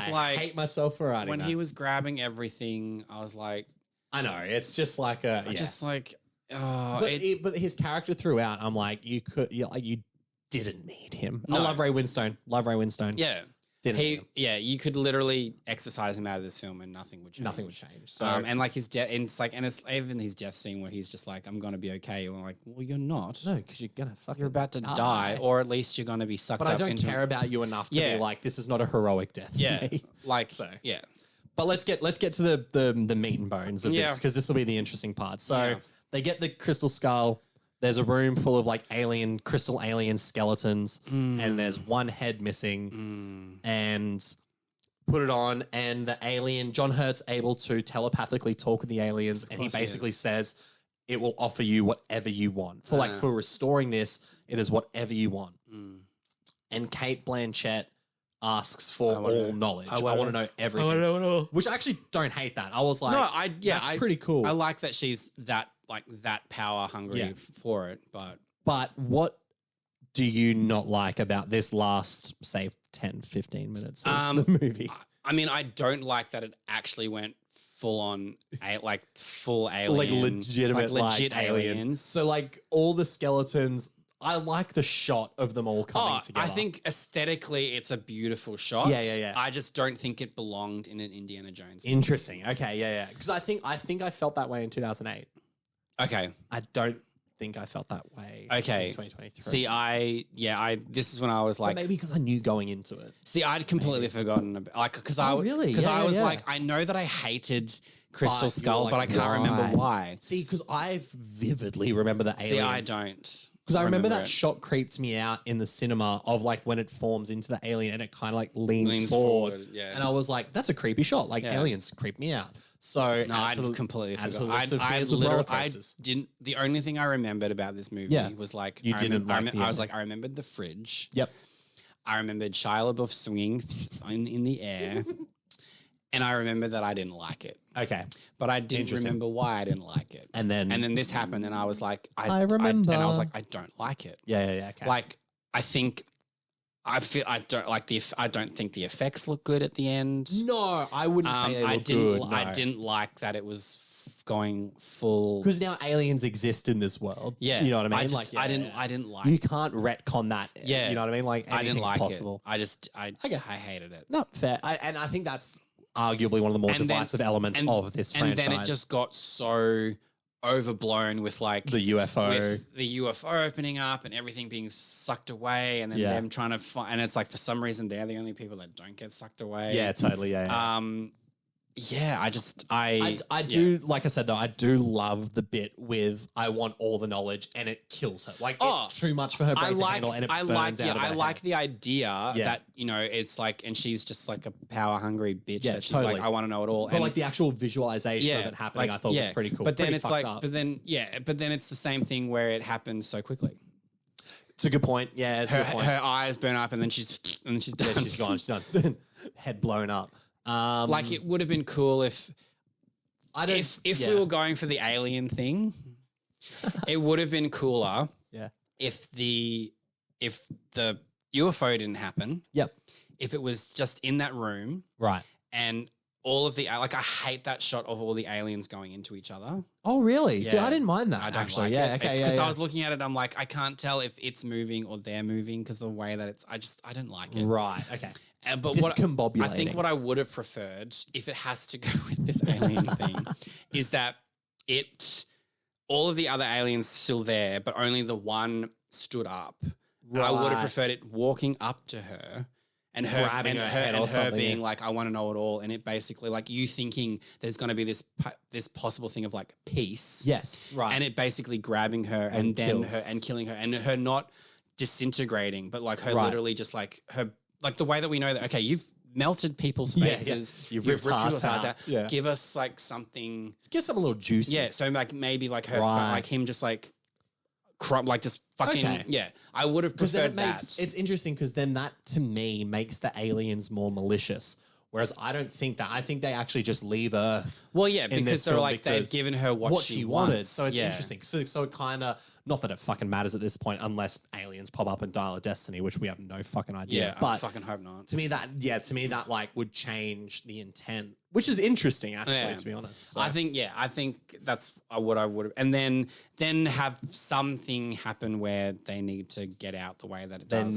like, hate myself for writing when that. he was grabbing everything, I was like, I know, it's just like but his character throughout, I'm like, you didn't need him. No. I love Ray Winstone. Yeah. You could literally exercise him out of this film and nothing would change. So, and like his death, and it's even his death scene where he's just like, I'm gonna be okay. And I'm like, well, you're not. No, because you're about to die, or at least you're gonna be sucked up. But I don't care about you enough to be like, this is not a heroic death. Yeah, But let's get to the meat and bones of this, because this will be the interesting part. So they get the crystal skull. There's a room full of like crystal alien skeletons, and there's one head missing, and put it on, and the alien, John Hurt's able to telepathically talk with the aliens, and he basically says, it will offer you whatever you want. For restoring this, it is whatever you want. And Kate Blanchett asks for all knowledge. I want to know everything. Which I actually don't hate that. I was like, that's pretty cool. I like that she's that power hungry for it. But what do you not like about this last, say, 10, 15 minutes of the movie? I mean, I don't like that it actually went full on, full alien. Legit aliens. So like all the skeletons, I like the shot of them all coming together. I think aesthetically it's a beautiful shot. Yeah. I just don't think it belonged in an Indiana Jones movie. Interesting. Okay, yeah. Because I think I felt that way in 2008. Okay. I don't think I felt that way in 2023. See, this is when I was like... But maybe because I knew going into it. See, I'd completely forgotten about... Because I was like, I know that I hated Crystal Skull, but I can't remember why. See, because I vividly remember the aliens. See, I don't. Because I remember that shot creeped me out in the cinema of like when it forms into the alien and it kind of like leans forward. Yeah. And I was like, that's a creepy shot. Like aliens creep me out. So no, I completely forgot. I didn't. The only thing I remembered about this movie was like I was like, I remembered the fridge. Yep. I remembered Shia LaBeouf swinging in the air, and I remember that I didn't like it. Okay, but I didn't remember why I didn't like it. And then this happened, and I was like, I remember, and I was like, I don't like it. Yeah. Okay. Like I don't think the effects look good at the end. No, I wouldn't say they look good. No. I didn't like that it was going full, because now aliens exist in this world. Yeah, you know what I mean. I didn't like. You can't retcon that. Yeah, you know what I mean. Like I didn't like possible. It. I hated it. No, fair. And I think that's arguably one of the more divisive elements of this franchise. And then it just got so overblown with like the UFO opening up and everything being sucked away, and then them trying to find, and it's like for some reason they're the only people that don't get sucked away. Yeah, totally. Yeah. Yeah, I do, like I said though, I do love the bit with I want all the knowledge and it kills her. Like it's too much for her brain to handle and it burns out of her I like head. the idea that, you know, it's like, and she's just like a power hungry bitch that she's like, I want to know it all. But like the actual visualization of it happening, I thought was pretty cool. But then pretty it's like, up. but then it's the same thing where it happens so quickly. It's a good point. Yeah, it's a good point. Her eyes burn up and then she's done. Yeah, she's gone. She's done. Head blown up. Like it would have been cool if we were going for the alien thing, it would have been cooler. Yeah. If the UFO didn't happen. Yep. If it was just in that room. Right. And all of the, like, I hate that shot of all the aliens going into each other. Oh, really? Yeah. See, I didn't mind that. I don't actually. like yeah, it. okay. Because I was looking at it, I'm like, I can't tell if it's moving or they're moving because the way that it's, I don't like it. Right. Okay. But I think what I would have preferred, if it has to go with this alien thing, is that all of the other aliens still there, but only the one stood up. Right. I would have preferred it walking up to her and her grabbing her being like, I want to know it all, and it basically like you thinking there's going to be this possible thing of like peace. Yes, right. And it basically grabbing her and then her and killing her and her not disintegrating, but like her literally just like her like the way that we know that you've melted people's faces, you've ripped people's hearts out. Yeah. Give us like something. Give us something a little juicy. Yeah, so like maybe like her like him just like just fucking I would have preferred that. It's interesting because then that to me makes the aliens more malicious. Whereas I don't think that. I think they actually just leave Earth. Well, yeah, because they're like they've given her what she wanted. So it's interesting. So it kind of, not that it fucking matters at this point, unless aliens pop up in Dial of Destiny, which we have no fucking idea. Yeah, but I fucking hope not. To me that like would change the intent, which is interesting actually, to be honest. So. I think that's what I would have, and then have something happen where they need to get out the way that it does.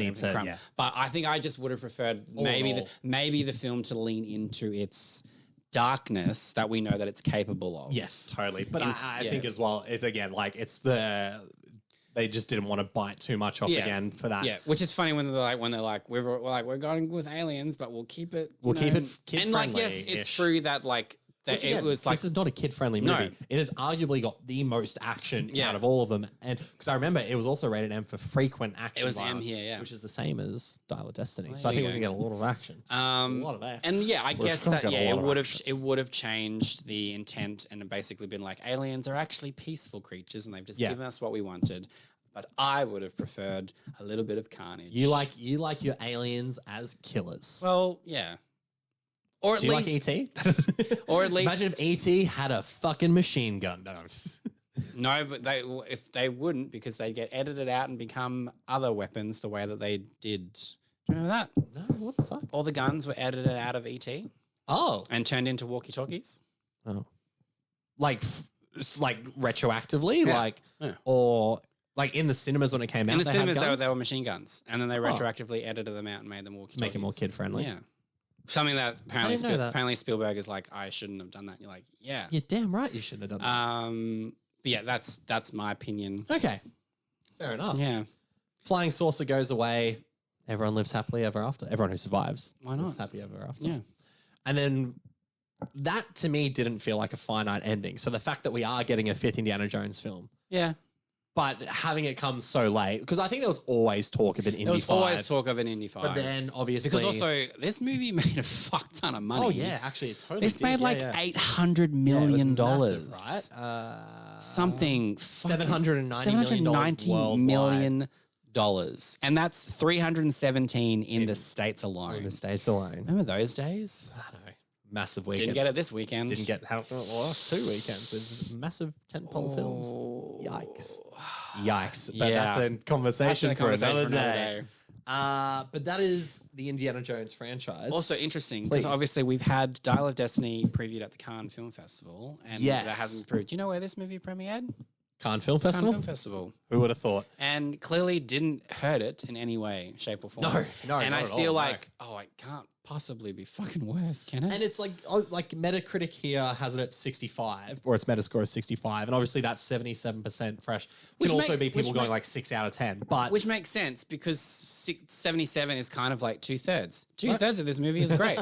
But I think I just would have preferred maybe the film to lean into its darkness that we know that it's capable of. Yes, totally. But I think as well, it's again like they just didn't want to bite too much off again for that. Yeah, which is funny when they're like we're going with aliens, but we'll keep it. We'll keep it kid and like yes, it's true that like. It was like this is not a kid-friendly movie. No. It has arguably got the most action out of all of them, and because I remember it was also rated M for frequent action. It was M here, which is the same as Dial of Destiny. So I think we can get a lot of action, a lot of that. And I guess that it would have changed the intent and basically been like aliens are actually peaceful creatures, and they've just given us what we wanted. But I would have preferred a little bit of carnage. You like your aliens as killers. Well, yeah. Or at least, like E.T.? Or at least... Imagine if E.T. had a fucking machine gun. No, but if they wouldn't, because they'd get edited out and become other weapons the way that they did. Do you remember that? No, what the fuck? All the guns were edited out of E.T. Oh. And turned into walkie-talkies. Oh. Like retroactively? Or... Like in the cinemas when it came out, in the cinemas they were machine guns, and then they retroactively edited them out and made them walkie-talkies. Make it more kid-friendly. Yeah. Something that apparently Spielberg is like, I shouldn't have done that. And you're like, yeah. You're damn right you shouldn't have done that. But yeah, that's my opinion. Okay. Fair enough. Yeah. Flying saucer goes away. Everyone lives happily ever after. Everyone who survives lives happy ever after. Yeah. And then that to me didn't feel like a finite ending. So the fact that we are getting a fifth Indiana Jones film. Yeah. But having it come so late, because I think there was always talk of an Indy 5. There was always talk of an Indy 5. But then, obviously... Because also, this movie made a fuck ton of money. Oh, yeah, actually, it totally This made like $800 million. Massive, right? Something... $790 million And that's 317 in the States alone. In the States alone. Remember those days? I know. Massive weekend. Didn't get it this weekend. Didn't get the last 2 weekends. It's massive tentpole films. Yikes. But that's a conversation for another day. But that is the Indiana Jones franchise. Also interesting, because obviously we've had Dial of Destiny previewed at the Cannes Film Festival, and that hasn't proved. Do you know where this movie premiered? Cannes Film Festival? Cannes Film Festival. Who would have thought? And clearly didn't hurt it in any way, shape, or form. No, and I feel like, it can't possibly be fucking worse, can it? And it's like Metacritic here has it at 65, or its Metascore is 65, and obviously that's 77% fresh. Can also be people going like 6 out of 10, but which makes sense because 77 is kind of like 2/3. 2/3 of this movie is great.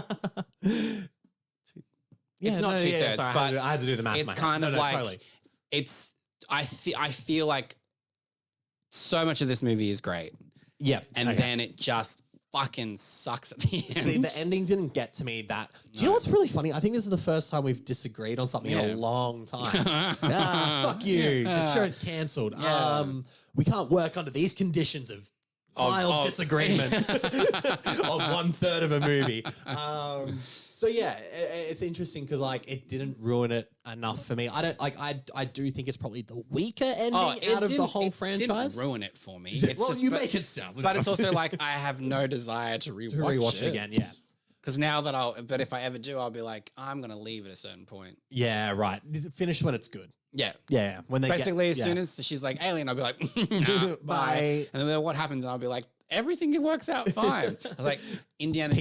it's not 2/3, sorry, but I had to do the math. it's kind of like totally. it's. I feel like so much of this movie is great. Yeah, and then it just fucking sucks at the end. See, the ending didn't get to me that. Do you know what's really funny? I think this is the first time we've disagreed on something in a long time. Fuck you. This show's cancelled. Yeah. We can't work under these conditions of mild disagreement of 1/3 of a movie. So yeah, it's interesting because like it didn't ruin it enough for me. I don't like. I do think it's probably the weaker ending out of the whole franchise. Didn't ruin it for me. It's well, just, you make it sound, but it's also like I have no desire to rewatch it again. Yeah, because now that but if I ever do, I'll be like, I'm gonna leave at a certain point. Yeah, right. Finish when it's good. Yeah. When they basically as soon as she's like alien, I'll be like, nah, bye. And then what happens? And I'll be like, everything works out fine. I was like, Indiana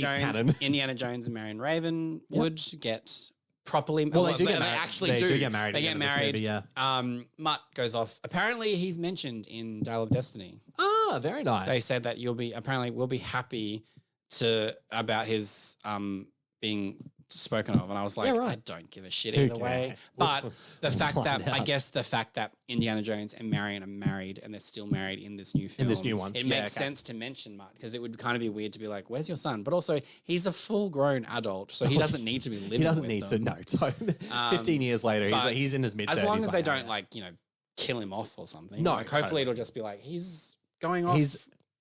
Jones and Marion Raven would get properly. Well, they do get married. They actually do get married. They get married. Movie, Mutt goes off. Apparently, he's mentioned in Dial of Destiny. Ah, very nice. They said that we'll be happy about his being spoken of, and I was like, I don't give a shit either way. But the fact that Indiana Jones and Marion are married and they're still married in this new film, in this new one, it makes sense to mention Mutt because it would kind of be weird to be like, "Where's your son?" But also, he's a full-grown adult, so he doesn't need to be living. He doesn't with need them. to. No, 15 years later, he's in his mid-30s. As long as they don't kill him off or something. No, hopefully it'll just be like he's going off.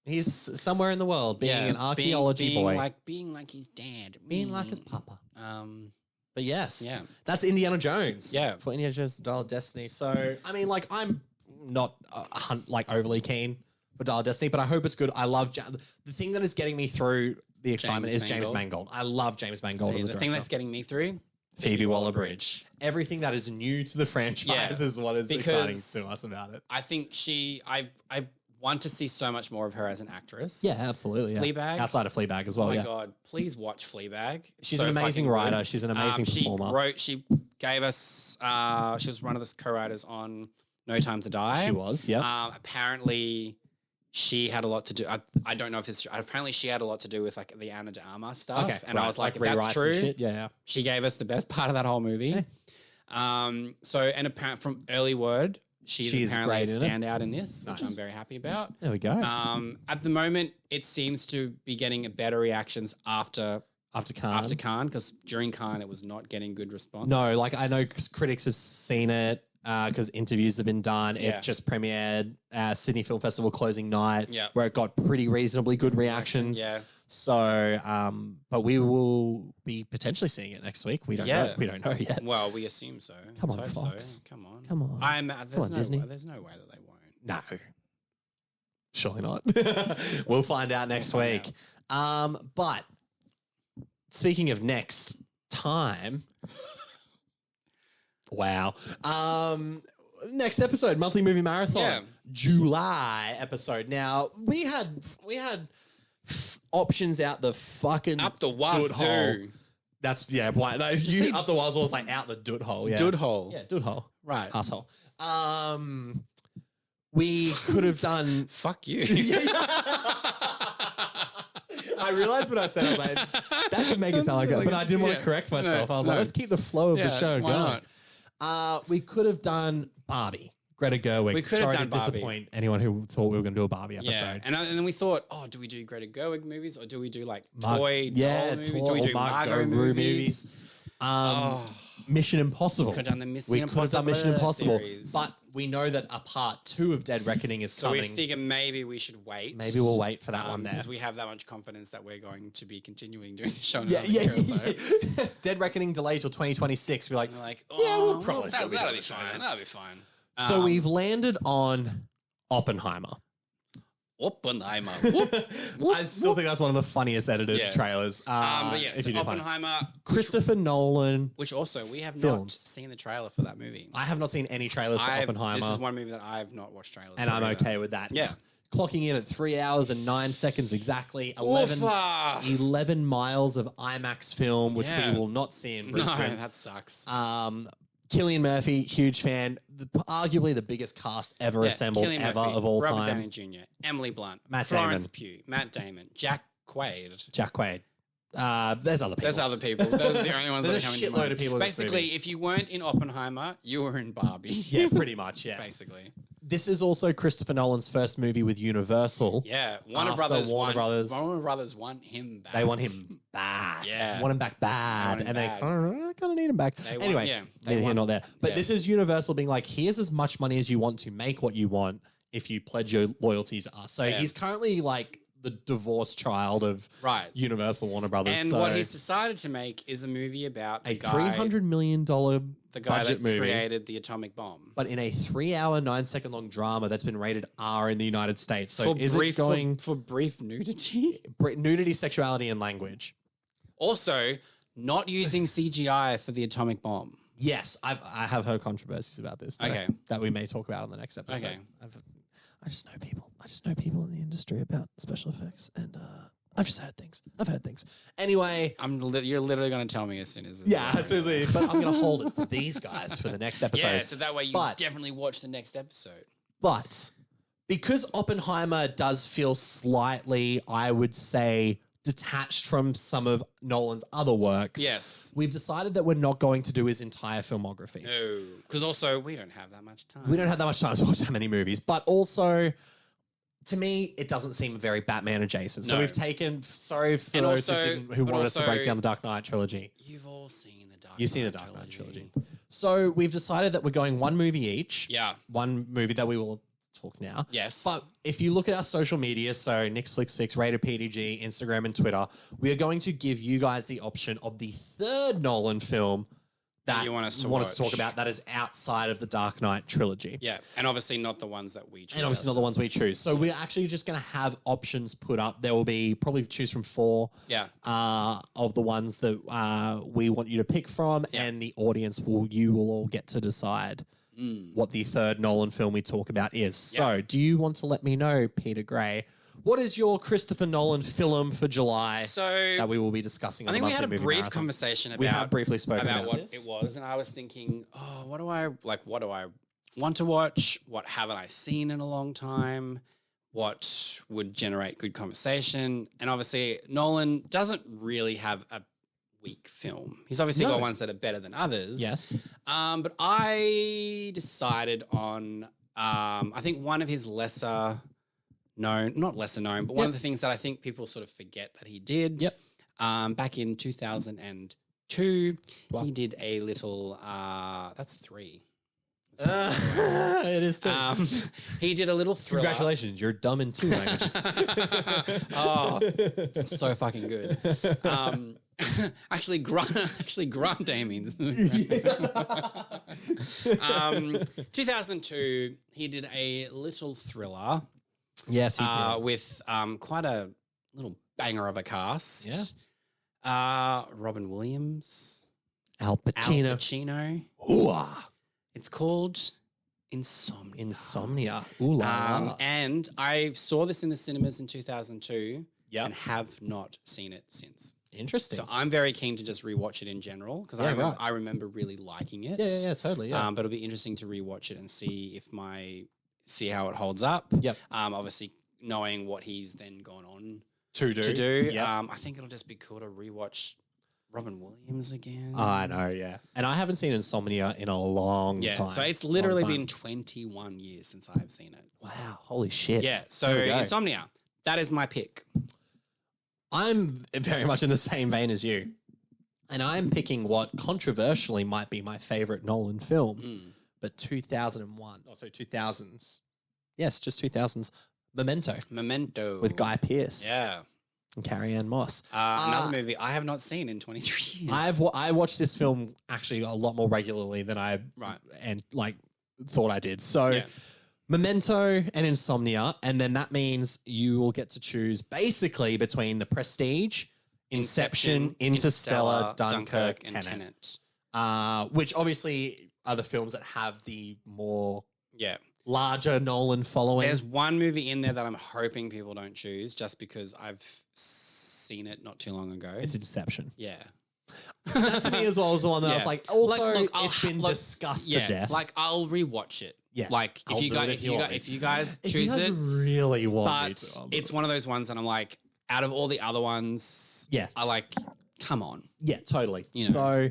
He's somewhere in the world being an archaeology boy. Being like his dad. Being like his papa. But yes, that's Indiana Jones. Yeah. For Indiana Jones Dial of Destiny. So, I mean, like, I'm not overly keen for Dial of Destiny, but I hope it's good. I love the thing that is getting me through the excitement is James Mangold. I love James Mangold. The thing that's getting me through Phoebe Waller-Bridge. Everything that is new to the franchise is what is exciting to us about it. I think I want to see so much more of her as an actress. Yeah, absolutely. Fleabag. Outside of Fleabag as well, Oh my God, please watch Fleabag. She's an amazing writer. She's an amazing performer. She gave us, she was one of the co-writers on No Time to Die. She was, yeah. Apparently she had a lot to do. I don't know if this is true. Apparently she had a lot to do with like the Anna de Armas stuff. Okay, and I was like, if that's true, she gave us the best part of that whole movie. And apparently from early word, she's apparently a standout in this, which I'm very happy about. There we go. At the moment, it seems to be getting better reactions after Cannes, because during Cannes it was not getting good response. No, like I know critics have seen it because interviews have been done. It just premiered Sydney Film Festival closing night, where it got pretty reasonably good reactions. Yeah. So, but we will be potentially seeing it next week. We don't know. We don't know yet. Well, we assume so. Come on, Fox. So. Come on. Come on, Disney. There's no way that they won't. No. Surely not. We'll find out next week. But speaking of next time, wow. Next episode, monthly movie marathon, July episode. Now we had options out the fucking up the wazoo. That's why no, you up the wazoo was like out the doot hole. Yeah, doot hole. Yeah, doot hole. Right, asshole. We could have done. Fuck you. I realized what I said. I was like, that could make it sound like it, but I didn't want to correct myself. I was like, let's keep the flow of the show going. We could have done Barbie. Greta Gerwig. We could have done Barbie. Disappoint anyone who thought we were going to do a Barbie episode. Yeah, and then we thought, do we do Greta Gerwig movies or do we do like doll movies? Do we do Margot movies? Mission Impossible. We could have done the Mission Impossible series. But we know that a part 2 of Dead Reckoning is coming. So we figure maybe we should wait. Maybe we'll wait for that one there. Because we have that much confidence that we're going to be continuing doing the show. Dead Reckoning delayed till 2026. We're like, we'll probably that'll be fine. That'll be fine. So we've landed on Oppenheimer. I still think that's one of the funniest edited trailers. But yes, Oppenheimer. Christopher Nolan. Which also, we have not seen the trailer for that movie. I have not seen any trailers for Oppenheimer. This is one movie that I have not watched trailers and for. And I'm okay with that. Yeah. Clocking in at 3 hours and 9 seconds exactly. 11 miles of IMAX film, which we will not see in Brisbane. No, that sucks. Cillian Murphy, huge fan. Arguably the biggest cast ever assembled Cillian ever Murphy, of all Robert time. Downey Jr., Emily Blunt, Matt Florence Damon. Pugh, Matt Damon, Jack Quaid. There's other people. There's other people. Those are the only ones that are There's a coming to shitload mind. of people in this Basically, movie. if you weren't in Oppenheimer, you were in Barbie. Yeah, pretty much, yeah. Basically. This is also Christopher Nolan's first movie with Universal. Yeah. Warner After Brothers Warner Brothers want him back. They want him bad. Yeah. Want him back bad. They want him And bad. they kind of need him back. Anyway, they neither here want- nor there. But yeah. this is Universal being like, here's as much money as you want to make what you want if you pledge your loyalty to us. So he's currently like the divorced child of Universal Warner Brothers. And what he's decided to make is a movie about a $300 million the guy budget that movie, created the atomic bomb. but in a 3-hour, 9-second long drama that's been rated R in the United States. So For is brief, it going for brief nudity? nudity, sexuality, and language? Also, not using CGI for the atomic bomb. Yes, I have heard controversies about this. That we may talk about on the next episode. Okay. I just know people. I just know people in the industry about special effects, and I've just heard things. I've heard things. Anyway, You're literally going to tell me as soon as seriously. But I'm going to hold it for these guys for the next episode. Yeah, so that way you definitely watch the next episode. But because Oppenheimer does feel slightly, I would say, detached from some of Nolan's other works. Yes. We've decided that we're not going to do his entire filmography. No. Because also, we don't have that much time. We don't have that much time to watch that many movies. But also, to me, it doesn't seem very Batman adjacent. So we've taken, sorry for those who wanted us to break down the Dark Knight trilogy. You've all seen the Dark Knight. You've seen the Dark Knight trilogy. So we've decided that we're going one movie each. Yeah. One movie that we will talk now. Yes. But if you look at our social media, so nicksflicksfix, Rated PDG, Instagram and Twitter, we are going to give you guys the option of the third Nolan film that you want us to talk about that is outside of the Dark Knight trilogy. Yeah. And obviously not the ones that we choose. And obviously not the ones we choose. So we're actually just going to have options put up. There will be probably choose from 4 of the ones that we want you to pick from, and the audience you will all get to decide what the third Nolan film we talk about is. So do you want to let me know, Peter Gray, what is your Christopher Nolan film for July that we will be discussing on I the think we had a Monthly Movie brief Marathon? conversation about We have briefly spoken about what this. it was, and I was thinking, what do I want to watch? What haven't I seen in a long time? What would generate good conversation? And obviously, Nolan doesn't really have a weak film. He's obviously got ones that are better than others. Yes. But I decided on, I think one of his lesser known, not lesser known, but one of the things that I think people sort of forget that he did. Back in 2002, he did a little, that's 3. It is too. He did a little thriller. Congratulations, you're dumb in 2 languages. Oh, so fucking good. Actually, Grant Damien. 2002, he did a little thriller. Yes, he did. With quite a little banger of a cast. Robin Williams. Al Pacino. Ooh-ah. It's called Insomnia. Insomnia. Ooh la la. And I saw this in the cinemas in 2002 and have not seen it since. Interesting. So I'm very keen to just rewatch it in general because I remember really liking it. Yeah, totally. Yeah. But it'll be interesting to rewatch it and see how it holds up. Yep. Obviously knowing what he's then gone on to do. Yep. I think it'll just be cool to rewatch Robin Williams again. I know, yeah. And I haven't seen Insomnia in a long time. So it's literally been 21 years since I've seen it. Wow, holy shit. Yeah, so Insomnia, that is my pick. I'm very much in the same vein as you. And I'm picking what controversially might be my favorite Nolan film, but 2001. Oh, so 2000s. Yes, just 2000s. Memento. With Guy Pearce. Yeah. And Carrie-Anne Moss. Another movie I have not seen in 23 years. I watched this film actually a lot more regularly than I thought I did. So Memento and Insomnia, and then that means you will get to choose basically between The Prestige, Inception, Interstellar, Dunkirk, Tenet. Which obviously are the films that have the more larger Nolan following. There's one movie in there that I'm hoping people don't choose just because I've seen it not too long ago. It's Inception. Yeah. That to me as well was the one that I was like, also it's been discussed to death. Like I'll rewatch it. Yeah. Like if you guys choose it, really want but me to, it's one of those ones that I'm like, out of all the other ones, I like, come on. Yeah, totally. You know. So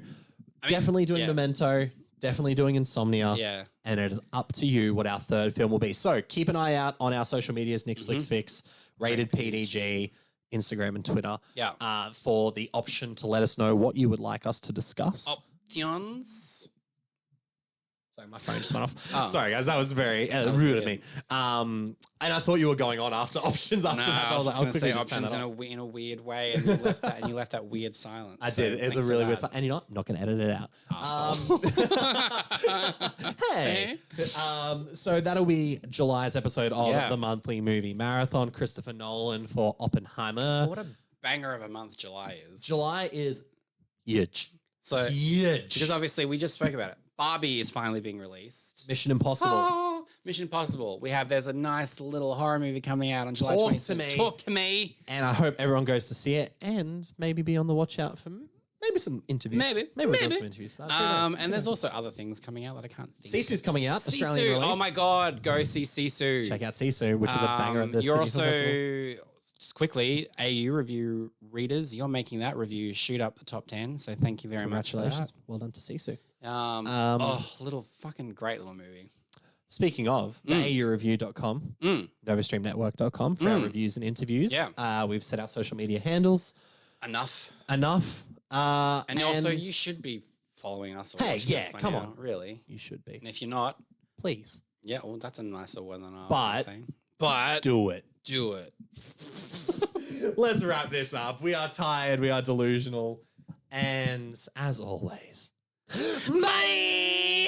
definitely doing Memento, definitely doing Insomnia. Yeah. And it is up to you what our third film will be. So keep an eye out on our social medias, nicksflicksfix, rated PDG, Instagram and Twitter. For the option to let us know what you would like us to discuss. Options. Sorry, my phone just went off. Sorry, guys, that was very rude of me. And I thought you were going on after options after that. So I was like, going to say options in a weird way, and you left that weird silence. I did. It's a really weird silence. And you're not going to edit it out. Hey. So that'll be July's episode of the monthly movie marathon. Christopher Nolan for Oppenheimer. What a banger of a month July is. July is huge. So huge. Because obviously we just spoke about it. Barbie is finally being released. Mission Impossible. Oh, Mission Impossible. There's a nice little horror movie coming out on July 26th. Talk to me. And I hope everyone goes to see it and maybe be on the watch out for maybe some interviews. Maybe we'll do some interviews. And there's also other things coming out that I can't think Sisu's coming out. Sisu. Australian release. Oh my God. Go see Sisu. Check out Sisu, which is a banger at the You're Sydney Film Festival. Just quickly, AU review readers, you're making that review shoot up the top 10. So thank you very much for that. Congratulations. Well done to Sisu. Little fucking great little movie. Speaking of, aureview.com, novastreamnetwork.com for our reviews and interviews. Yeah. We've set our social media handles. Enough. And also, you should be following us. Hey, yeah, come on. Really. You should be. And if you're not, please. Yeah, well, that's a nicer one than I was going to say. But do it. Do it. Let's wrap this up. We are tired. We are delusional. And as always, bye.